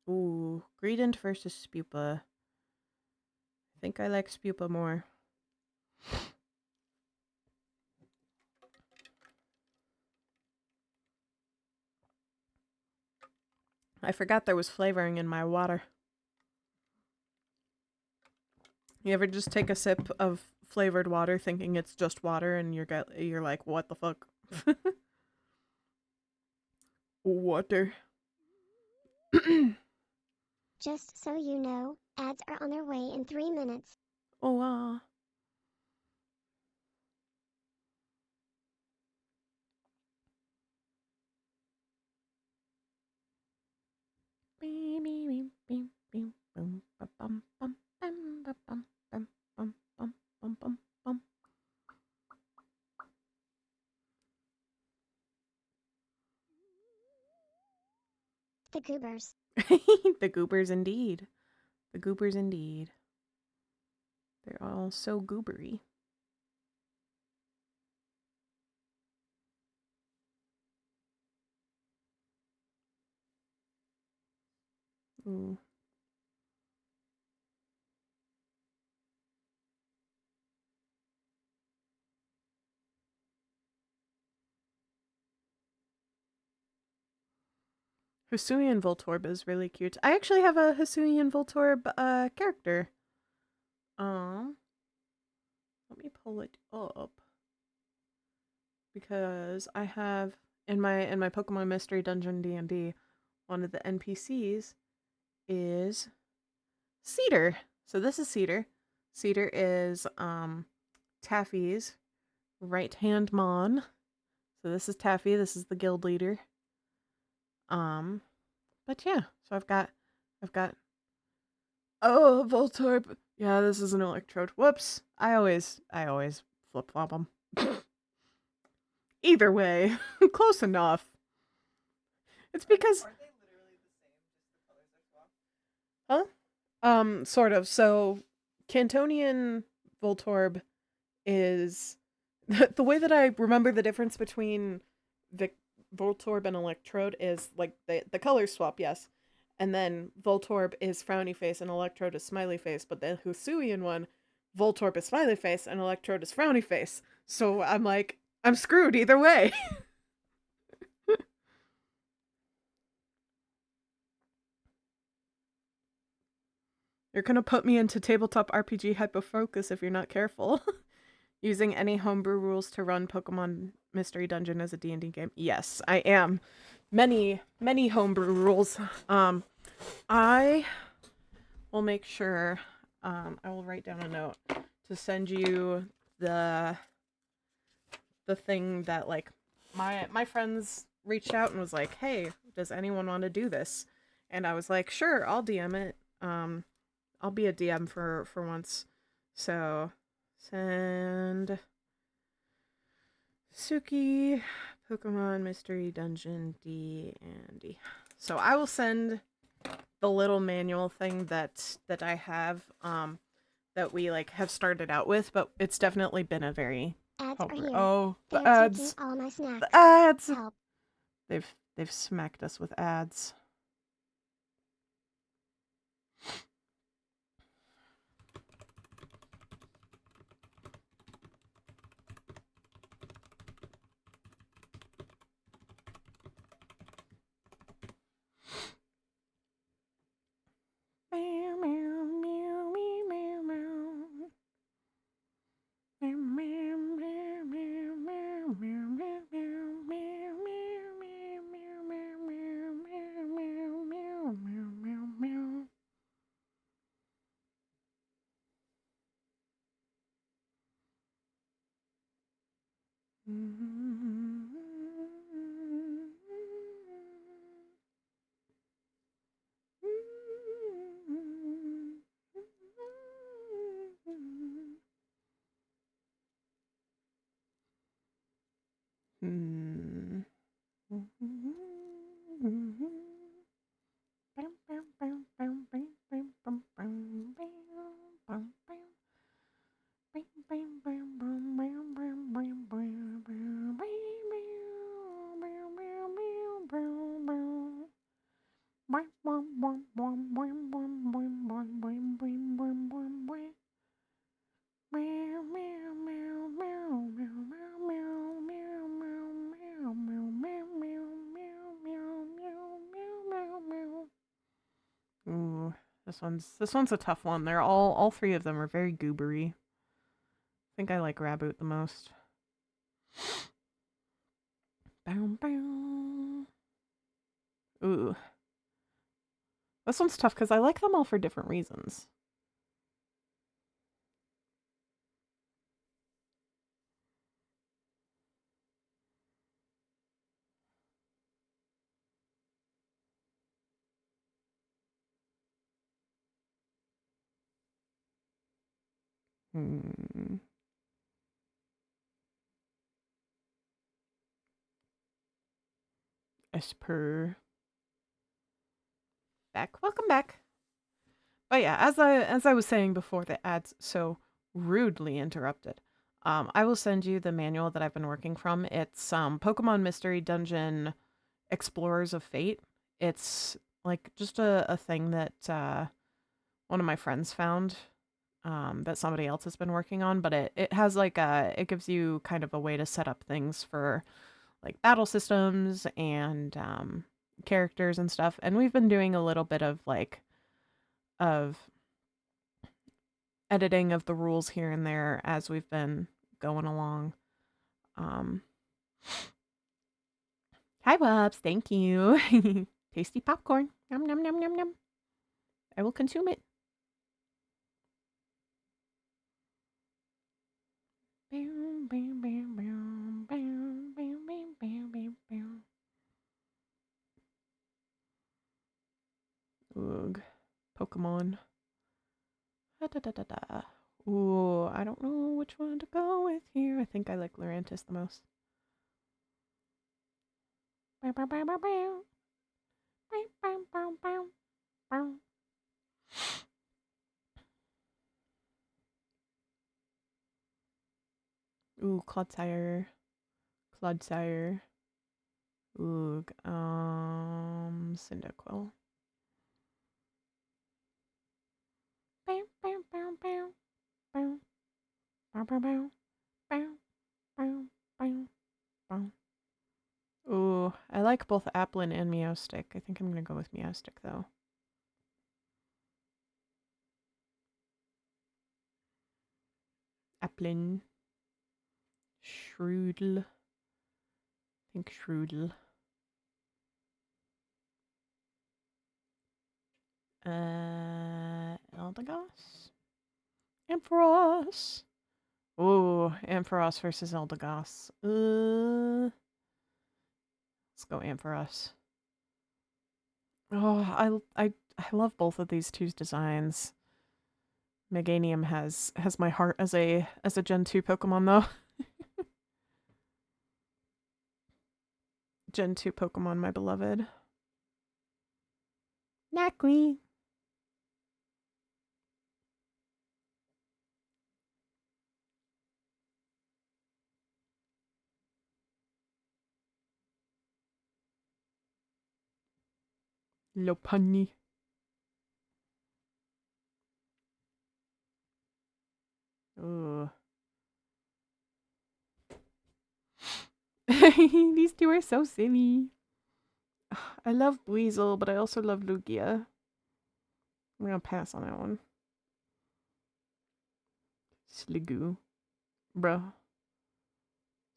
Ooh, Greedent versus Spupa. I think I like Spupa more. I forgot there was flavoring in my water. You ever just take a sip of flavored water thinking it's just water and you're like, what the fuck? Water. Just so you know, ads are on their way in 3 minutes. Oh, wow. The goobers. The goobers indeed. The goobers indeed. They're all so goobery. Ooh. Hisuian Voltorb is really cute. I actually have a Hisuian Voltorb character. Let me pull it up because I have in my Pokemon Mystery Dungeon D&D, one of the NPCs is Cedar. So this is Cedar. Cedar is Taffy's right-hand mon. So this is Taffy, this is the guild leader. But yeah, so I've got oh, Voltorb. Yeah, this is an Electrode. Whoops. I always flip-flop them. Either way, close enough. It's because Aren't they literally the same, just the colors are swapped? huh? Sort of. So Cantonian Voltorb is the way that I remember the difference between Voltorb and Electrode is like the color swap, yes. And then Voltorb is frowny face and Electrode is smiley face, but the Hisuian one, Voltorb is smiley face and Electrode is frowny face. So I'm like, I'm screwed either way. You're gonna put me into tabletop RPG hypofocus if you're not careful. Using any homebrew rules to run Pokemon Mystery Dungeon as a D&D game? Yes, I am. Many homebrew rules. I will make sure. I will write down a note to send you the thing that like my friends reached out and was like, "Hey, does anyone want to do this?" And I was like, "Sure, I'll DM it. I'll be a DM for once." So send Suki Pokemon Mystery Dungeon D&D. So I will send the little manual thing that I have that we like have started out with, but it's definitely been a very Ads are here. oh, They're the taking ads. all my snacks. The ads. Help. They've smacked us with ads. Meow, meow, meow, meow, meow, meow. Meow, meow, meow, meow, meow, meow, meow, meow, meow, meow, meow, meow, meow, meow, meow, meow, meow. Ooh, this one's a tough one. They're all three of them are very goobery. I think I like Raboot the most. Bow, bow. Ooh. This one's tough because I like them all for different reasons. Esper. Back. Welcome back. But yeah, as I was saying before the ads so rudely interrupted, I will send you the manual that I've been working from. It's Pokemon Mystery Dungeon Explorers of Fate. It's like just a thing that one of my friends found that somebody else has been working on, but it has like it gives you kind of a way to set up things for like battle systems and characters and stuff. And we've been doing a little bit of like of editing of the rules here and there as we've been going along. Hi, Wubs. Thank you. Tasty popcorn. Yum, yum, yum, yum, yum. I will consume it. Ugh. Pokemon. Da-da-da-da-da. Ooh, I don't know which one to go with here. I think I like Lurantis the most. Bow, bow, bow, bow, bow. Bow, bow, bow, bow. Bow. Ooh, Clodsire. Clodsire. Ooh, Cyndaquil. Bow, bow, bow, bow. Bow. Bow, bow, bow. Bow. Bow, bow, bow. Ooh, I like both Applin and Meowstic. I think I'm gonna go with Meowstic though. Applin. Shroodle. I think Shroodle. Eldegoss? Ampharos. Ooh, Ampharos versus Eldegoss. Let's go Ampharos. Oh, I love both of these two designs. Meganium has my heart as a Gen 2 Pokemon though. Gen 2 Pokemon, my beloved. Exactly. Lopunny. Ugh. These two are so silly. I love Weasel, but I also love Lugia. I'm gonna pass on that one. Sligoo. Bruh.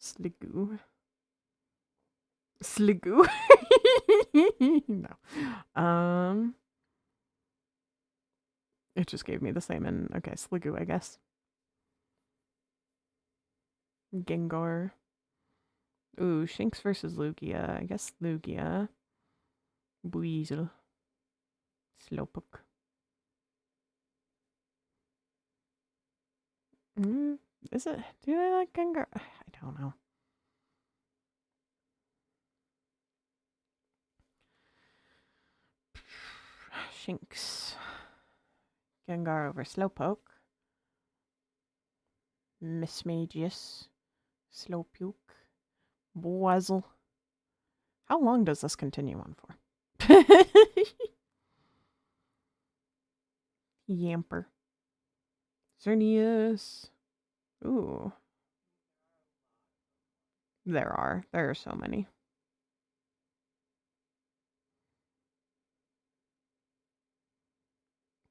Sligoo. Sligoo. No. It just gave me the same in okay, Sligoo, I guess. Gengar. Ooh, Shinx versus Lugia. I guess Lugia. Weasel. Slowpoke. Is it? Do they like Gengar? I don't know. Shinx. Gengar over Slowpoke. Mismagius. Slowpoke. Boazel. How long does this continue on for? Yamper. Xerneas. Ooh. There are so many.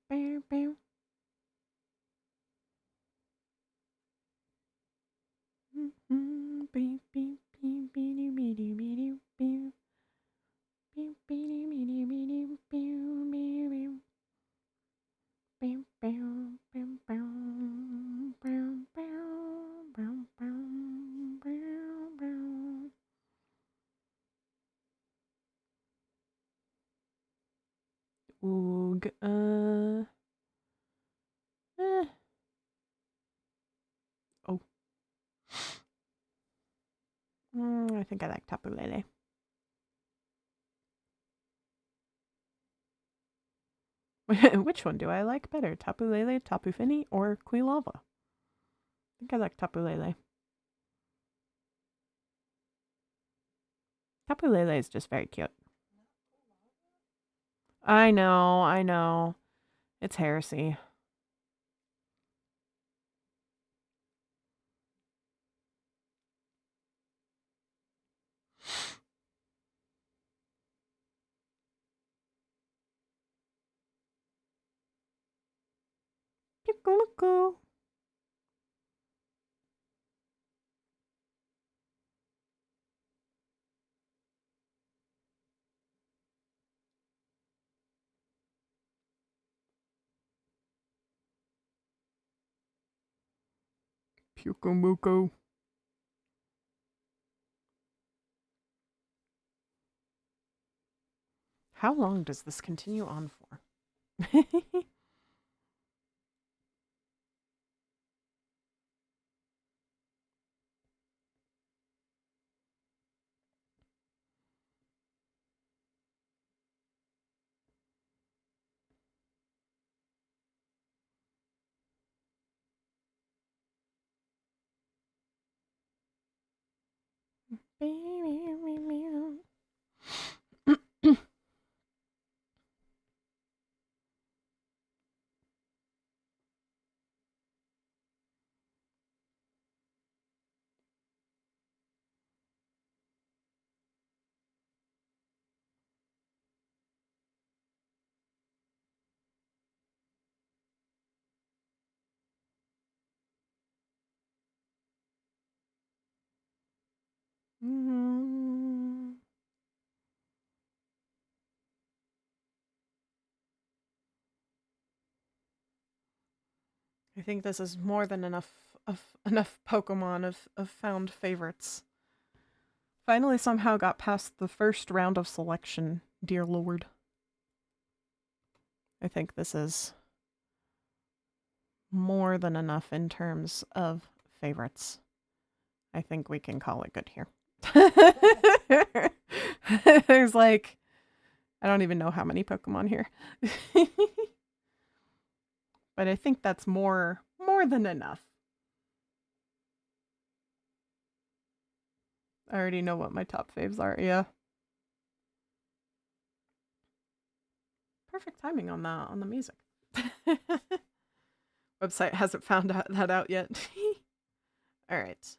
Bow, bow. Oog, Oh. I think I like Tapu Lele. Which one do I like better? Tapu Lele, Tapu Fini, or Quilava? I think I like Tapu Lele. Tapu Lele is just very cute. I know. It's heresy. Pickle. Pukamuko. How long does this continue on for? I think this is more than enough Pokemon of found favorites. Finally somehow got past the first round of selection, dear lord. I think this is more than enough in terms of favorites. I think we can call it good here. There's like I don't even know how many Pokemon here. But I think that's more than enough. I already know what my top faves are, yeah. Perfect timing on the music. Website hasn't found that out yet. All right.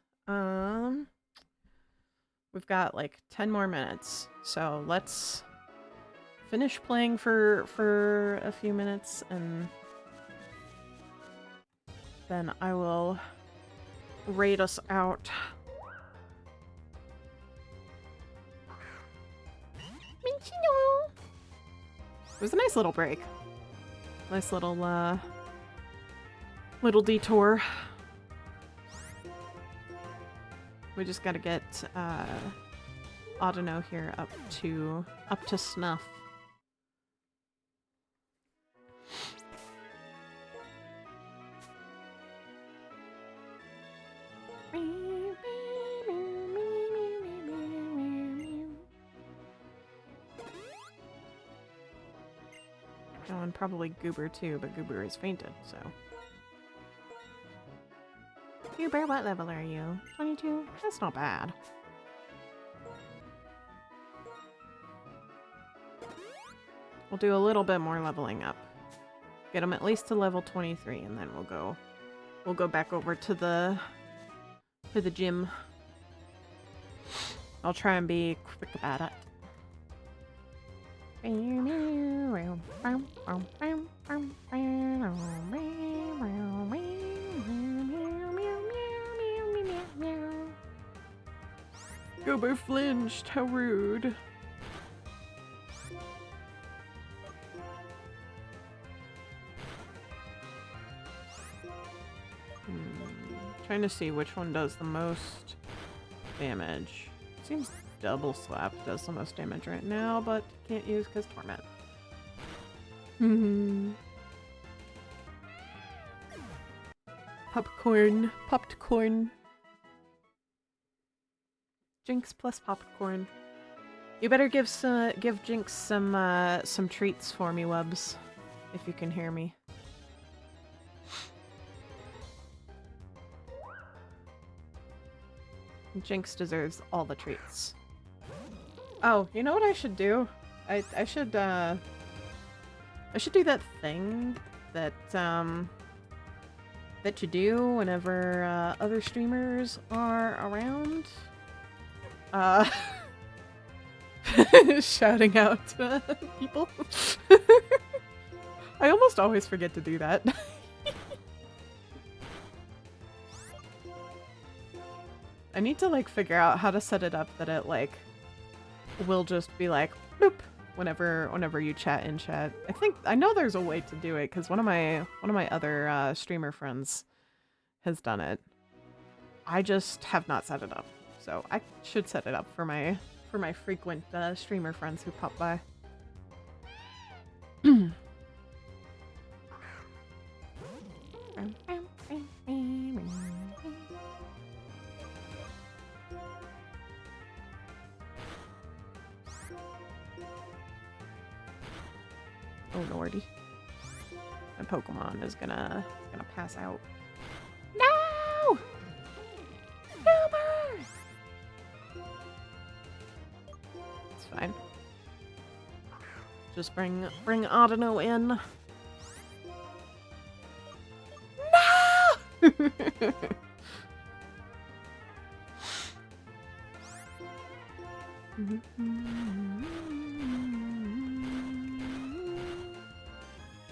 We've got like 10 more minutes. So let's finish playing for a few minutes and then I will raid us out. It was a nice little break. Nice little detour. We just gotta get Audino here up to snuff. Oh, and probably Goober too, but Goober is fainted, so. Goober, what level are you? 22? That's not bad. We'll do a little bit more leveling up. Get him at least to level 23, and then we'll go back over to the gym. I'll try and be quick about it. Goober flinched, how rude. Trying to see which one does the most damage. Seems Double Slap does the most damage right now, but can't use because Torment. Popcorn. Popped corn. Jinx plus popcorn. You better give Jinx some treats for me, Wubs, if you can hear me. Jinx deserves all the treats. Oh, you know what I should do? I should do that thing that that you do whenever other streamers are around. Shouting out people. I almost always forget to do that. I need to like figure out how to set it up that it like will just be like bloop whenever you chat in chat. I know there's a way to do it because one of my other streamer friends has done it. I just have not set it up, so I should set it up for my frequent streamer friends who pop by. Oh lordy. My Pokemon is gonna pass out. No! Goober! It's fine. Just bring Audino in. No!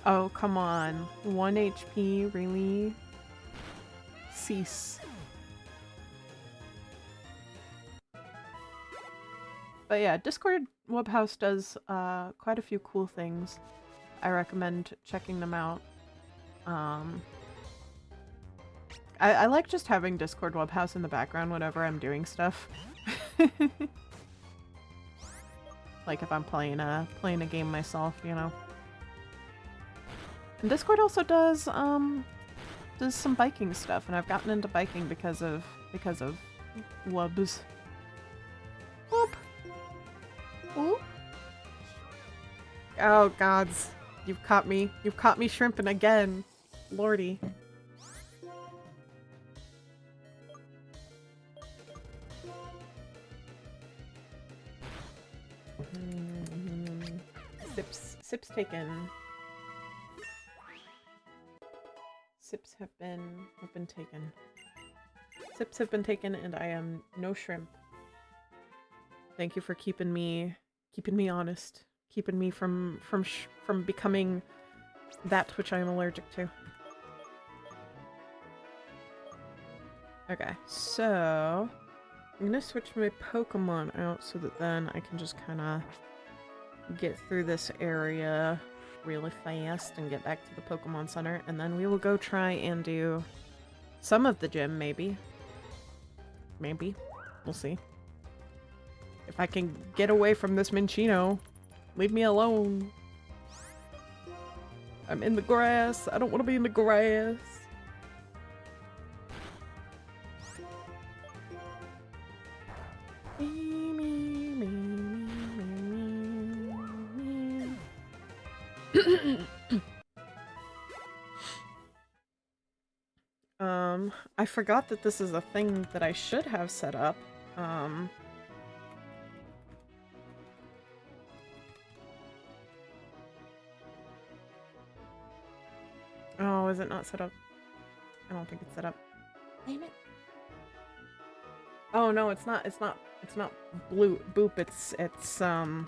Oh, come on. 1 HP, really? Cease. But yeah, Discord Webhouse does quite a few cool things. I recommend checking them out. I like just having Discord Webhouse in the background whenever I'm doing stuff. Like if I'm playing a game myself, you know. And Discord also does some biking stuff, and I've gotten into biking because of Wubs. Whoop. Whoop. Oh, gods. You've caught me. You've caught me shrimping again. Lordy. Sips taken. Sips have been taken. Sips have been taken, and I am no shrimp. Thank you for keeping me honest, keeping me from becoming that which I am allergic to. Okay, so I'm gonna switch my Pokemon out so that then I can just kind of get through this area really fast and get back to the Pokemon Center, and then we will go try and do some of the gym, maybe. Maybe. We'll see. If I can get away from this Minchino, leave me alone. I'm in the grass. I don't want to be in the grass. I forgot that this is a thing that I should have set up. Oh, is it not set up? I don't think it's set up. Damn it. Oh no, it's not blue boop, it's I'm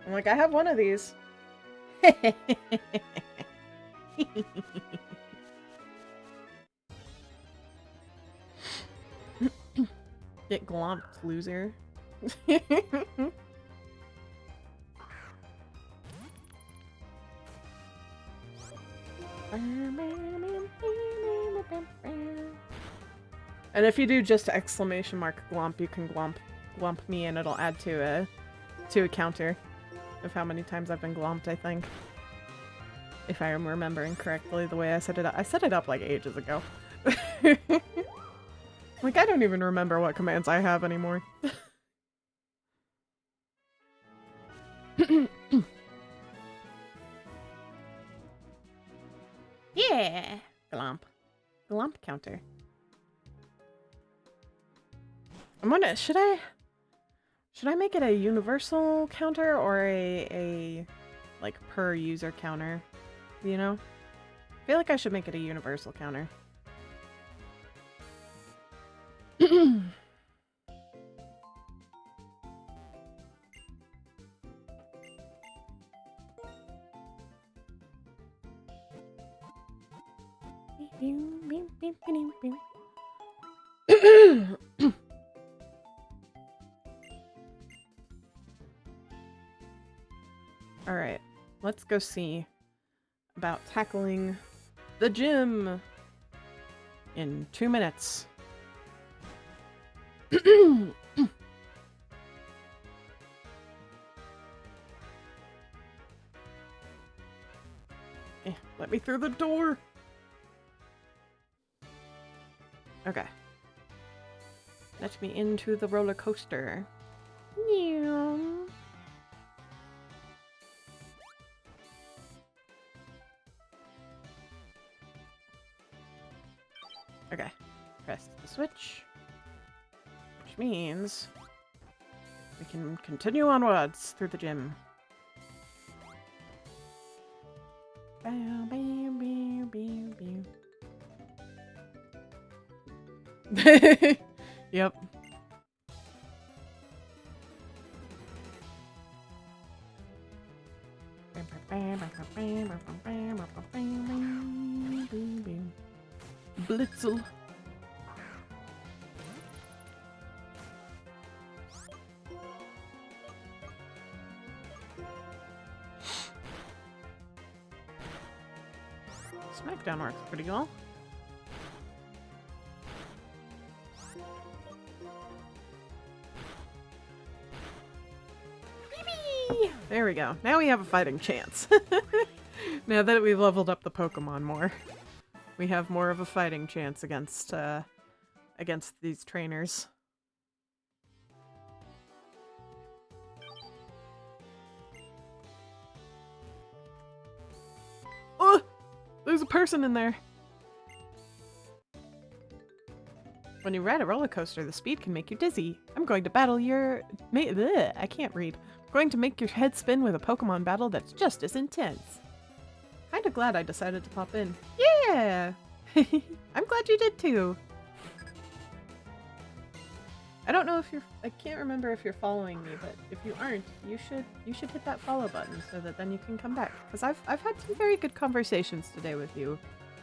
like, I have one of these. Get glomped, loser. And if you do just exclamation mark glomp, you can glomp me and it'll add to a counter of how many times I've been glomped, I think. If I am remembering correctly the way I set it up. I set it up like ages ago. Like, I don't even remember what commands I have anymore. Yeah! Glomp. Glomp counter. I'm wondering, should I make it a universal counter or a like per user counter? You know? I feel like I should make it a universal counter. Alright, let's go see about tackling the gym in 2 minutes. Let me through the door. Okay. Let me into the roller coaster. Okay. Press the switch. Which means we can continue onwards through the gym. Yep. Blitzel. Smackdown works pretty well. There we go. Now we have a fighting chance. Now that we've leveled up the Pokemon more, we have more of a fighting chance against these trainers. There's a person in there. When you ride a roller coaster, the speed can make you dizzy. I'm going to battle your... Bleh, I can't read. I'm going to make your head spin with a Pokemon battle that's just as intense. Kinda glad I decided to pop in. Yeah! I'm glad you did too. I don't know if you're... I can't remember if you're following me, but if you aren't, you should hit that follow button so that then you can come back. Because I've had some very good conversations today with you,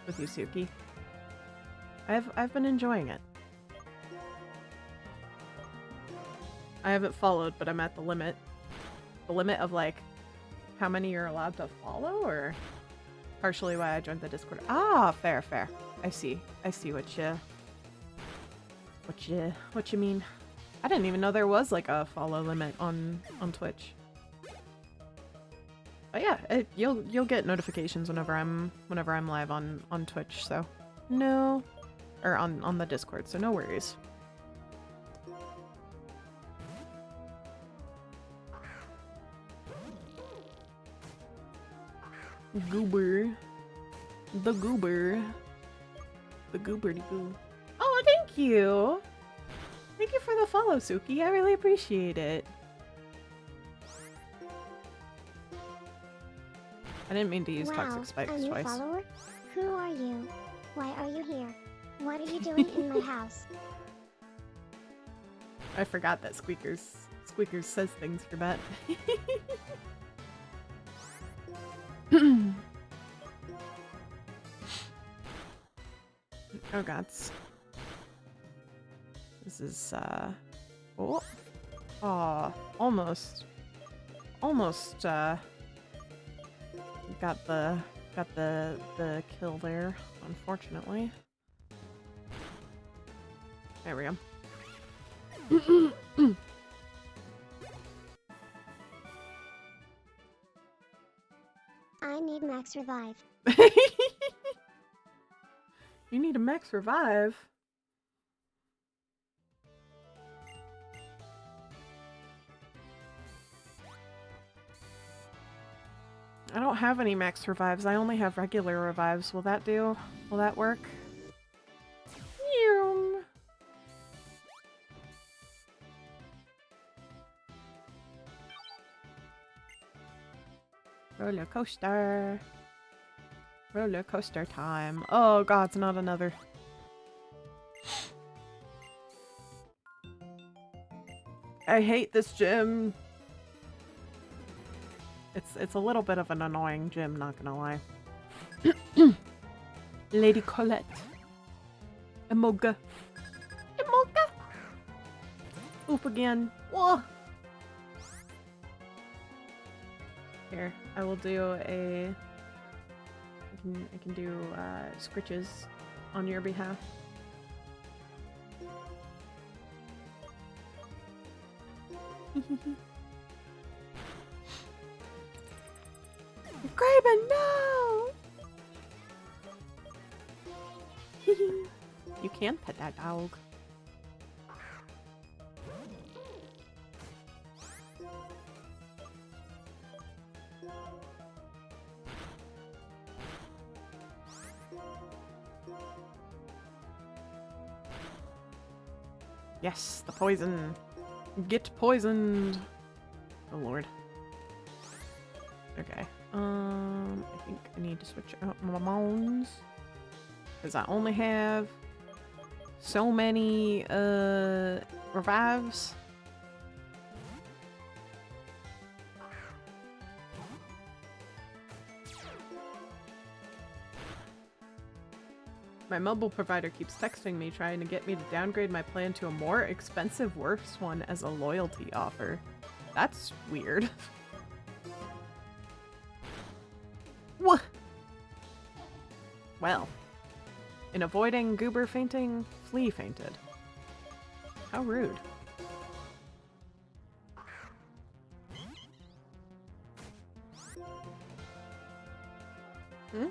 Suki. I've been enjoying it. I haven't followed, but I'm at the limit. The limit of, like, how many you're allowed to follow, or partially why I joined the Discord. Ah, fair. I see what you mean. I didn't even know there was, like, a follow limit on Twitch. But yeah, you'll get notifications whenever I'm live on Twitch, so no, or on the Discord, so no worries. Goober. The goober. The goober-de-goo. Oh, thank you! Thank you for the follow, Suki. I really appreciate it. I didn't mean to use toxic spikes a new twice. Follower? Who are you? Why are you here? What are you doing in my house? I forgot that Squeakers says things for that. Oh gods. This is almost got the kill there, unfortunately. There we go. I need max revive. You need a max revive. I don't have any max revives. I only have regular revives. Will that do? Will that work? Roller coaster. Roller coaster time. Oh god, it's not another. I hate this gym. It's a little bit of an annoying gym, not gonna lie. Lady Colette. Emoga. Emoga! Oop again. Whoa! Here, I will do a... I can do scritches on your behalf. Graven, no! You can pet that dog. Yes, the poison. Get poisoned. Oh lord. Okay. I think I need to switch out my moans. Because I only have so many revives. My mobile provider keeps texting me trying to get me to downgrade my plan to a more expensive worse one as a loyalty offer. That's weird. What? Well, in avoiding goober fainting, Flea fainted. How rude. Hmm?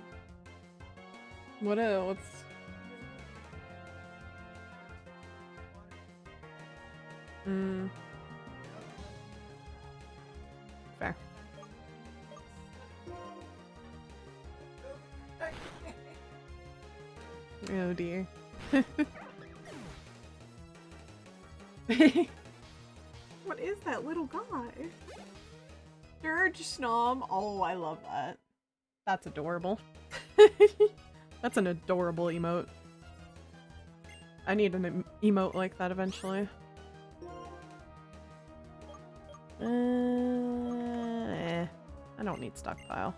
What's... Fair. Oh dear. What is that little guy? Dirge Snom. Oh, I love that. That's adorable. That's an adorable emote. I need an emote like that eventually. I don't need stockpile.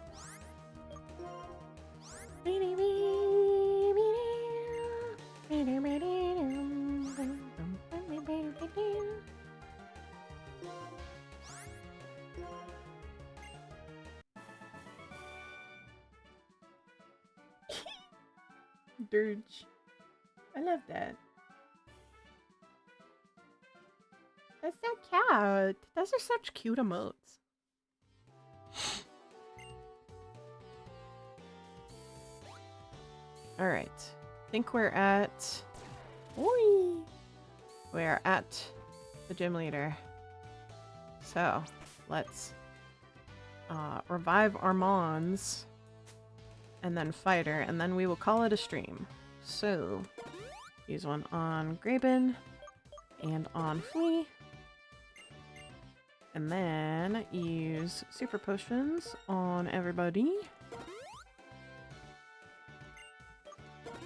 Dirge. I love that. That's so cute. Those are such cute emotes. Alright. I think we're at... Oi! We're at the gym leader. So, let's revive our Mons and then fight her, and then we will call it a stream. So, use one on Graben and on Flea. And then use super potions on everybody.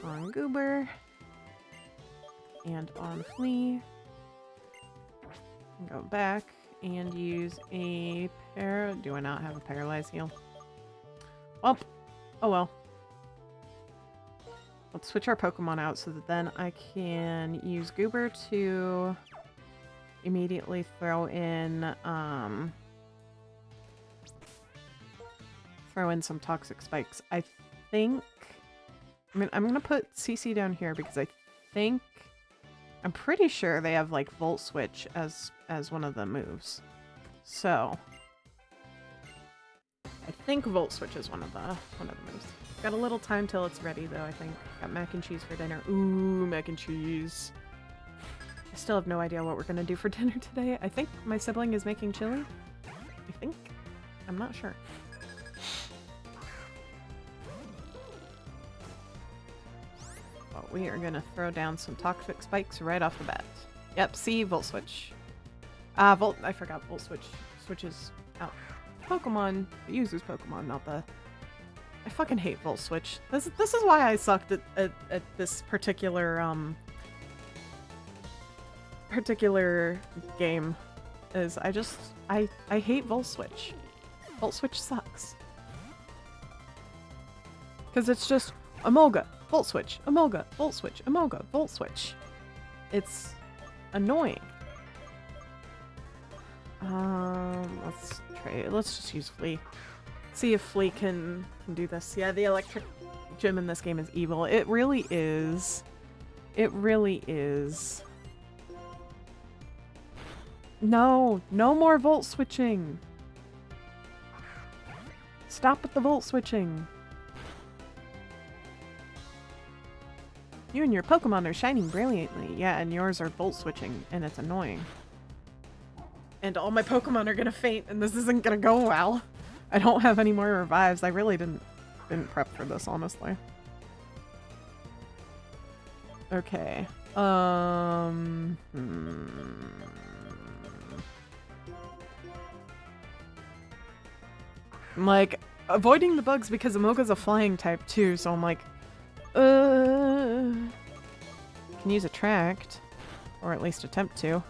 On Goober. And on Flea. Go back and use a do I not have a paralyze heal? Well, oh well. Let's switch our Pokemon out so that then I can use Goober to immediately throw in some toxic spikes. I think I'm gonna put CC down here because I'm pretty sure they have like Volt Switch as one of the moves. So I think Volt Switch is one of the moves. Got a little time till it's ready though, I think. Got mac and cheese for dinner. Ooh, mac and cheese. I still have no idea what we're gonna do for dinner today. I think my sibling is making chili. I think. I'm not sure. But we are gonna throw down some toxic spikes right off the bat. Yep, see, Volt Switch. I forgot Volt Switch. Switches out. Pokemon uses Pokemon, not the... I fucking hate Volt Switch. This is why I sucked at this particular game. Is I hate Volt Switch. Volt Switch sucks. Because it's just Emolga, Volt Switch, Emolga, Volt Switch, Emolga, Volt Switch. It's annoying. Let's just use Flea. See if Flea can do this. Yeah, the electric gym in this game is evil. It really is. It really is. No more volt switching. Stop with the volt switching. You and your Pokemon are shining brilliantly. Yeah, and yours are volt switching, and it's annoying. And all my Pokemon are gonna faint, and this isn't gonna go well. I don't have any more revives. I really didn't prep for this, honestly. Okay. I'm like avoiding the bugs because Emolga's a flying type too, so I'm like, can use Attract, or at least attempt to.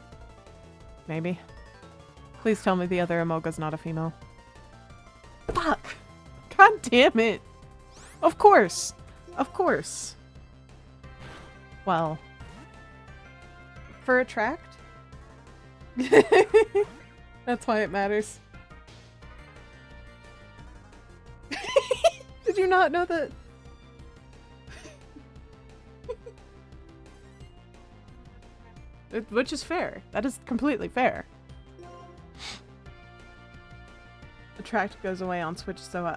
Maybe. Please tell me the other Emolga's not a female. Fuck! God damn it! Of course! Of course! Well. For Attract? That's why it matters. Did you not know that? Which is fair. That is completely fair. Attract goes away on Switch, so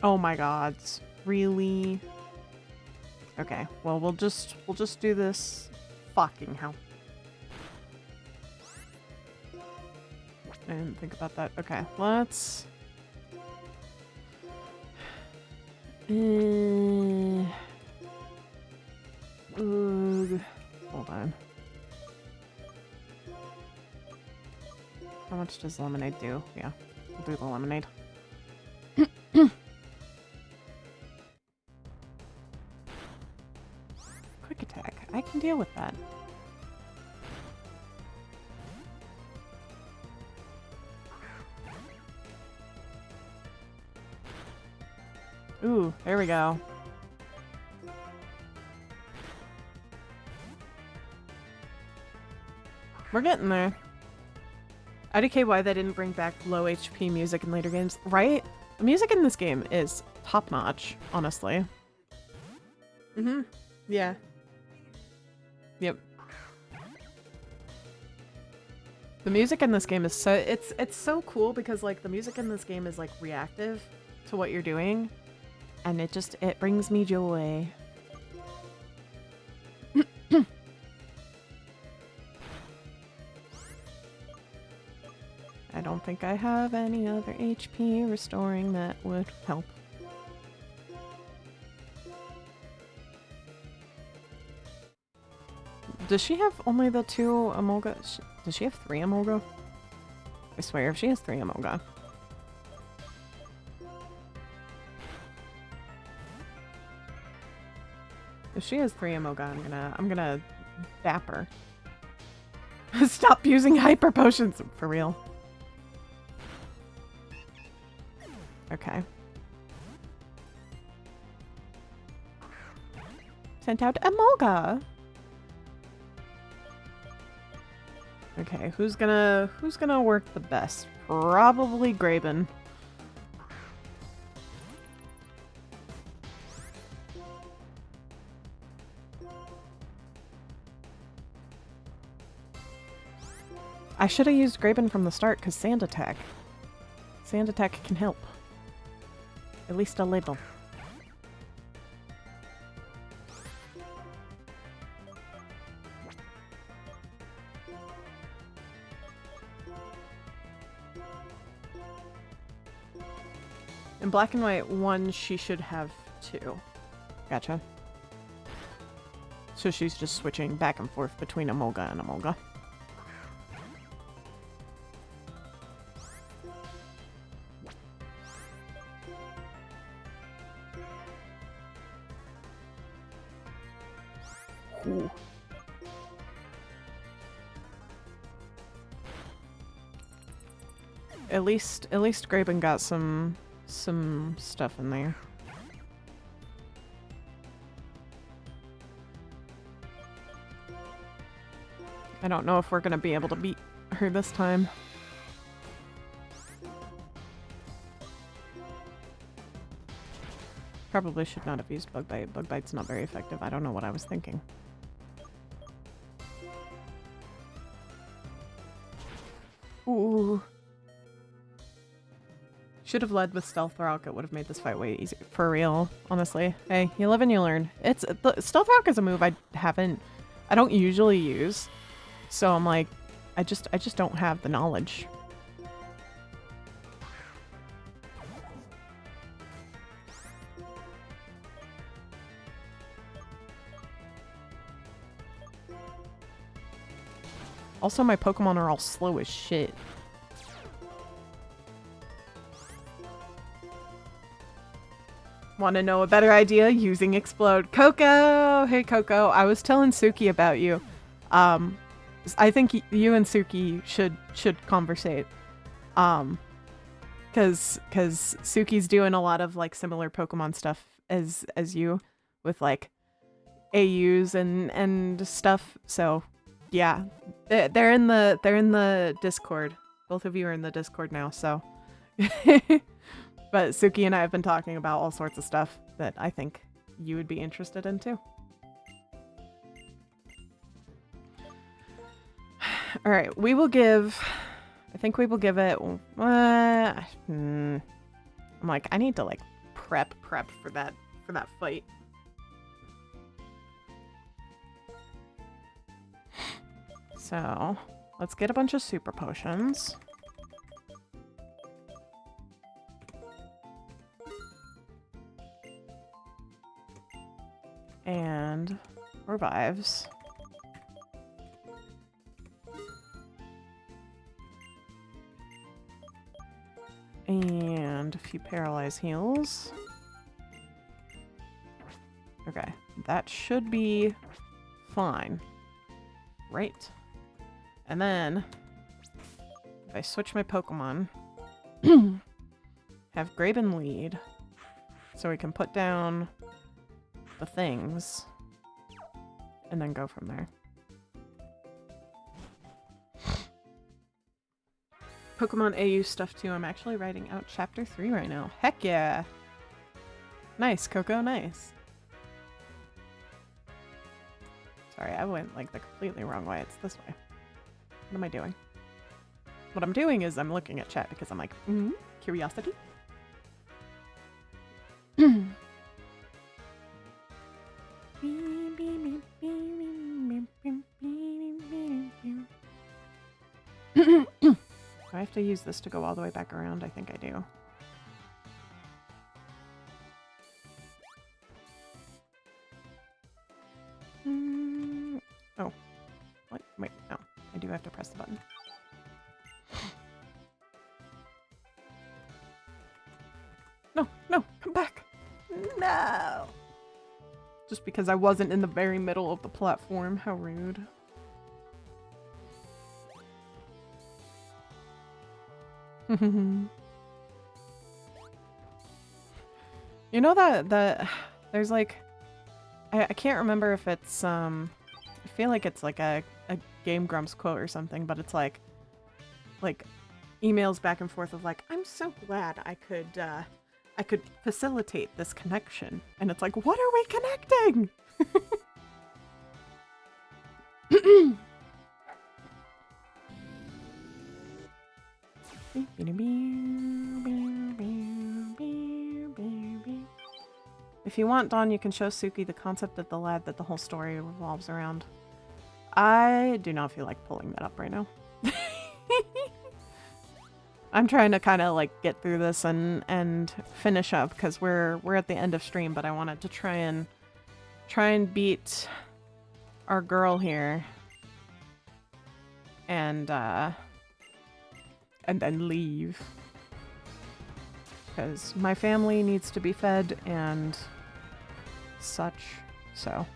Oh my god. Really? Okay, well we'll just do this. Fucking hell. I didn't think about that. Okay, let's hold on. How much does lemonade do? Yeah, we'll do the lemonade. Quick attack. I can deal with that. Ooh, there we go. We're getting there. IDK why they didn't bring back low HP music in later games. Right? The music in this game is top-notch, honestly. Mm-hmm. Yeah. Yep. The music in this game is so... It's so cool because, like, the music in this game is, like, reactive to what you're doing. And it brings me joy. I don't think I have any other HP restoring that would help. Does she have only the 2 Emolga? Does she have 3 Emolga? I swear, if she has 3 Emolga. If she has 3 Emolga, I'm gonna bap her. Stop using hyper potions for real. Okay. Sent out Emolga. Okay, who's gonna work the best? Probably Graben. I should have used Graben from the start because Sand Attack. Sand Attack can help. At least a little. In Black and White 1, she should have 2. Gotcha. So she's just switching back and forth between Emolga and Emolga. Ooh. At least Graben got some stuff in there. I don't know if we're gonna be able to beat her this time. Probably should not have used Bug Bite. Bug Bite's not very effective. I don't know what I was thinking. Ooh. Should have led with Stealth Rock. It would have made this fight way easier. For real, honestly. Hey, you live and you learn. Stealth Rock is a move I don't usually use. So I'm like, I just don't have the knowledge. Also, my Pokemon are all slow as shit. Want to know a better idea? Using Explode. Coco! Hey, Coco. I was telling Suki about you. I think you and Suki should conversate. Cause Suki's doing a lot of like similar Pokemon stuff as you, with like AUs and stuff. So yeah, they're in the Discord. Both of you are in the Discord now. So. But Suki and I have been talking about all sorts of stuff that I think you would be interested in too. All right, we will give... I think we will give it... I'm like, I need to like prep for that fight. So, let's get a bunch of super potions. And revives. And a few paralyze heals. Okay, that should be fine. Right. And then, if I switch my Pokemon, have Graben lead, so we can put down the things, and then go from there. Pokemon AU stuff too. I'm actually writing out Chapter 3 right now. Heck yeah! Nice, Coco, nice. Sorry, I went like the completely wrong way. It's this way. What am I doing? What I'm doing is I'm looking at chat because I'm like, curiosity. Do I have to use this to go all the way back around? I think I do. Oh. What? Wait, no. I do have to press the button. No, no, come back. No. Just because I wasn't in the very middle of the platform. How rude. You know that there's like I can't remember if it's I feel like it's like a Game Grumps quote or something, but it's like emails back and forth of like, I'm so glad I could facilitate this connection. And it's like, what are we connecting? If you want, Dawn, you can show Suki the concept of the lad that the whole story revolves around. I do not feel like pulling that up right now. I'm trying to kind of like get through this and finish up because we're at the end of stream, but I wanted to try and beat our girl here and then leave because my family needs to be fed and such. So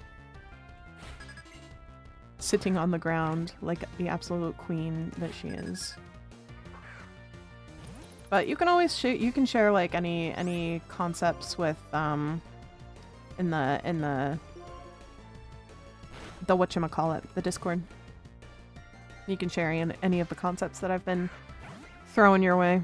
sitting on the ground like the absolute queen that she is. But you can always you can share like any concepts with in the whatchamacallit, the Discord. You can share any of the concepts that I've been throwing your way.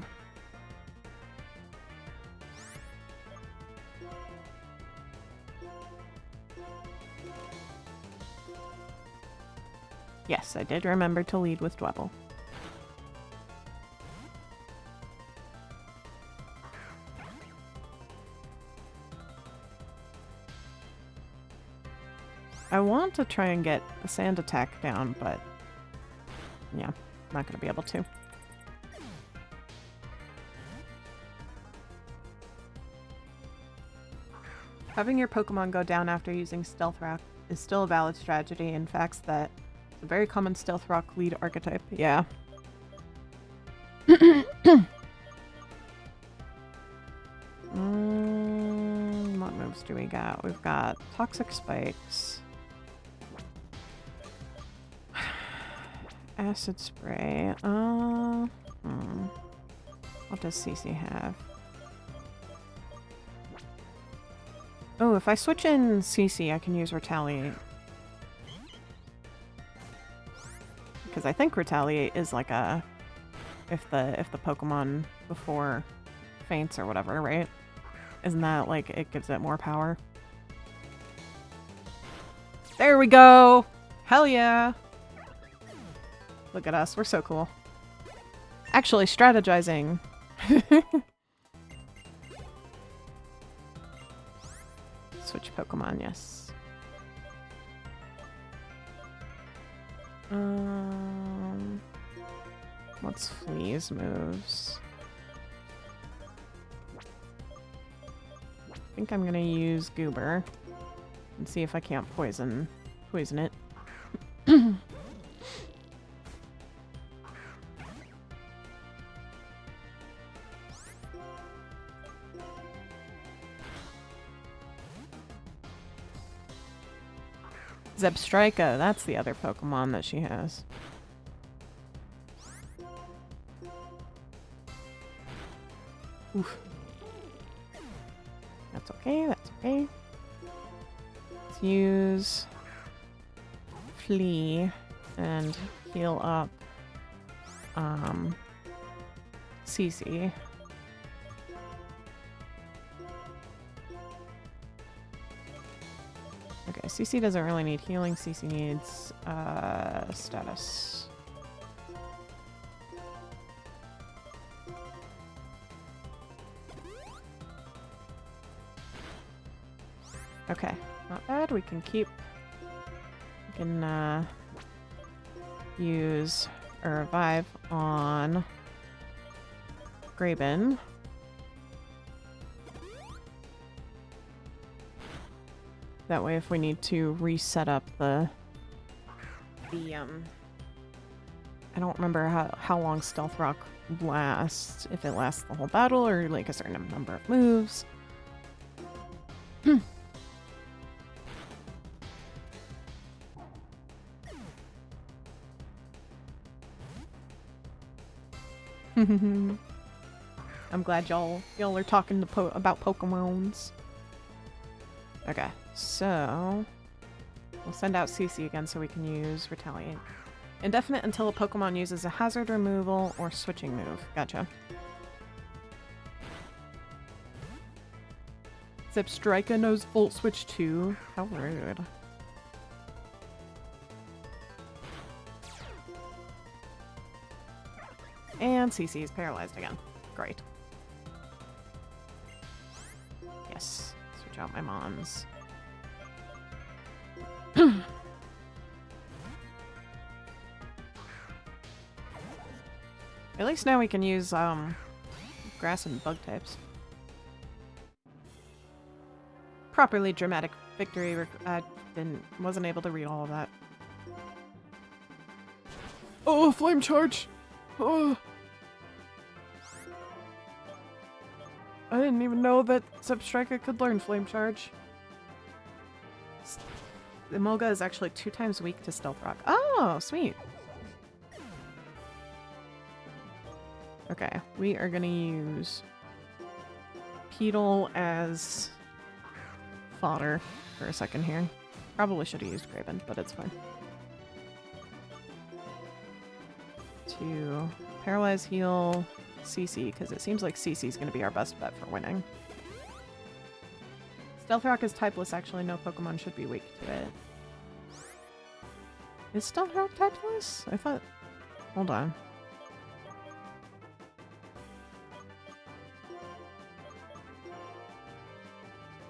Yes, I did remember to lead with Dwebble. I want to try and get a sand attack down, but yeah, not gonna be able to. Having your Pokemon go down after using Stealth Rock is still a valid strategy. In fact, that it's a very common Stealth Rock lead archetype. Yeah. What moves do we got? We've got Toxic Spikes. Acid Spray. What does CC have? Oh, if I switch in CC, I can use Retaliate. Because I think Retaliate is like a if the Pokemon before faints or whatever, right? Isn't that like it gives it more power? There we go! Hell yeah! Look at us, we're so cool. Actually strategizing. Switch Pokemon, yes. What's Flea's moves? I think I'm gonna use Goober and see if I can't poison it. Zebstrika, that's the other Pokemon that she has. Oof. That's okay, that's okay. Let's use Flea and heal up Cece. Okay, Cece doesn't really need healing. Cece needs status. Okay, not bad. We can use a revive on Graben. That way if we need to reset up the I don't remember how long Stealth Rock lasts, if it lasts the whole battle or like a certain number of moves. I'm glad y'all are talking about Pokemons. Okay, so we'll send out Cece again so we can use Retaliate. Indefinite until a Pokemon uses a hazard removal or switching move. Gotcha. Zebstrika knows Volt Switch too. How rude. And Cece is paralyzed again. Great. Yes. Switch out my Mons. At least now we can use grass and bug types. Properly dramatic victory. I wasn't able to read all of that. Oh, flame charge! Oh. I didn't even know that Zebstrika could learn flame charge. Emolga is actually 2 times weak to Stealth Rock. Oh, sweet. Okay, we are gonna use Peedle as fodder for a second here. Probably should have used Graben, but it's fine. To paralyze, heal Cece, because it seems like Cece's going to be our best bet for winning. Stealth Rock is typeless, actually. No Pokemon should be weak to it. Is Stealth Rock typeless? I thought... Hold on.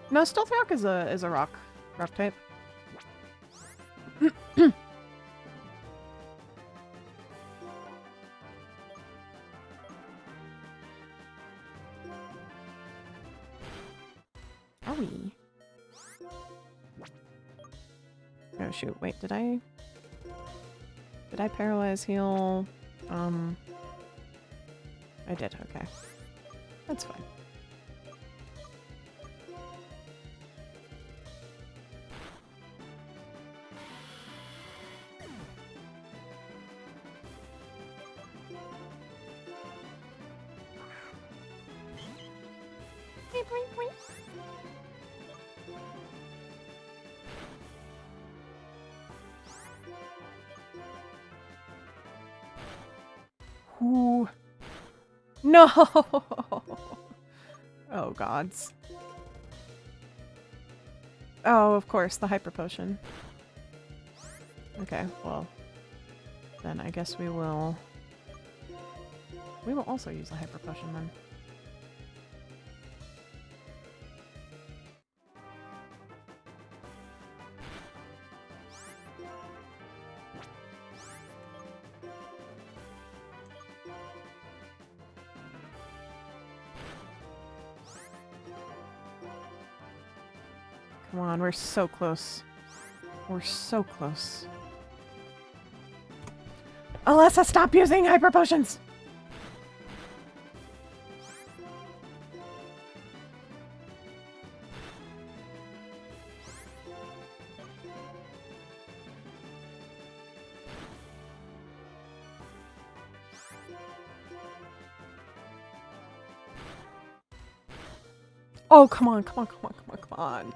No, Stealth Rock is a rock type. Owie. Oh shoot, wait, did I paralyze heal? I did, okay. That's fine. Ooh. No! Oh, gods. Oh, of course, the Hyper Potion. Okay, well, then I guess we will also use the Hyper Potion then. Come on, we're so close. We're so close. Alyssa, stop using hyper potions! Oh, come on, come on, come on, come on, come on.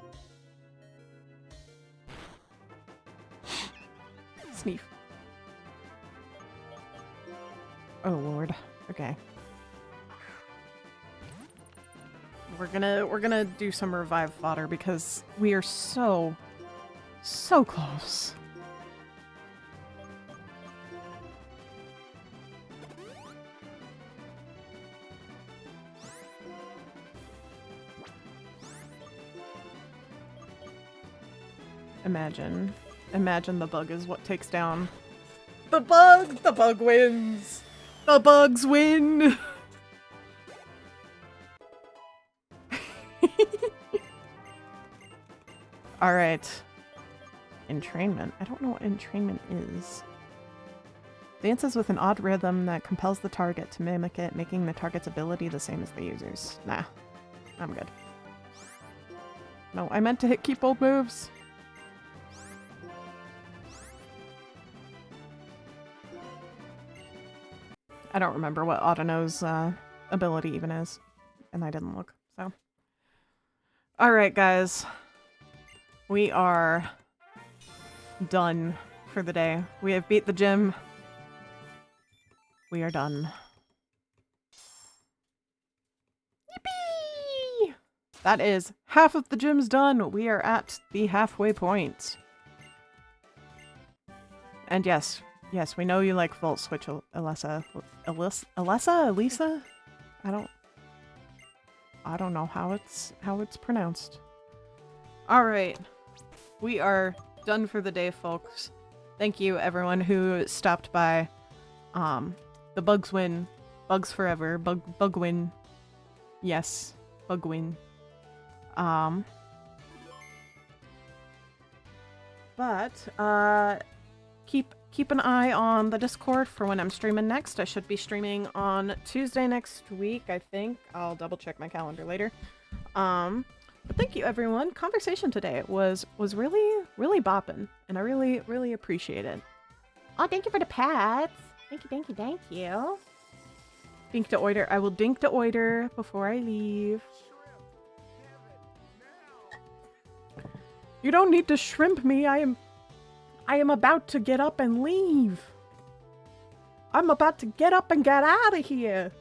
Sneef. Oh lord. Okay. We're gonna do some revive fodder because we are so close. Imagine the bug is what takes down the bug! The bug wins! The bugs win! Alright. Entrainment. I don't know what entrainment is. Dances with an odd rhythm that compels the target to mimic it, making the target's ability the same as the user's. Nah. I'm good. No, I meant to hit keep old moves. I don't remember what Autono's ability even is. And I didn't look, so. Alright, guys. We are done for the day. We have beat the gym. We are done. Yippee! That is half of the gym's done. We are at the halfway point. And yes, we know you like Volt Switch, Alyssa. Elisa? I don't know how it's pronounced. Alright. We are done for the day, folks. Thank you everyone who stopped by. The bugs win. Bugs forever. Bug win. Yes. Bug win. But keep an eye on the Discord for when I'm streaming next. I should be streaming on Tuesday next week, I think. I'll double check my calendar later. But thank you everyone. Conversation today was really bopping, and I really appreciate it. Oh, thank you for the pats. Thank you. Dink to oiter. I will dink to oiter before I leave. You don't need to shrimp me. I am about to get up and leave. I'm about to get up and get out of here.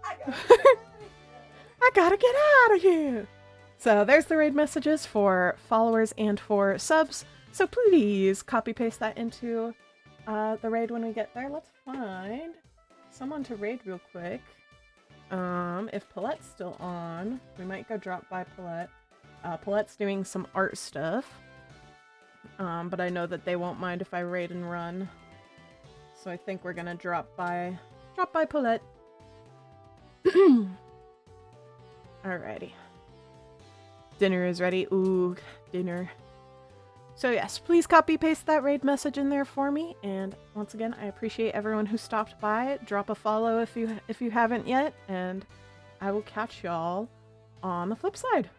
I gotta get out of here. So there's the raid messages for followers and for subs. So please copy paste that into the raid when we get there. Let's find someone to raid real quick. If Paulette's still on, we might go drop by Paulette. Paulette's doing some art stuff. But I know that they won't mind if I raid and run. So I think we're gonna drop by Paulette. Alrighty. Dinner is ready. Ooh, dinner. So yes, please copy paste that raid message in there for me. And once again, I appreciate everyone who stopped by. Drop a follow if you haven't yet, and I will catch y'all on the flip side.